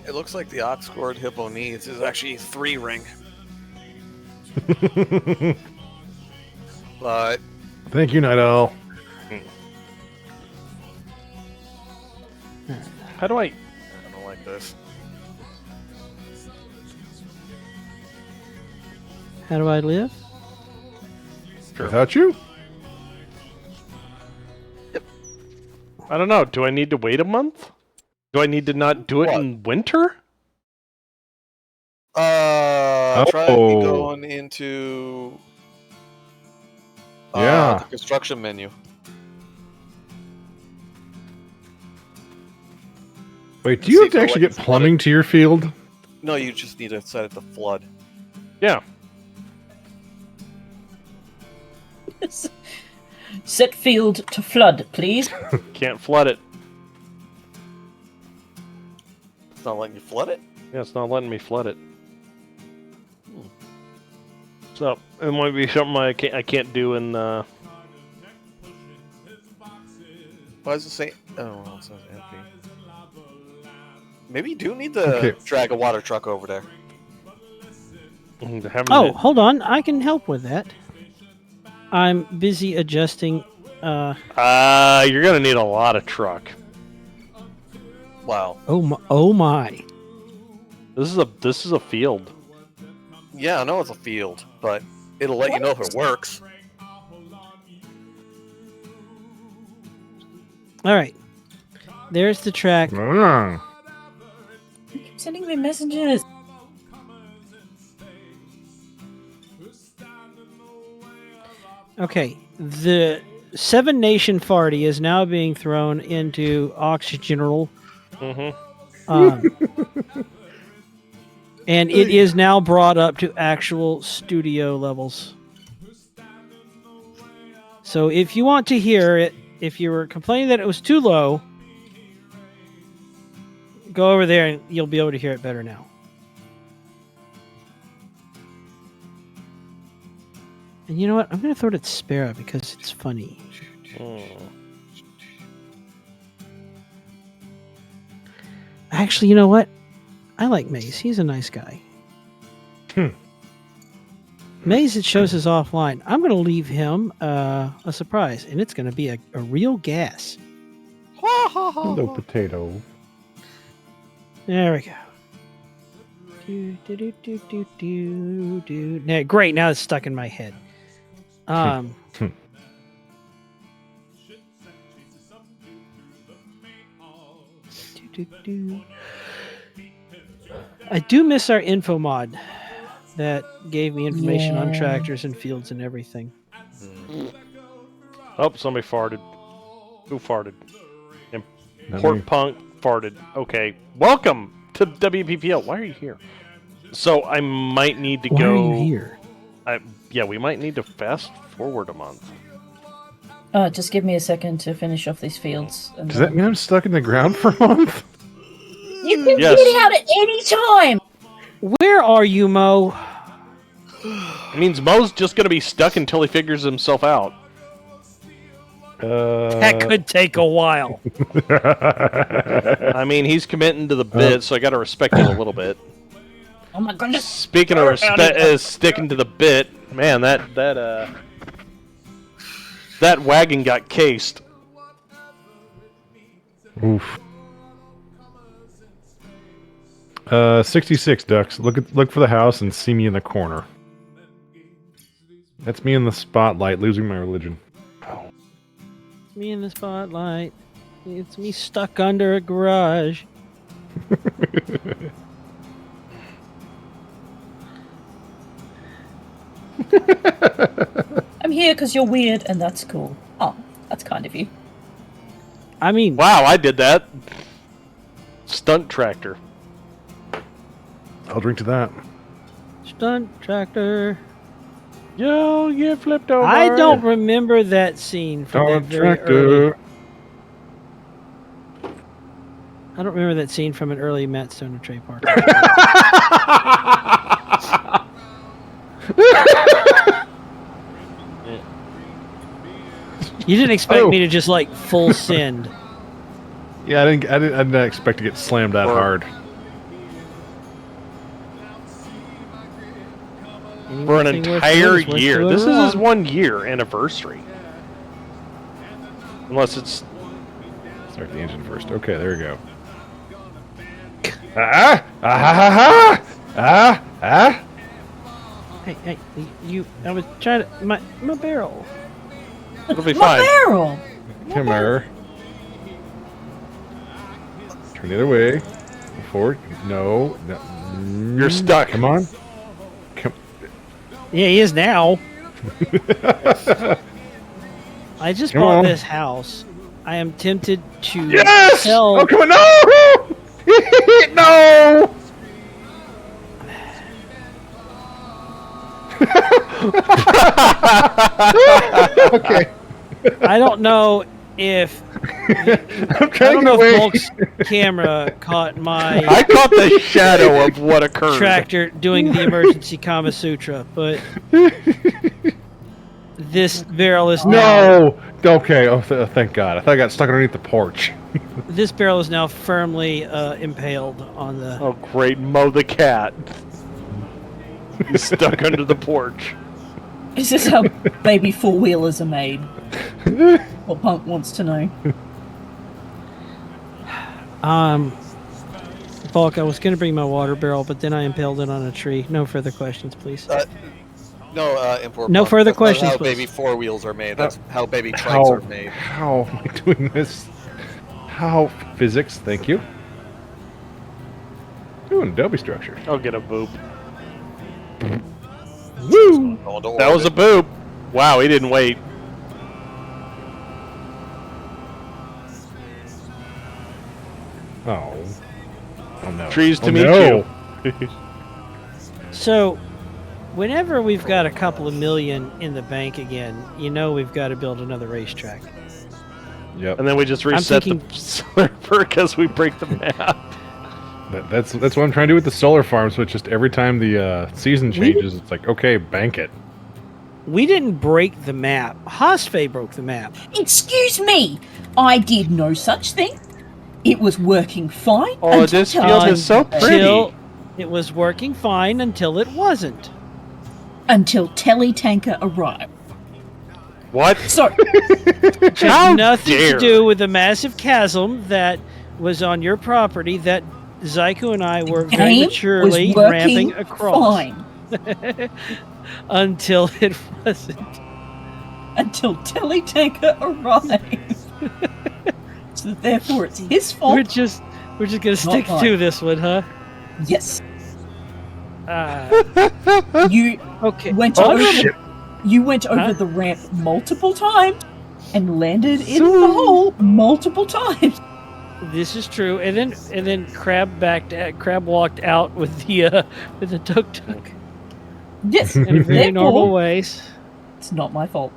It looks like the Oxford Hippo needs is actually 3 ring. But Thank you, Night Owl. How do I... I don't like this. How do I live? Without you? I don't know. Do I need to wait a month? Do I need to not do it in winter? Try going into Yeah. the construction menu. Wait, do you have to actually get plumbing to your field? No, you just need to set it to flood. Yeah. Set field to flood, please. Can't flood it. It's not letting you flood it? Yeah, it's not letting me flood it. So, it might be something I can't do in... Why does it say... Oh, well, it says empty. Maybe you do need to drag a water truck over there. Oh, hold on. I can help with that. I'm busy adjusting. You're gonna need a lot of truck. Wow. Oh my! Oh my! This is a field. Yeah, I know it's a field, but it'll let you know if it works. All right. There's the track. You keep sending me messages. Okay, the Seven Nation Farty is now being thrown into Oxygeneral. And it is now brought up to actual studio levels. So if you want to hear it, if you were complaining that it was too low, go over there and you'll be able to hear it better now. And you know what? I'm going to throw it at Sparrow because it's funny. Actually, you know what? I like Mace. He's a nice guy. Maze, it shows us offline. I'm going to leave him a surprise, and it's going to be a real gas. Hello, potato. There we go. Now, great, now it's stuck in my head. I do miss our info mod that gave me information on tractors and fields and everything. Oh, somebody farted. Who farted? Import Punk farted. Okay. Welcome to WPPL. Why are you here? So I might need to go. Why are you here? Yeah, we might need to fast forward a month. Just give me a second to finish off these fields. And Does that mean I'm stuck in the ground for a month? You can get out at any time! Where are you, Mo? It means Mo's just going to be stuck until he figures himself out. That could take a while. I mean, he's committing to the bit, so I got to respect it a little bit. Oh my goodness! Speaking of sticking to the bit, man, that wagon got cased. Oof. 66 ducks. Look for the house and see me in the corner. That's me in the spotlight, losing my religion. It's me in the spotlight. It's me stuck under a garage. I'm here because you're weird, and that's cool. Oh, that's kind of you. I mean... Wow, I did that. Stunt tractor. I'll drink to that. Stunt tractor. Yo, you flipped over. I don't remember that scene from that very early. I don't remember that scene from an early Matt Stone and Trey Parker. You didn't expect me to just like full send. Yeah, I didn't expect to get slammed that hard. For an entire year. This is his 1 year anniversary. Unless it's... Start the engine first. Okay, there we go. Hey, you! I was trying to my barrel. It'll be fine. My barrel. Come here. Turn the other way. Forward. No. You're stuck. Come on. Come. Yeah, he is now. I just bought this house. I am tempted to sell. Oh, come on! No! No! Okay. I don't know if Bulk's camera caught my. I caught the shadow of what occurred. Tractor doing the emergency Kama Sutra, but this barrel is now. No. Okay. Oh, thank God. I thought I got stuck underneath the porch. This barrel is now firmly impaled on the. Oh, great! Mo the cat. He's stuck under the porch. Is this how baby four-wheelers are made? What Punk wants to know. Bulk, I was going to bring my water barrel, but then I impaled it on a tree. No further questions, please. No further questions, That's how please. baby four wheels are made. That's how baby trikes are made. How am I doing this? How physics? Thank you. Ooh, an Adobe structure. I'll get a boop. Woo! That was a boop. Wow, he didn't wait. Oh. Oh no. Trees to meet you. So, whenever we've got a couple of million in the bank again, you know we've got to build another racetrack. Yep. And then we just reset the server because we break the map. That's what I'm trying to do with the solar farm. So it's just every time the season changes, it's like, okay, bank it. We didn't break the map. Hosfei broke the map. Excuse me! I did no such thing. It was working fine. Oh, this field is so pretty. It was working fine until it wasn't. Until Teletanker arrived. What? So, Which How had nothing dare. to do with the massive chasm that was on your property that Zyko and I were very game maturely was ramping working across. fine. Until it wasn't. Until Teletanker arrived. So therefore it's his fault. We're just gonna stick mine. to this one, huh? Yes. You okay? Went Oh, over. shit. You went over the ramp multiple times and landed in the hole multiple times. This is true, and then Crab walked out with the tuk tuk. Yes, in very therefore, normal ways. It's not my fault.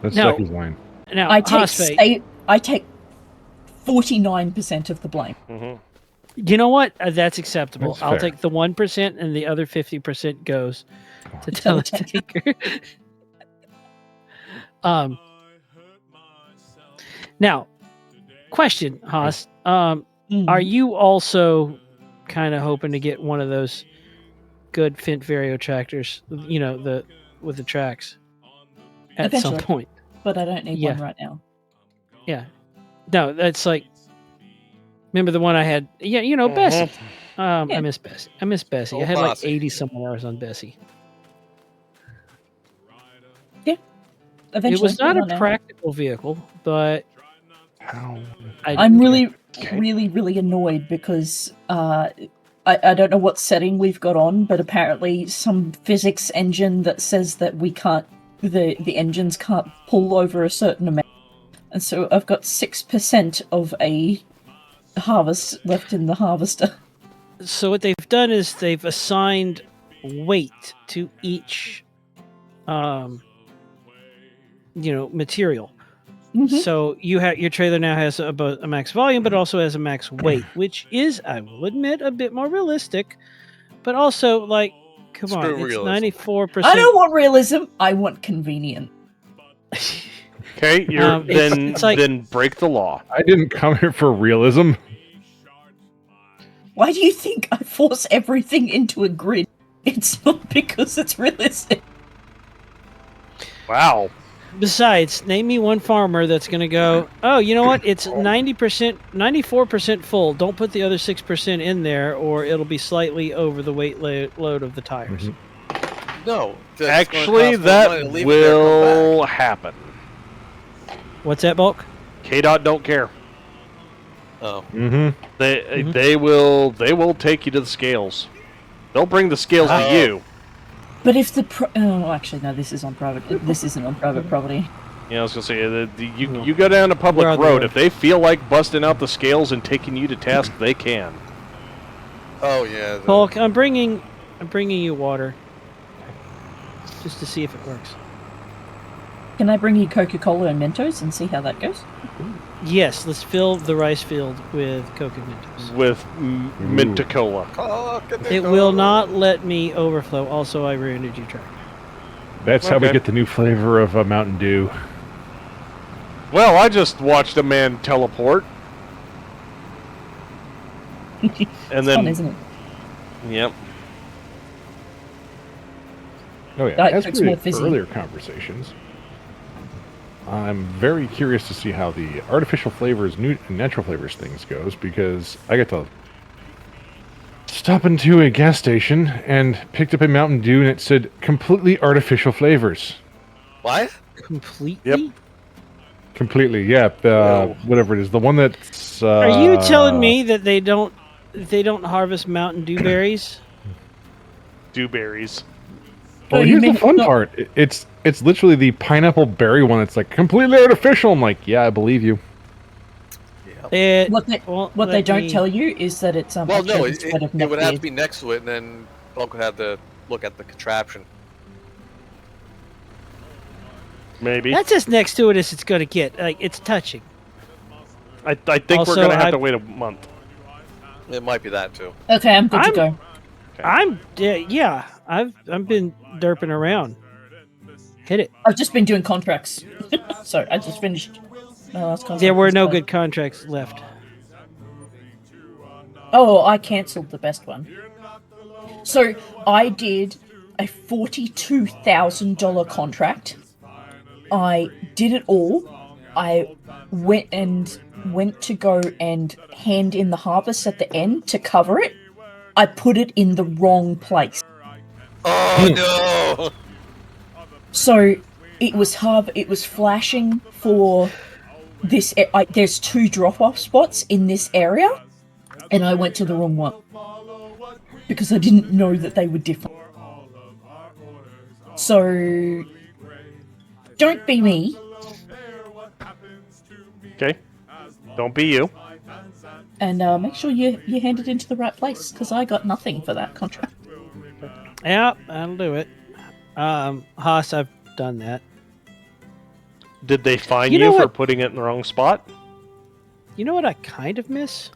That's Now- Stucky's line. Now, I take Hosfate, I take 49% of the blame. you know what? That's acceptable. That's I'll fair. take the 1%, and the other 50% goes to Teletanker. Now, question, Haas. Are you also kind of hoping to get one of those good Fint Vario tractors? You know, with the tracks at Eventually. some point. But I don't need Yeah. one right now. Yeah. No, that's like. Remember the one I had? Yeah, you know, Bessie. I miss Bessie. I miss Bessie. Oh, I had like Bossy. 80 some hours on Bessie. Eventually. It was not I a don't know. practical vehicle, but I'm really, really annoyed because I don't know what setting we've got on, but apparently some physics engine that says that we can't, the engines can't pull over a certain amount, and so I've got 6% of a harvest left in the harvester. So what they've done is they've assigned weight to each, material. So your trailer now has a max volume, but also has a max weight, which is, I will admit, a bit more realistic. But also, like, come on, Screw it's realism. 94%. I don't want realism. I want convenient. Okay, it's like- then break the law. I didn't come here for realism. Why do you think I force everything into a grid? It's not because it's realistic. Wow. Besides, name me one farmer that's going to go, oh, you know what? It's 90%, 94% full. Don't put the other 6% in there, or it'll be slightly over the weight load of the tires. No. Actually, that will happen. What's that, Bulk? KDOT don't care. Oh. They will take you to the scales. They'll bring the scales to you. But if the actually no, this is on private. This isn't on private property. Yeah, I was gonna say you go down a public Where are they road. at? If they feel like busting out the scales and taking you to task, they can. Oh yeah. Bulk, I'm bringing you water, just to see if it works. Can I bring you Coca-Cola and Mentos and see how that goes? Yes, let's fill the rice field with Coke and Mentos. With Minta-Cola. It will not let me overflow. Also, I ruined your track. That's how we Okay. get the new flavor of Mountain Dew. Well, I just watched a man teleport. And then, Fun, isn't it? Yep. Oh yeah, Diet as Coke's per more the fizzy. earlier conversations, I'm very curious to see how the artificial flavors, natural flavors things goes, because I got to stop into a gas station and picked up a Mountain Dew and it said completely artificial flavors. What? Completely? Yep. Completely, yeah. Whatever it is, the one that's. Are you telling me that they don't harvest Mountain Dew berries? Dewberries. Well, Oh, you here's the mean fun not- part. It's literally the pineapple berry one. It's like completely artificial. I'm like, yeah, I believe you. What they let don't me- tell you is that it's Well, no, actually the spread of it would have to neck be next to it, and then Bulk would have to look at the contraption. Maybe. That's as next to it as it's going to get. Like, it's touching. I think Also, we're gonna have I- to wait a month. It might be that too. Okay, I'm good to go. Yeah. I've been derping around. Hit it. I've just been doing contracts. Sorry, I just finished my last contract. There were no So- good contracts left. Oh, I cancelled the best one. So I did a $42,000 contract. I did it all. I went to go and hand in the harvest at the end to cover it. I put it in the wrong place. Oh no! So it was flashing for this. There's 2 drop-off spots in this area, and I went to the wrong one because I didn't know that they were different. So don't be me. Okay. Don't be you. And make sure you hand it into the right place, because I got nothing for that contract. Yeah, that'll do it. Haas, I've done that. Did they fine You know you for what? putting it in the wrong spot? You know what I kind of miss?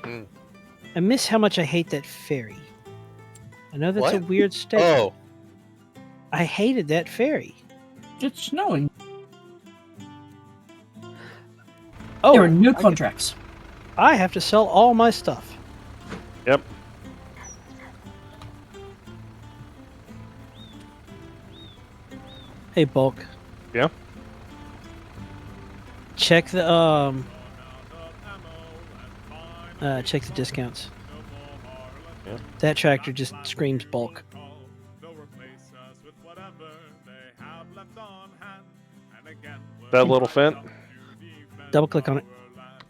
I miss how much I hate that ferry. I know that's a What? weird statement. Oh, I hated that ferry. It's snowing. Oh, There are no contracts. I have to sell all my stuff. Yep. Hey, Bulk. Yeah. Check the check the discounts. Yeah. That tractor just screams bulk. That little fent? Double click on it.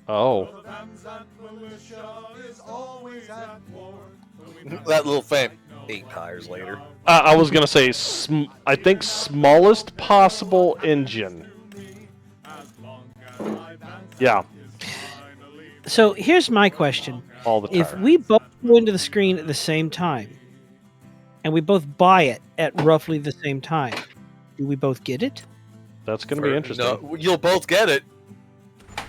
Oh. that little fan. 8 tires later. I was going to say, I think smallest possible engine. Yeah. So here's my question. All the time. If we both go into the screen at the same time, and we both buy it at roughly the same time, do we both get it? That's going to be interesting. No, you'll both get it.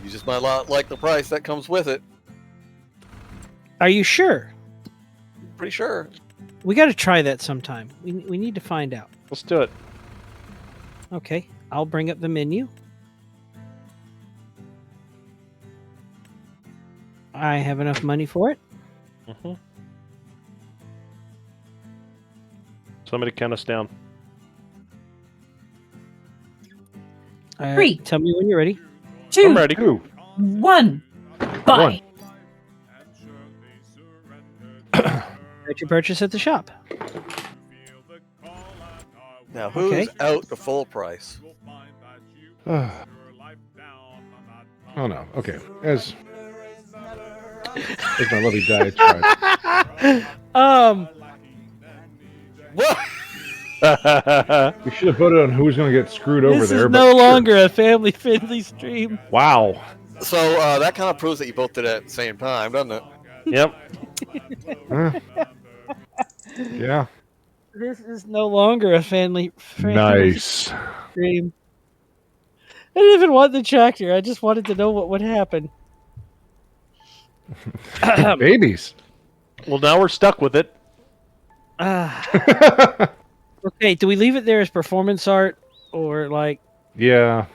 You just might not like the price that comes with it. Are you sure? Pretty sure. We got to try that sometime. We need to find out. Let's do it. Okay, I'll bring up the menu. I have enough money for it. Mm-hmm. Somebody count us down. 3. Tell me when you're ready. 2. I'm ready. 1. Buy. Get your purchase at the shop. Now, who's Okay. out the full price? Oh no. Okay. As my lovely diatribe. What? We should have voted on who's going to get screwed over This there. is no longer a family-friendly stream. Wow. So that kind of proves that you both did it at the same time, doesn't it? Yep. Yeah. This is no longer a family Nice. stream. I didn't even want the tractor. I just wanted to know what would happen. Babies. Well, now we're stuck with it. Okay, do we leave it there as performance art or like? Yeah.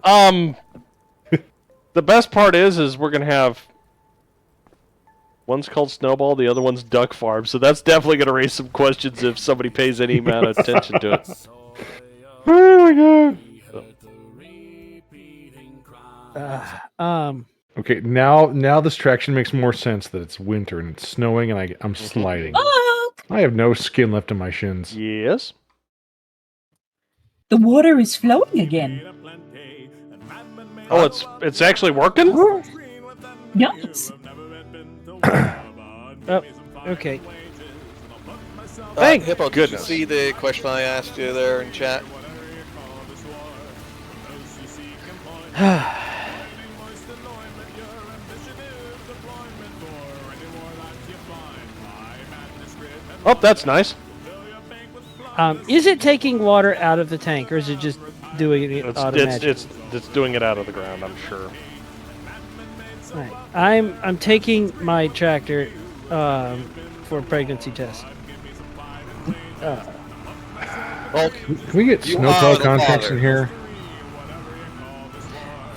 The best part is we're gonna have one's called Snowball, the other one's Duck Farm. So that's definitely gonna raise some questions if somebody pays any amount of attention to it. Oh my god. Okay, now this traction makes more sense that it's winter and it's snowing and I'm sliding. Oh, I have no skin left in my shins. Yes. the water is flowing again. Oh, it's actually working? Yes. Oh, okay. Thank Hippo, did goodness. you see the question I asked you there in chat? Oh, that's nice. Is it taking water out of the tank, or is it just doing it automatically? It's doing it out of the ground, I'm sure. Right. I'm taking my tractor for a pregnancy test. Well, Can we get you snowplow are the contracts father. in here?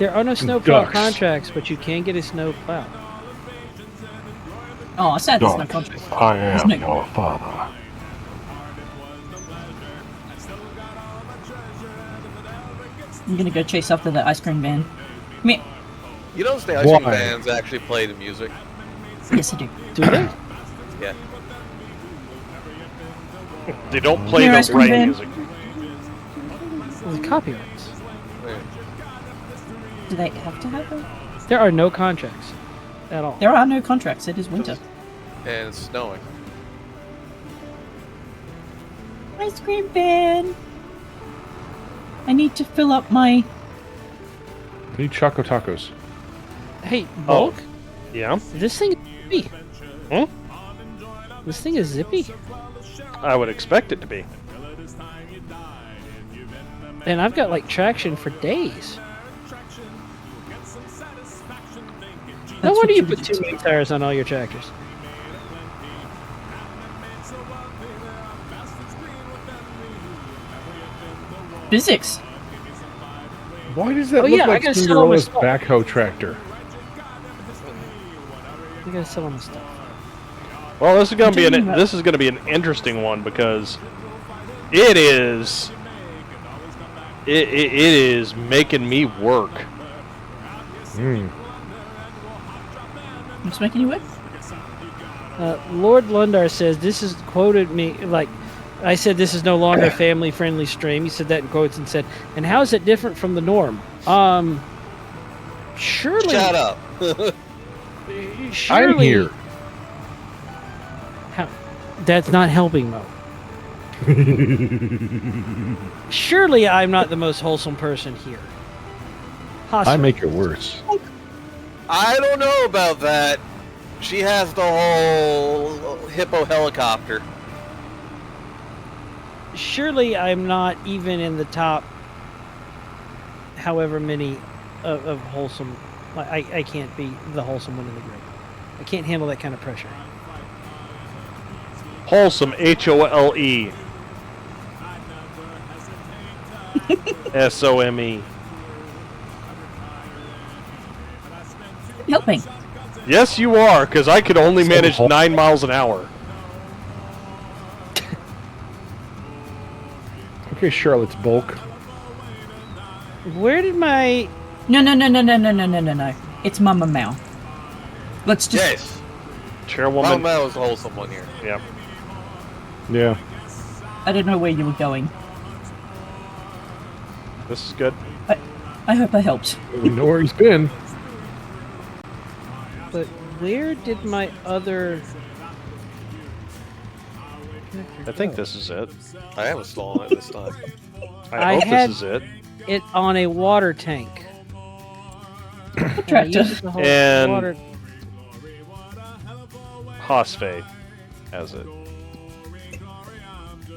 There are no snowplow Ducks. contracts, but you can get a snowplow. Oh, I said there's no Ducks, contract. I There's am no- your father. I'm gonna go chase after the ice cream van. Me. You notice the ice cream Why? bands actually play the music? Yes, I do. Do they? Yeah. They don't play Here, the ice cream right van. music. Well, the copyrights. Do they have to have them? There are no contracts at all. There are no contracts. It is winter. And it's snowing. Ice cream van. I need to fill up my. Need Choco Tacos. Hey, Bulk, Yeah, this thing is zippy. Hmm? This thing is zippy. I would expect it to be. And I've got like traction for days. No That's wonder what you you put do. too many tires on all your tractors. Physics. Why does that Oh, look yeah, I like gotta sell all my Cinderella's stuff. backhoe tractor? You gotta sell all my stuff. Well, this is gonna be What are you talking this is gonna be an interesting one because it is it is making me work. Hmm. What's making you whip? Lord Lundar says this is quoted me like I said this is no longer a family friendly stream. He said that in quotes and said, and how is it different from the norm? Surely Shut up. surely I'm here. How, that's not helping Mo. Surely I'm not the most wholesome person here. I make it worse. I don't know about that. She has the whole hippo helicopter. Surely I'm not even in the top however many of wholesome. I can't be the wholesome one in the group. I can't handle that kind of pressure. Wholesome, HOLE. SOME. Helping. Yes, you are, because I could only manage 9 miles an hour. Okay, Charlotte's bulk. Where did my No. It's Mama Mao. Let's just. Yes. Chairwoman. Mama was the wholesome one here. Yeah. Yeah. I don't know where you were going. This is good. I hope I helped. We know where he's been. But where did my other? I think this is it. I haven't stolen it this time. I hope had this is it. it on a water tank. Tractor. I used the whole And- water. Hosfei has it.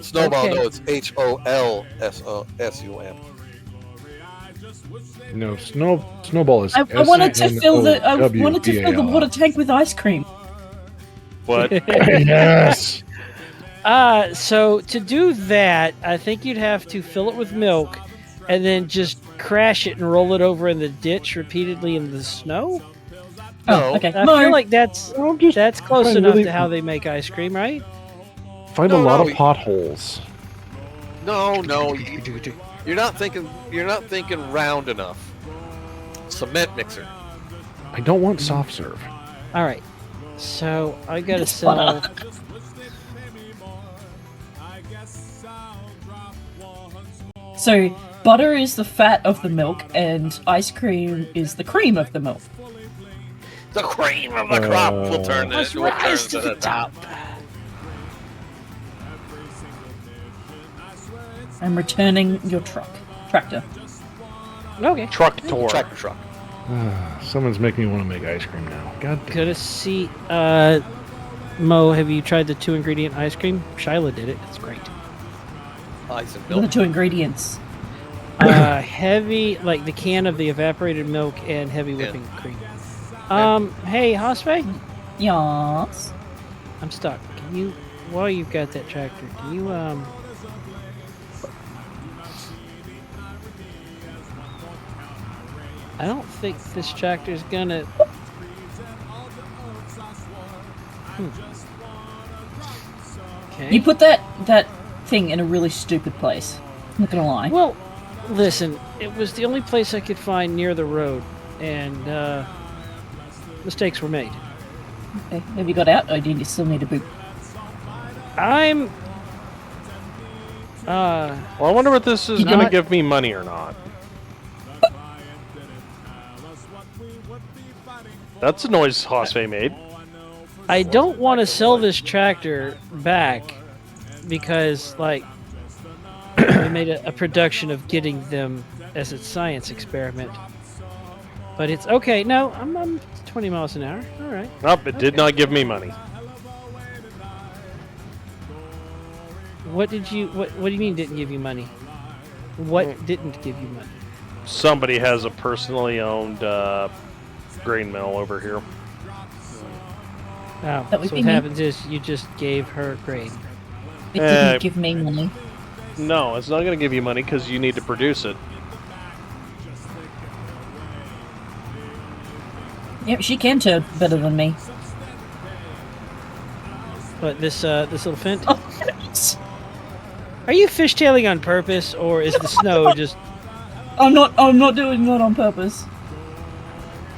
Snowball, Okay. no, it's HOLSUM. No, snowball is. I wanted to fill the. I wanted to fill the SNOWBALL. water tank with ice cream. What? Yes. So to do that, I think you'd have to fill it with milk, and then just crash it and roll it over in the ditch repeatedly in the snow. Oh, okay. I No. feel like that's close find enough really- to how they make ice cream, right? Find No, a lot no, of potholes. No, you're not thinking. You're not thinking round enough. Cement mixer. I don't want soft serve. All right. So I gotta It's sell. butter. So butter is the fat of the milk, and ice cream is the cream of the milk. The cream of the crop will turn Let's it. Will turn rise to to the the top. I'm returning your tractor. Okay. Truck tour. Tractor truck. Someone's making me want to make ice cream now. God damn. Gonna see. Mo, have you tried the 2-ingredient ice cream? Shyla did it. It's great. Ice and What are the milk. 2 ingredients? Heavy, like the can of the evaporated milk and heavy whipping cream. Hey, Hosfei? Yes. I'm stuck. Can you, while you've got that tractor, can you, I don't think this tractor's gonna. Okay. You put that thing in a really stupid place. I'm not gonna lie. Well, listen, it was the only place I could find near the road, and mistakes were made. Okay. Have you got out, or do you still need a boot? I'm. Well, I wonder what this is going to give me money or not. That's a noise Hosfei made. I don't want to sell this tractor back because, like, we made a production of getting them as a science experiment. But it's okay. No, I'm 20 miles an hour. All right. Nope, it did not give me money. What did you? What do you mean didn't give you money? What didn't give you money? Somebody has a personally owned grain mill over here. Oh, That would so be what me. happens is you just gave her grain. It didn't give me money. No, it's not going to give you money because you need to produce it. Yep, she can turn better than me. But this little fint. Oh, Are you fishtailing on purpose, or is the snow just? I'm not doing that on purpose.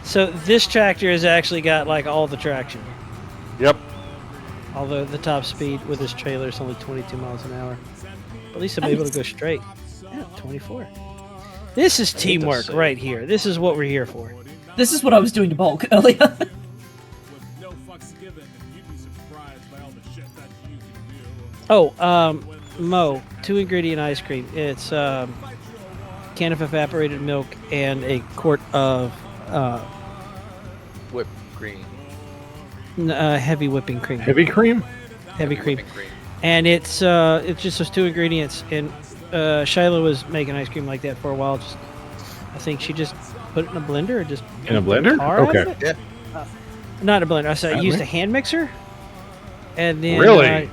So this tractor has actually got like all the traction. Yep. Although the top speed with this trailer is only 22 miles an hour. At least I'm able to go straight. Yeah, 24. This is teamwork right here. This is what we're here for. This is what I was doing to Bulk earlier. Oh, Mo, 2-ingredient ice cream. It's can of evaporated milk and a quart of Whipped cream. heavy whipping cream. Heavy cream? Heavy cream. And it's just those 2 ingredients. And Shiloh was making ice cream like that for a while. I think she just put it in a blender or just In a blender? tar out of Okay. it? Yeah. Not a blender. I used me? a hand mixer. And then Really?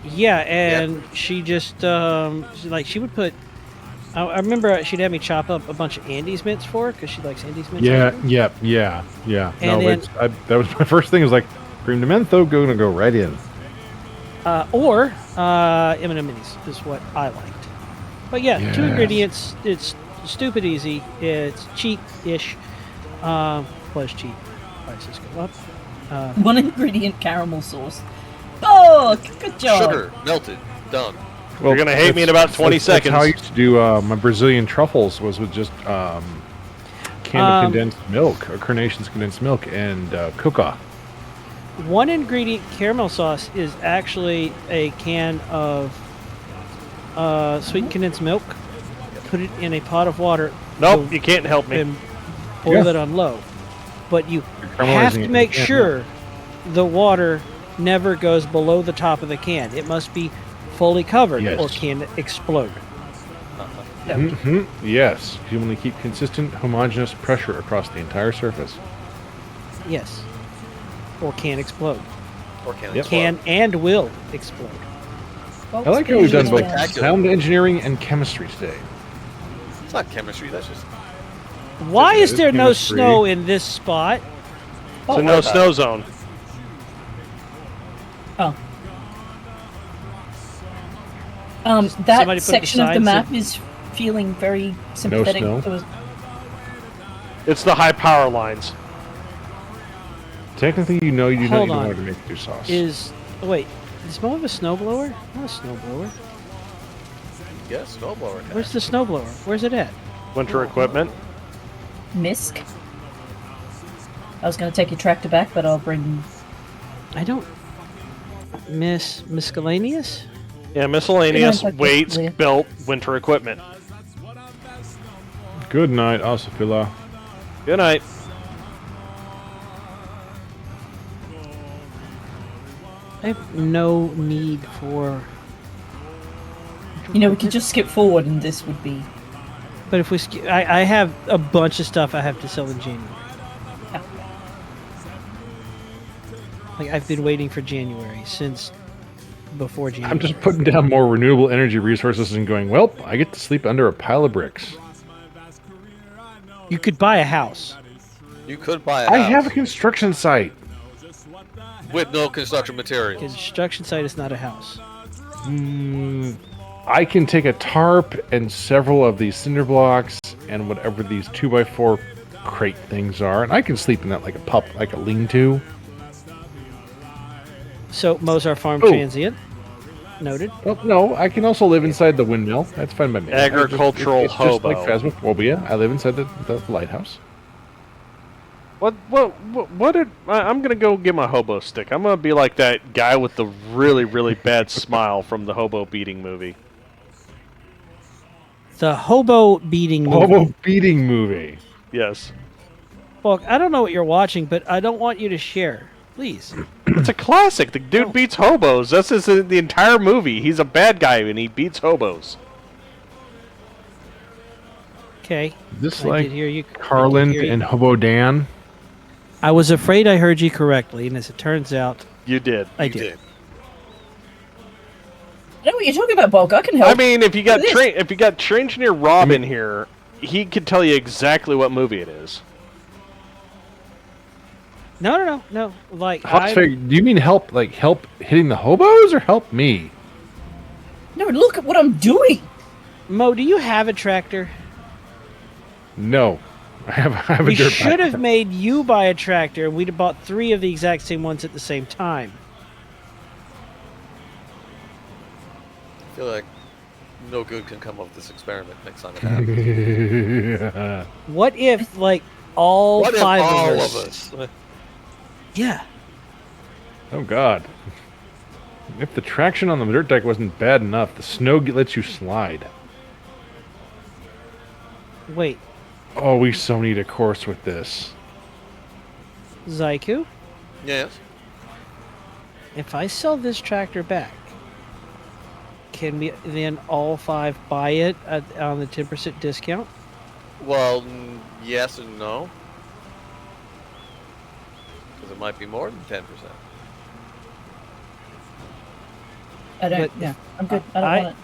yeah, and she just she would put. I remember she'd have me chop up a bunch of Andes mints for her because she likes Andes mints. Yeah, ice cream. yeah. And No, that was my first thing. Was like, cream de mentho, gonna go right in. Or M&M minis is what I liked. But yeah, 2 Yes. ingredients. It's stupid easy. It's cheap-ish. Well, it's cheap. Prices go up. 1 ingredient caramel sauce. Oh, good job. Sugar melted. Done. Well, You're gonna hate me in about 20 That's how I seconds. used to do my Brazilian truffles. Was with just can of condensed milk, or Carnation's condensed milk, and cocoa. 1 ingredient caramel sauce is actually a can of sweetened condensed milk. Put it in a pot of water. Nope, you can't help me. And boil Yeah. it on low. But you caramelizing have it to in make the can, sure the water never goes below the top of the can. It must be fully covered Yes. or can explode. Mm-hmm. Yes, you want to keep consistent, homogeneous pressure across the entire surface. Yes. Or can explode. Or can Yep. Can and will explode. I like how we've done both Spectacular. sound engineering and chemistry today. It's not chemistry. That's just. Why It is is there no chemistry. snow in this spot? It's a no snow zone. Oh. Somebody That put section of the signs map of- is feeling very sympathetic snow? to us. It's the high power lines. Technically, you know you Hold don't on. want to make your sauce. Wait, is Mo have a snowblower? Not a snowblower. Yes, snowblower. Where's the snowblower? Where's it at? Winter equipment. Misk. I was going to take your tractor back, but I'll bring... I don't. Miscellaneous? Yeah, miscellaneous, Yeah, like weights, yeah. belt, winter equipment. Good night, Asafila. Good night. I have no need for. You know, we could just skip forward and this would be... But if we, I have a bunch of stuff I have to sell in January. Yeah. Like I've been waiting for January since before January. I'm just putting down more renewable energy resources and going, well, I get to sleep under a pile of bricks. You could buy a house. You could buy a I house have a construction site. with no construction materials. Construction site is not a house. I can take a tarp and several of these cinder blocks and whatever these 2x4 crate things are, and I can sleep in that like a pup, like a lean-to. So Mozart Farm Oh. transient. Noted. Oh, no, I can also live inside the windmill. That's fine by me. Agricultural It's just like hobo. Phasmophobia. I live inside the lighthouse. I'm gonna go get my hobo stick. I'm gonna be like that guy with the really, really bad smile from the hobo beating movie. The hobo beating movie. Hobo beating movie. Yes. Well, I don't know what you're watching, but I don't want you to share. Please. It's a classic. The dude beats hobos. That's the entire movie. He's a bad guy and he beats hobos. Okay. Is this I like did hear you. Carlin I did hear you. and Hobo Dan? I was afraid I heard you correctly, and as it turns out, You did. I did. I know what you're talking about, Bulk. I can help. I mean, if you got Look at this. Train Engineer Rob in here, he could tell you exactly what movie it is. No. Like, Do you mean help hitting the hobos or help me? No, look at what I'm doing. Mo, do you have a tractor? No. I have a We dirt should bike. have made you buy a tractor, and we'd have bought 3 of the exact same ones at the same time. I feel like no good can come of this experiment next time it happens. What if, like, all What if 5 all of us? of us? Yeah. Oh God! If the traction on the dirt deck wasn't bad enough, the snow lets you slide. Wait, Oh, we so need a course with this. Zaiku, Yes. if I sell this tractor back, can we then all 5 buy it on the 10% discount? Well, yes and no. Because it might be more than 10%. I don't. But Yeah, I'm good. I don't want it.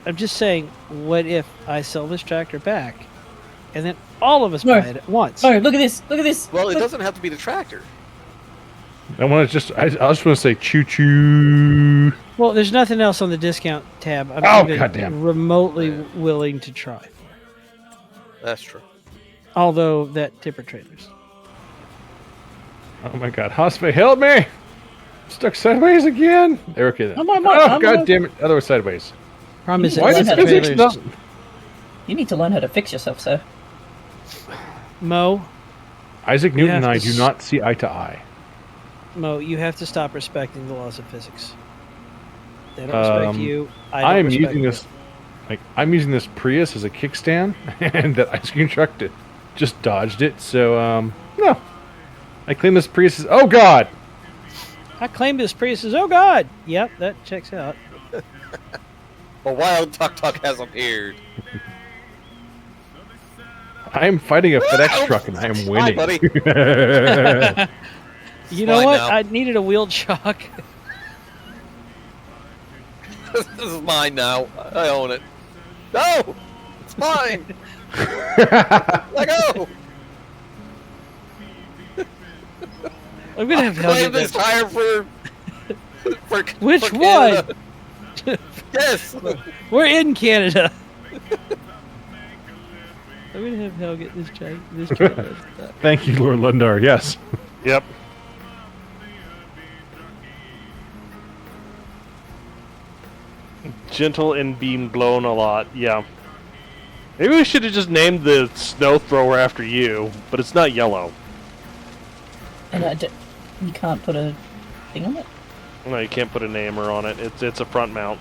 I'm just saying, what if I sell this tractor back, and then all of us No. buy it at once? Oh, look at this! Look at this! Well, it Look. doesn't have to be the tractor. I want to I just want to say choo choo. Well, there's nothing else on the discount tab. I'm Oh, even goddamn. remotely willing to try. That's true. Although that tipper trailers. Oh my God, Hospe, help me! I'm stuck sideways again. There, okay then. I'm on, Oh I'm God on. damn it! Other way sideways. Problem is, Why that does learn how to physics trailers- not? You need to learn how to fix yourself, sir. Mo, Isaac Newton and have I to do not see eye to eye. Mo, you have to stop respecting the laws of physics. They don't respect you. I don't I'm respect using you. this, I'm using this Prius as a kickstand, and that ice cream truck just dodged it. So no, I claim this Prius is. Oh God! I claim this Prius is. Oh God! Yep, that checks out. A wild tuk-tuk has appeared. I am fighting a FedEx truck, and I am Hi, winning. buddy. You know fine what? now. I needed a wheeled chock. This is mine now. I own it. No! It's mine! Let go! I'm gonna have hell Claim get this that. tire for Which for one? Canada. Yes! We're in Canada. I'm gonna have hell get this Canada. Thank you, Lord Lundar. Yes. Yep. Gentle and being blown a lot. Yeah. Maybe we should have just named the snow thrower after you, but it's not yellow. And you can't put a thing on it. No, you can't put a namer on it. It's a front mount.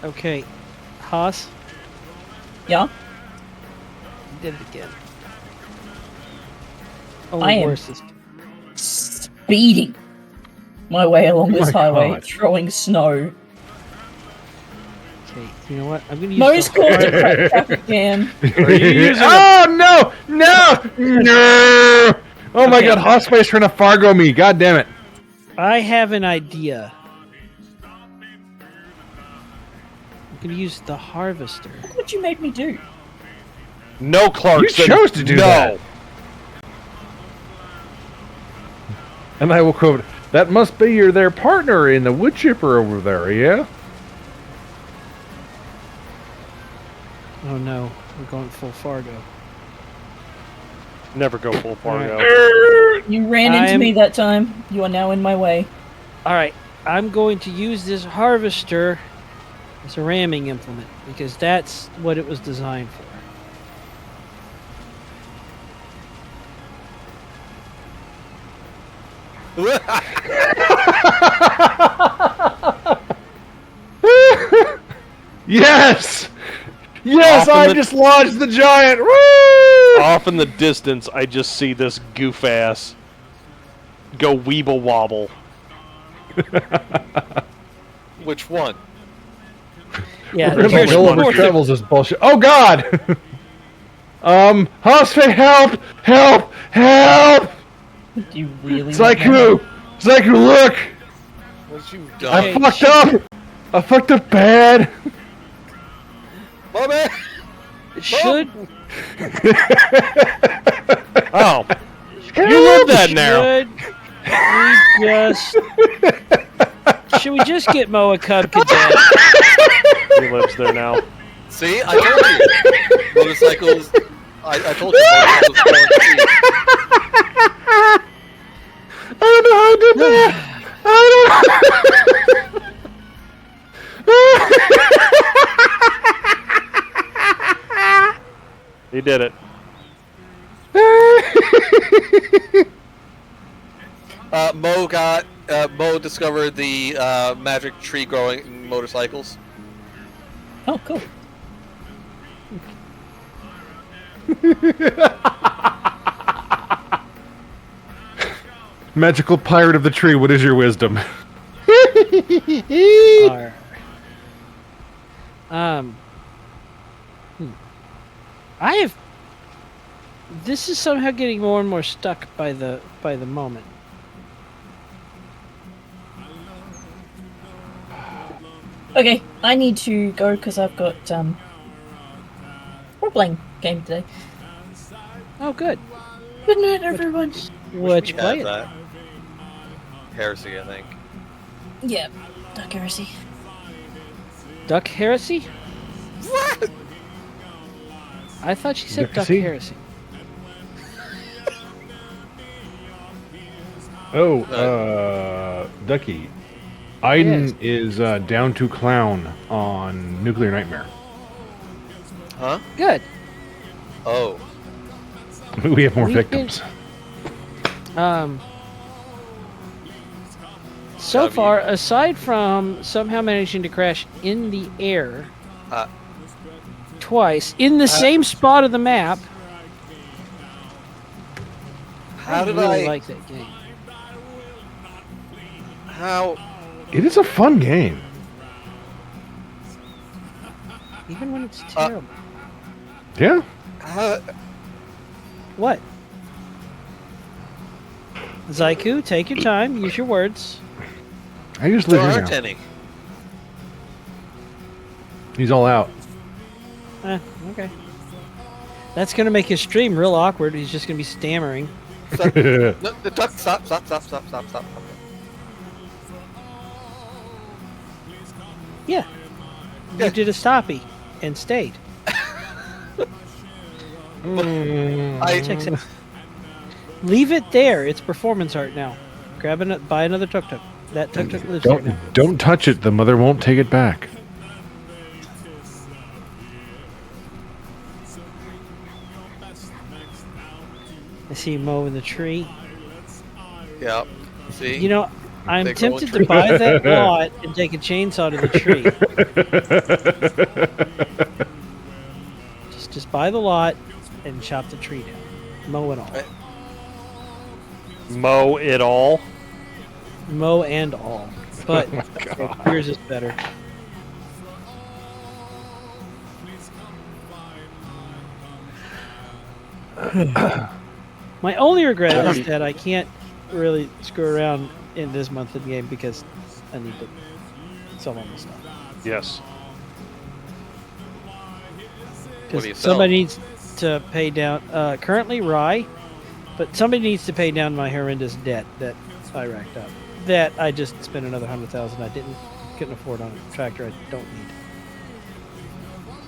Okay, Haas, Yeah. you did it again. I Only am- worse is Speeding my way along Oh this my highway, God. throwing snow. okay. You know what? I'm gonna use. Mo's the caused a traffic jam. Are you using Oh no! No! No! Oh my Okay. God, Hospace trying to Fargo me. God damn it! I have an idea. I'm going to use the harvester. What you made me do? No, Clarkson. You chose to do that. And I will quote, "That must be their partner in the wood chipper over there, yeah?" Oh no, we're going full Fargo. Never go full Fargo. You ran into me that time. You are now in my way. Alright, I'm going to use this harvester as a ramming implement, because that's what it was designed for. Yes! Yes, I just lodged the giant! Woo! Off in the distance, I just see this goof ass go weeble wobble. Which one? Yeah, Gulliver Travels is bullshit. Oh God! Hosfey, help! Help! Help! Do you really? Zyku! Zyku, look! What you I done? fucked up! I fucked up bad! My man! Should Oh. You live that now. Should we just get Mo a Cub Cadet? He lives there now. See, I told you. Motorcycles. I told you motorcycles going cheap. I don't know how I did that! I He did it. Mo discovered the magic tree growing motorcycles. Oh, cool. Magical pirate of the tree, what is your wisdom? I have. This is somehow getting more and more stuck by the moment. Okay, I need to go because I've got role-playing game today. Oh, good. Good night, everyone. What you playing? That. Heresy, I think. Yeah, Duck Heresy. Duck Heresy? What? I thought she said Duck Heresy? Heresy. Ducky. Aiden is down to clown on Nuclear Nightmare. Huh? Good. Oh. We have more We victims. So far, aside from somehow managing to crash in the air twice in the same spot of the map, How did really I like that game? How? It is a fun game. Even when it's terrible. Yeah. What? Zyku, take your time. Use your words. I just There live here aren't now. any. He's all out. Okay. That's gonna make his stream real awkward. He's just gonna be stammering. No, the duck, stop. Yeah. You did a stoppie and stayed. Checks out. Leave it there. It's performance art now. Buy another tuk-tuk. That tuk-tuk lives here now. Don't touch it. The mother won't take it back. I see Mo in the tree. Yeah. See? You know, I'm They grow tempted a to buy that lot and take a chainsaw to the tree. just buy the lot and chop the tree down. Mow it all. Mow it all? Mow and all. But yours is better. My only regret is that I can't really screw around in this month in game because I need to sell all my stuff. Yes. What do you Because sell? somebody needs to pay down. Currently rye, but somebody needs to pay down my horrendous debt that I racked up. That I just spent another $100,000 I couldn't afford on a tractor I don't need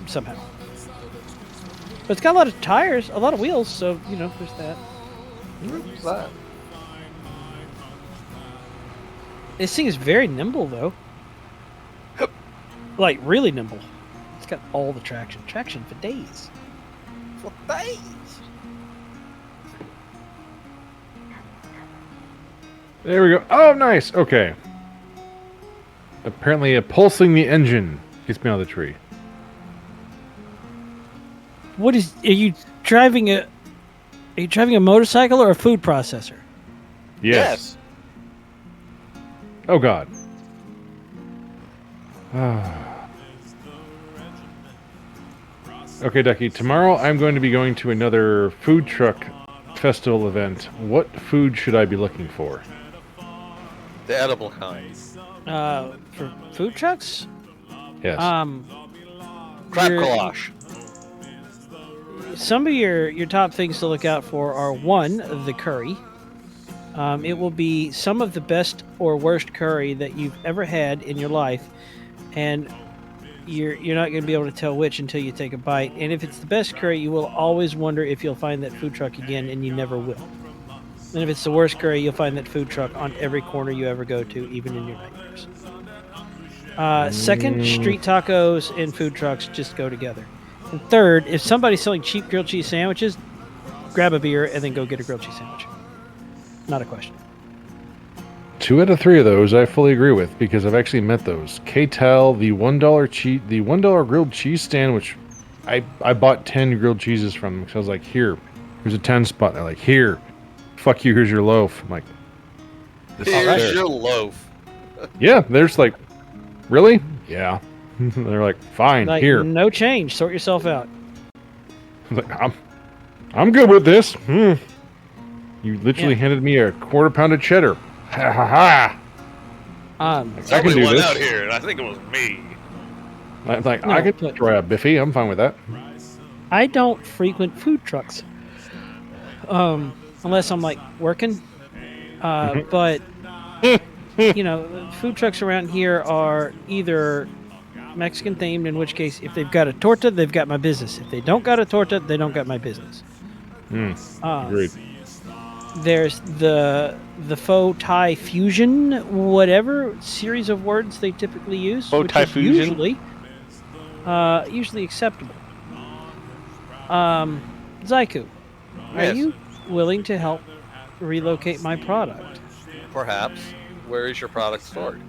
somehow. But it's got a lot of tires, a lot of wheels, so there's that. What's that? This thing is very nimble though. Like really nimble. It's got all the traction. Traction for days. For days. There we go. Oh, nice. Okay. Apparently, pulsing the engine gets me out of the tree. Are you driving a motorcycle or a food processor? Yes. Oh God. Okay, Ducky. Tomorrow I'm going to be going to another food truck festival event. What food should I be looking for? The edible kind. For food trucks? Yes. Crab your- goulash. Some of your top things to look out for are one, the curry. It will be some of the best or worst curry that you've ever had in your life, and you're not going to be able to tell which until you take a bite. And if it's the best curry, you will always wonder if you'll find that food truck again, and you never will. And if it's the worst curry, you'll find that food truck on every corner you ever go to, even in your nightmares. Second, street tacos and food trucks just go together. And third, if somebody's selling cheap grilled cheese sandwiches, grab a beer and then go get a grilled cheese sandwich. Not a question. 2 out of 3 of those I fully agree with because I've actually met those. KTEL, the $1 grilled cheese stand, which I bought 10 grilled cheeses from them because I was like, here's a 10 spot. They're like, here, fuck you, here's your loaf. I'm like, this is Here's fair. your loaf. Yeah, they're just like, really? Yeah. They're like, fine, Like, here. no change. Sort yourself out. I was like, I'm good with this. You literally handed me a quarter-pound of cheddar. Ha ha ha! I can Somebody do went this. out here, and I think it was me. I'm like, No, I can but- try a Biffy. I'm fine with that. I don't frequent food trucks, unless I'm like working. But food trucks around here are either Mexican themed, in which case, if they've got a torta, they've got my business. If they don't got a torta, they don't got my business. Agreed. There's the faux Thai fusion, whatever series of words they typically use, Faux which Thai is fusion? usually acceptable. Zaiku, are Yes. you willing to help relocate my product Perhaps. Where is your product stored?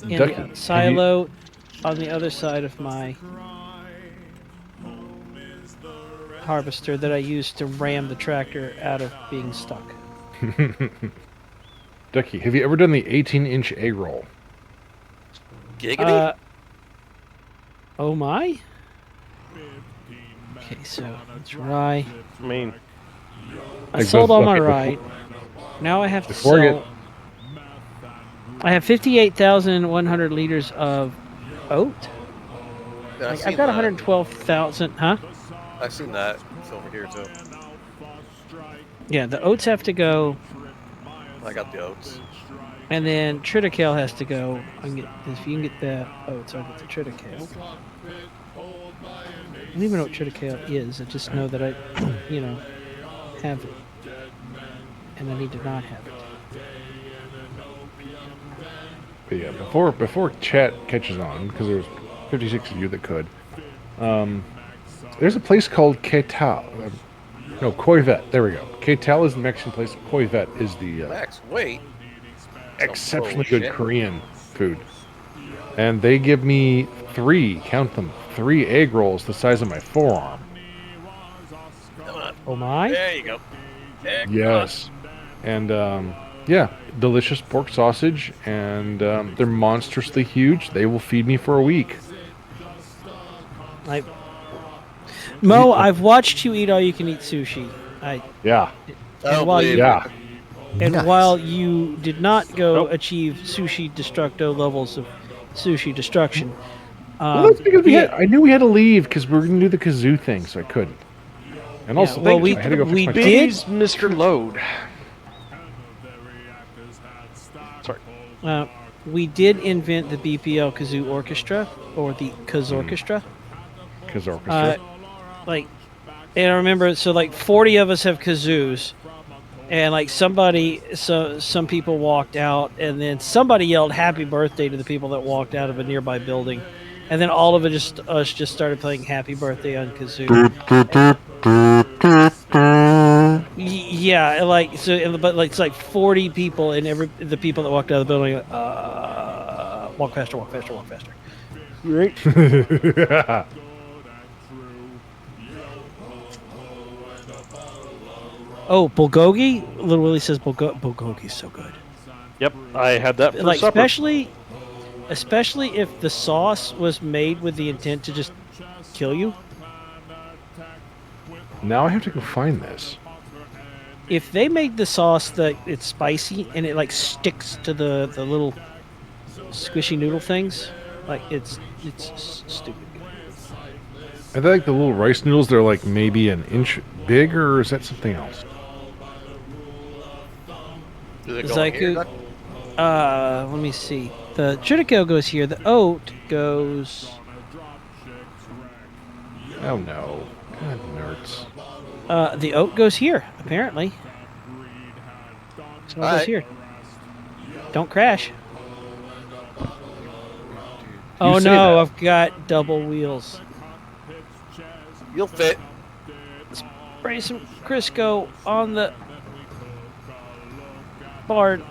in Ducky, the silo on the other side of my harvester that I used to ram the tractor out of being stuck? Ducky, have you ever done the 18-inch egg roll? Giggity? Oh my? Okay, so it's rye. I mean, I Like sold both- all my okay, rye. Now I have to before I sell. I have 58,100 liters of oat. Yeah, Like, I've got 112,000. Huh? I've seen that. It's over here, too. Yeah, the oats have to go, I got the oats. and then triticale has to go. If you can get the oats, I'll get the triticale. I don't even know what triticale is. I just know that I, have it, and I need to not have it. But yeah, before chat catches on, because there's 56 of you that could, there's a place called Ketal. No, Koivet. There we go. Ketal is the Mexican place. Koivet is the Max, wait. exceptionally Oh, good shit. Korean food. And they give me 3 egg rolls the size of my forearm. Oh my! There you go. Yes. And yeah, delicious pork sausage, and they're monstrously huge. They will feed me for a week. Mo, I've watched you eat all you can eat sushi. Yeah. I don't while believe you- it. Yeah. And Nice. while you did not go achieve Sushi Destructo levels of Sushi Destruction, Well, that's because we- I knew we had to leave because we were going to do the kazoo thing, so I couldn't. And Yeah, also, well, I had to go fix my Biggies, Mr. Load. Sorry. we did invent the BPL Kazoo Orchestra, or the Kaz Orchestra. Kaz Orchestra. And I remember, so like 40 of us have kazoos, and like some people walked out, and then somebody yelled "Happy Birthday" to the people that walked out of a nearby building, and then all of us just started playing "Happy Birthday" on kazoo. Yeah, like so, but like it's like 40 people, and the people that walked out of the building, walk faster, walk faster, walk faster. Right. Oh, bulgogi! Little Willie says bulgogi's so good. Yep, I had that for Like supper. especially if the sauce was made with the intent to just kill you. Now I have to go find this. If they made the sauce that it's spicy and it like sticks to the little squishy noodle things, like it's stupid. Are they like the little rice noodles? They're like maybe an inch big, or is that something else? Zaiku, let me see. The Triticale goes here. The oat goes. Oh no. God, nerds. The oat goes here, apparently. So it goes here. Don't crash. Oh say no, that. I've got double wheels. You'll fit. Spray some Crisco on the barn.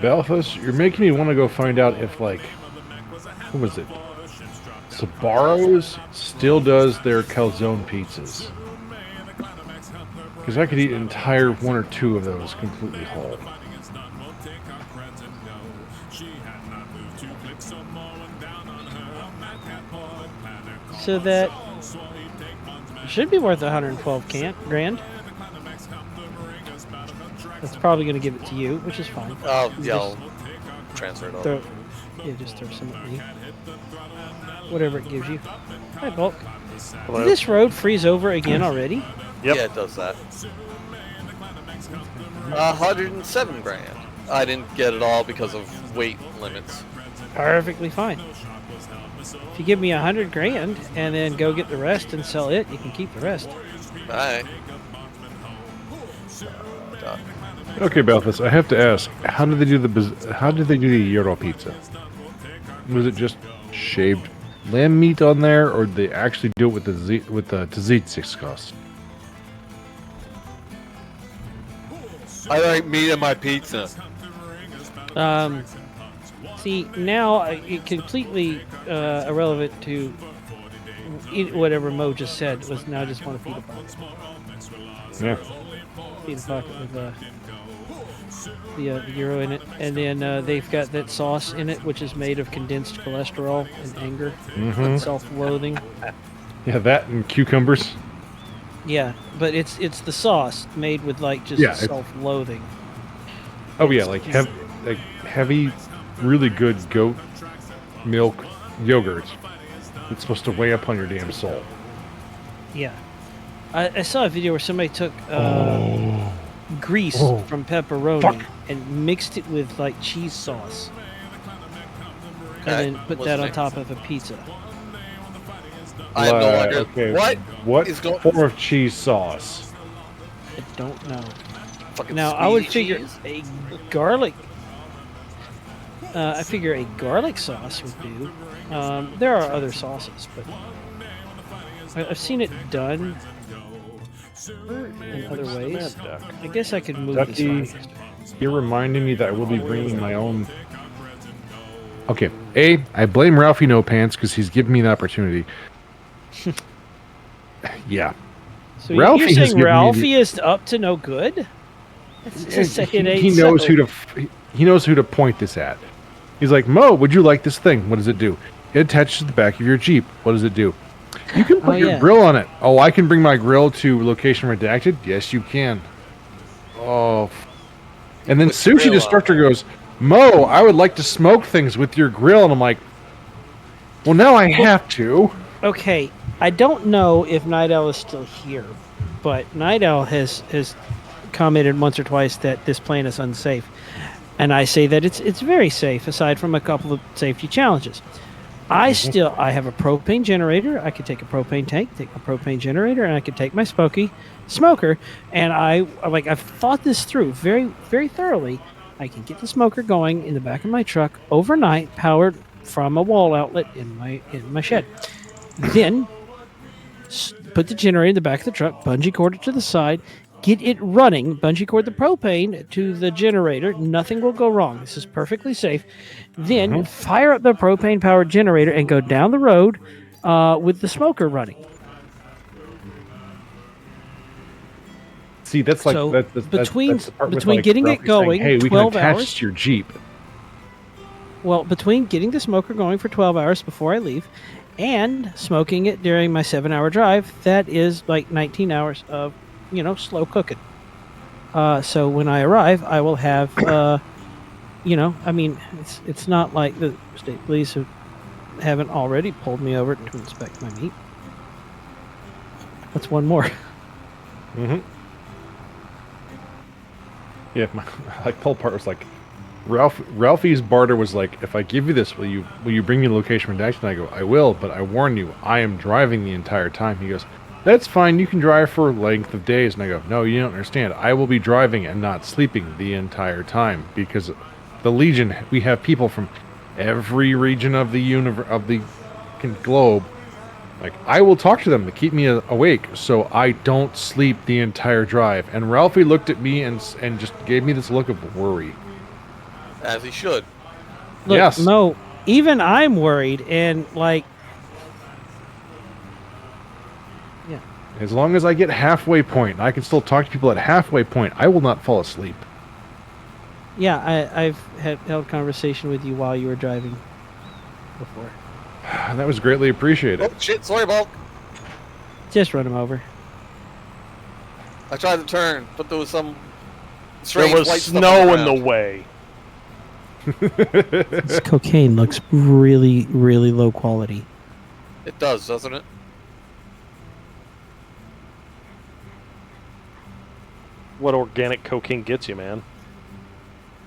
Belfast, you're making me want to go find out if, like, what was it? Sbarro's still does their calzone pizzas. Because I could eat an entire one or two of those completely whole. So that should be worth 112 grand. That's probably going to give it to you, which is fine. Oh, yeah, Just I'll transfer it over. just throw some at me. Whatever it gives you. Hi, Bulk. Hello. Did this road freeze over again already? Yep. Yeah, it does that. 107 grand. I didn't get it all because of weight limits. Perfectly fine. If you give me 100 grand and then go get the rest and sell it, you can keep the rest. Alright. Okay, Belfast, I have to ask, how did they do the Euro pizza? Was it just shaved lamb meat on there, or did they actually do it with the tzatziki sauce? I like meat in my pizza. See, now it completely irrelevant to whatever Mo just said. Was now I just want to feed a pocket. Yeah. Feed a pocket with the gyro in it, and then they've got that sauce in it, which is made of condensed cholesterol and anger, and self-loathing. Yeah, that and cucumbers. Yeah, but it's the sauce made with like just self-loathing. Oh yeah, like heavy, really good goat milk yogurt. It's supposed to weigh up on your damn soul. Yeah, I saw a video where somebody took grease from pepperoni and mixed it with like cheese sauce, and then put that on top of a pizza. I have no idea. Okay. What form of cheese sauce? I don't know. Fucking Now I would sweetie figure cheese? a garlic. I figure a garlic sauce would do. There are other sauces, but I've seen it done in other ways. I guess I could move Ducky, this. you're reminding me that I will be bringing my own. Okay, I blame Ralphie No Pants because he's given me the opportunity. Yeah. So Ralphie you're has saying given me Ralphie is up to no good? Let's just say it ain't he knows so. he knows who to point this at. He's like, Mo, would you like this thing? What does it do? It attaches to the back of your Jeep. What does it do? You can put your grill on it. Oh, I can bring my grill to location redacted? Yes, you can. Oh. And then Sushi Destructor goes, Mo, I would like to smoke things with your grill. And I'm like, well, now I have to. Okay, I don't know if Night Owl is still here, but Night Owl has commented once or twice that this plane is unsafe. And I say that it's very safe, aside from a couple of safety challenges. I have a propane generator. I could take a propane tank, take a propane generator, and I could take my smoker. And I've thought this through very, very thoroughly. I can get the smoker going in the back of my truck overnight, powered from a wall outlet in my shed. Then put the generator in the back of the truck, bungee cord it to the side, get it running, bungee cord the propane to the generator. Nothing will go wrong. This is perfectly safe. Then fire up the propane-powered generator and go down the road with the smoker running. See, that's like So that's between the part with, between like, getting Ralphie it going, saying, hey, we can 12 attach hours. to your Jeep. Well, between getting the smoker going for 12 hours before I leave and smoking it during my 7-hour drive, that is like 19 hours of, slow cooking. So when I arrive, I will have, it's not like the state police haven't already pulled me over to inspect my meat. That's one more. Mm-hmm. Yeah, like Paul Part was like, Ralphie's barter was like, if I give you this, will you bring me location redacted? And I go, I will, but I warn you, I am driving the entire time. He goes, that's fine, you can drive for a length of days. And I go, no, you don't understand. I will be driving and not sleeping the entire time because the Legion, we have people from every region of the globe. Like, I will talk to them to keep me awake so I don't sleep the entire drive. And Ralphie looked at me and just gave me this look of worry. As he should. Look, yes. No, even I'm worried, and yeah. As long as I get halfway point, and I can still talk to people at halfway point, I will not fall asleep. Yeah, I've held conversation with you while you were driving before. That was greatly appreciated. Oh, shit, sorry, Bulk. Just run him over. I tried to turn, but there was some strange There was white stuff snow in around. the way. This cocaine looks really, really low quality. It does, doesn't it? What organic cocaine gets you, man?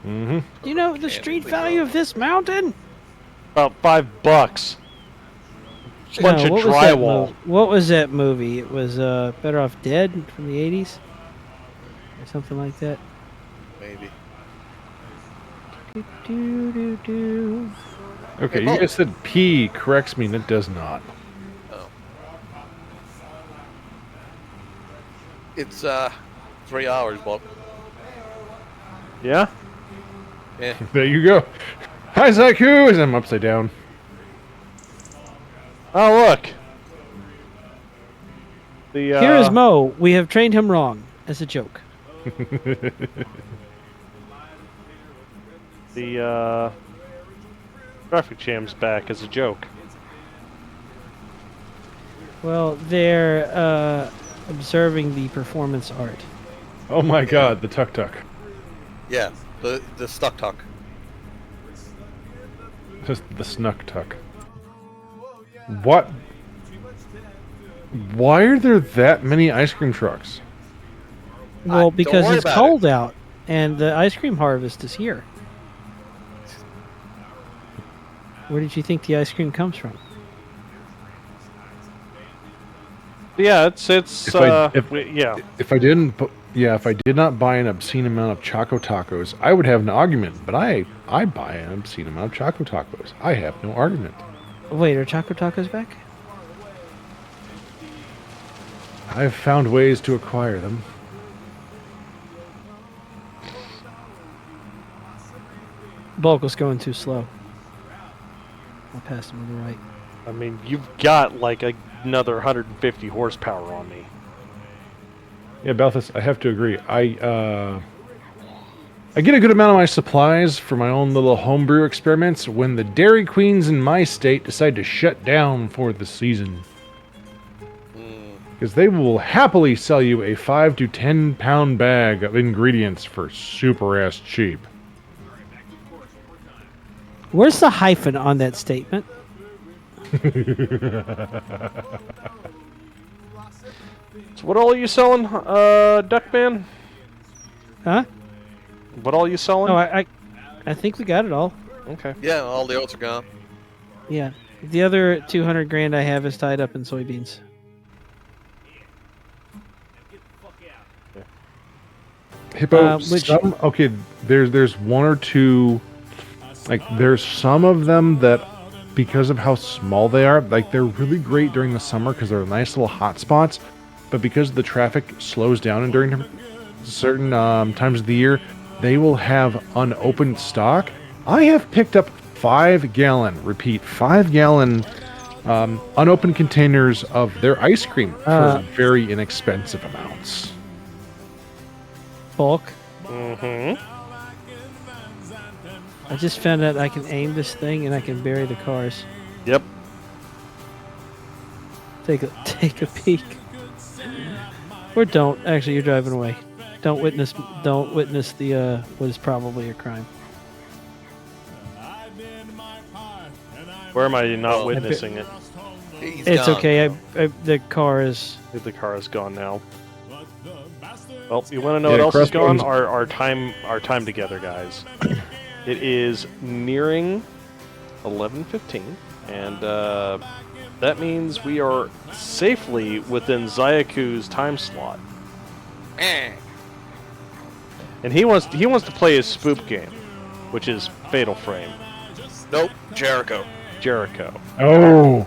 Mm-hmm. Do you know the street value of this mountain? About $5. Bunch of what drywall. What was that movie? It was Better Off Dead from the 80s? Or something like that. Maybe. Okay, you guys said P corrects me, and it does not. Oh. It's 3 hours, Bulk. Yeah? Yeah. There you go. Hi, Zaku! As I'm upside down. Oh, look. Here is Mo. We have trained him wrong as a joke. The traffic jam's back as a joke. Well, they're observing the performance art. Oh my god, the tuk-tuk. Yeah, the stuck tuck. Just the snuck-tuck. What? Why are there that many ice cream trucks? Well, because worry it's about cold out, and the ice cream harvest is here. Where did you think the ice cream comes from? Yeah, it's If I did not buy an obscene amount of Choco Tacos, I would have an argument. But I buy an obscene amount of Choco Tacos. I have no argument. Wait, are Choco Tacos back? I've found ways to acquire them. Bulk was going too slow. I passed him on the right. I mean, you've got like a another 150 horsepower on me. Yeah, Belfast, I have to agree. I get a good amount of my supplies for my own little homebrew experiments when the Dairy Queens in my state decide to shut down for the season. Because they will happily sell you a 5 to 10 pound bag of ingredients for super ass cheap. Where's the hyphen on that statement? So what all are you selling, Duckman? Huh? What all you selling? Oh, I think we got it all. Okay. Yeah, all the oats are gone. Yeah. The other 200 grand I have is tied up in soybeans. Hippo, which- okay, there's one or two, like, there's some of them that, because of how small they are, like, they're really great during the summer because they're nice little hot spots, but because the traffic slows down and during certain times of the year, they will have unopened stock. I have picked up 5 gallon unopened containers of their ice cream for very inexpensive amounts. Bulk. Mm-hmm. I just found out I can aim this thing and I can bury the cars. Yep. Take a peek. Or don't. Actually, you're driving away. Don't witness the what is probably a crime. Where am I not witnessing it? It's okay. The car is. The car is gone now. Well, you want to know what else is gone? Our time together, guys. It is nearing 11:15, and that means we are safely within Zayaku's time slot. And he wants to play his spook game, which is Fatal Frame. Nope, Jericho. Oh,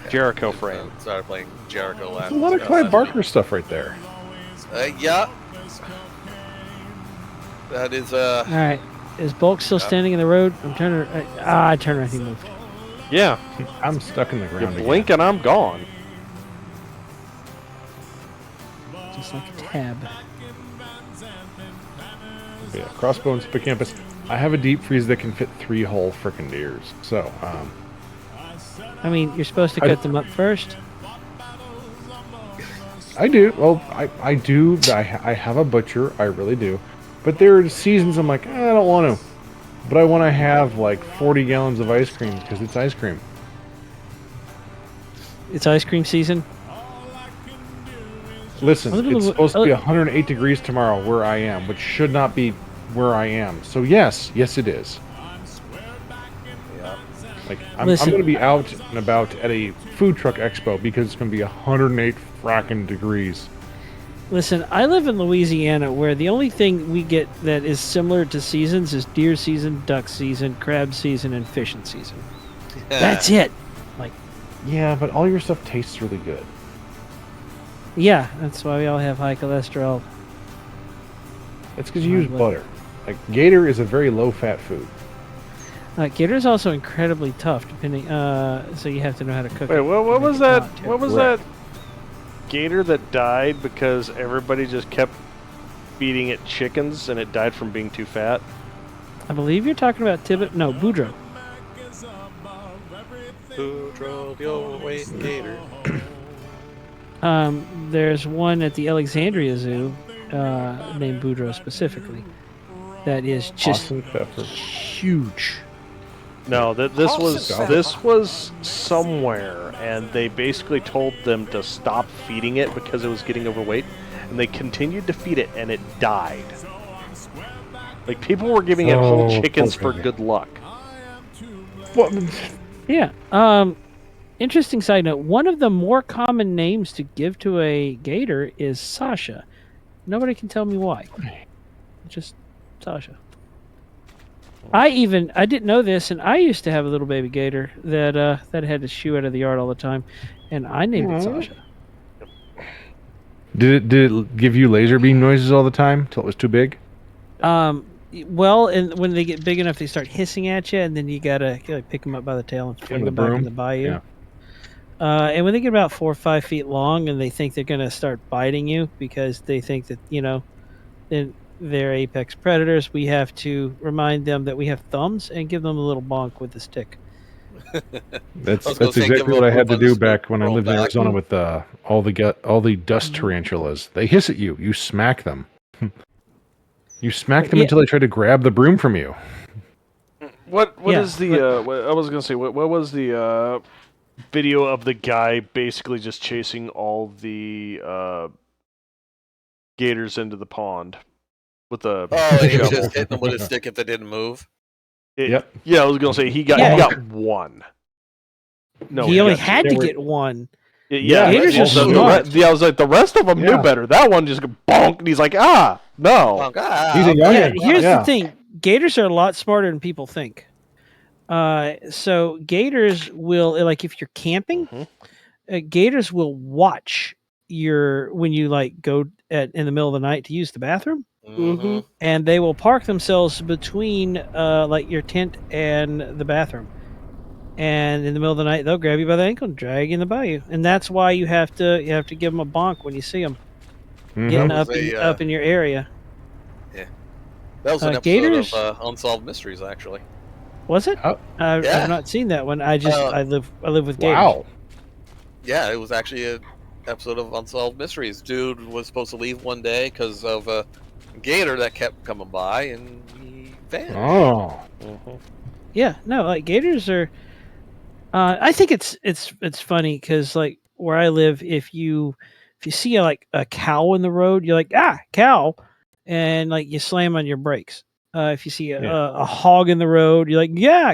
Jericho Frame. Started playing Jericho last. There's a lot of Clive Barker stuff right there. Yeah. That is All right. Is Bulk still standing in the road? I'm trying to. I turned around. He moved. Yeah. I'm stuck in the ground. You blink and I'm gone. Just like a tab. Yeah, Crossbones Hippocampus. I have a deep freeze that can fit 3 whole frickin' deers. So, I mean, you're supposed to cut them up first. I do. Well, I do. I have a butcher. I really do. But there are seasons I'm like, I don't want to. But I want to have like 40 gallons of ice cream because it's ice cream. It's ice cream season. Listen, it's supposed to be 108 degrees tomorrow where I am, which should not be where I am. So yes, it is. Like I'm going to be out and about at a food truck expo because it's going to be 108 fracking degrees. Listen, I live in Louisiana where the only thing we get that is similar to seasons is deer season, duck season, crab season, and fishing season. That's it. Like, yeah, but all your stuff tastes really good. Yeah, that's why we all have high cholesterol. It's because you use butter. Like gator is a very low-fat food. Gator is also incredibly tough, depending. So you have to know how to cook. Wait, it what was that? What was Correct. that gator that died because everybody just kept feeding it chickens and it died from being too fat? I believe you're talking about Boudreaux. Boudreaux, the overweight gator. There's one at the Alexandria Zoo named Boudreaux specifically. That is just huge. No, this was somewhere, and they basically told them to stop feeding it because it was getting overweight, and they continued to feed it, and it died. Like people were giving it whole chickens for good luck. Yeah. Interesting side note. One of the more common names to give to a gator is Sasha. Nobody can tell me why. Just Sasha. I didn't know this, and I used to have a little baby gator that had to shoo out of the yard all the time, and I named it Sasha. Did it give you laser beam noises all the time till it was too big? Well, and when they get big enough, they start hissing at you, and then you gotta pick them up by the tail and fling them back in the bayou. And when they get about 4 or 5 feet long, and they think they're going to start biting you because they think that they're apex predators, we have to remind them that we have thumbs and give them a little bonk with the stick. That's I was gonna say, give exactly him what a I had move to on the do scope, back when I roll lived in back. Arizona with all the dust tarantulas. They hiss at you. You smack them. You smack them Yeah. until they try to grab the broom from you. What Yeah, is the I was gonna say what was the video of the guy basically just chasing all the gators into the pond with a Oh, and he was shovel? just hitting them with his stick if they didn't move. Yep. Yeah, I was gonna say he got one. No, he only got had two. to get one. Yeah, Gators are smart. I was like, the rest of them knew better. That one just bonk, and he's like, no. Bonk, He's a Yeah, youngin. here's Yeah. the thing: gators are a lot smarter than people think. So gators will, like, if you're camping, gators will watch when you go in the middle of the night to use the bathroom, and they will park themselves between your tent and the bathroom. And in the middle of the night, they'll grab you by the ankle and drag you in the bayou. And that's why you have to give them a bonk when you see them getting That up was up in your area. Yeah, that was an episode Gators. of Unsolved Mysteries, actually. Was it? Oh. I've Yeah. not seen that one. I live with gators. Wow. Yeah, it was actually an episode of Unsolved Mysteries. Dude was supposed to leave one day because of a gator that kept coming by, and he vanished. Oh. Yeah, no, gators are. I think it's funny because where I live, if you see a cow in the road, you're like, cow, and you slam on your brakes. If you see a hog in the road, you're like, yeah,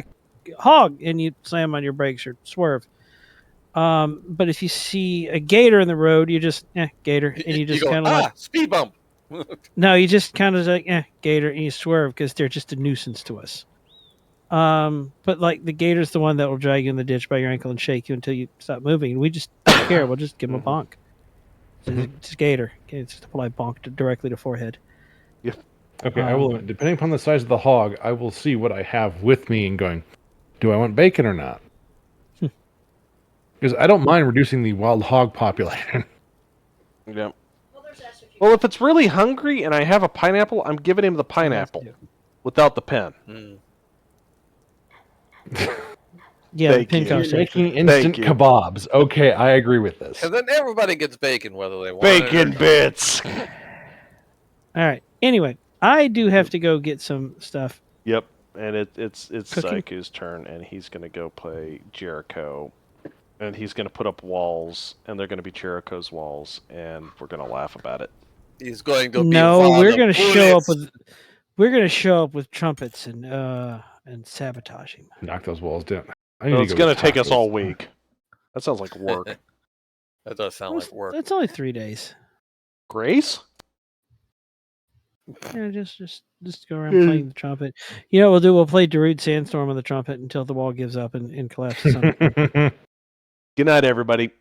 hog, and you slam on your brakes or swerve. But if you see a gator in the road, you just gator, and you just go, kind of speed bump. no, you just kind of gator, and you swerve because they're just a nuisance to us. But the gator's the one that will drag you in the ditch by your ankle and shake you until you stop moving. We just don't care. We'll just give him a bonk. It's gator. It's just a polite bonk directly to forehead. Yeah. Okay, I will. Depending upon the size of the hog, I will see what I have with me and going, do I want bacon or not? Because I don't mind reducing the wild hog population. Yeah. Well, if it's really hungry and I have a pineapple, I'm giving him the pineapple without the pen. Yeah, Thank the pin you. cost. You're making instant kebabs. Okay, I agree with this. And then everybody gets bacon, whether they want Bacon it or bits. All right. Anyway, I do have to go get some stuff. Yep, and it's Cooking. Saiku's turn, and he's gonna go play Jericho, and he's gonna put up walls, and they're gonna be Jericho's walls, and we're gonna laugh about it. He's going to be No, we're going to bullets. show up with trumpets and sabotage him. Knock those walls down. So it's gonna take us all week. That sounds like work. That does sound like work. It's only 3 days. Grace? Yeah, just go around playing the trumpet. You know what we'll do? We'll play Darude Sandstorm on the trumpet until the wall gives up and collapses on it. Good night, everybody.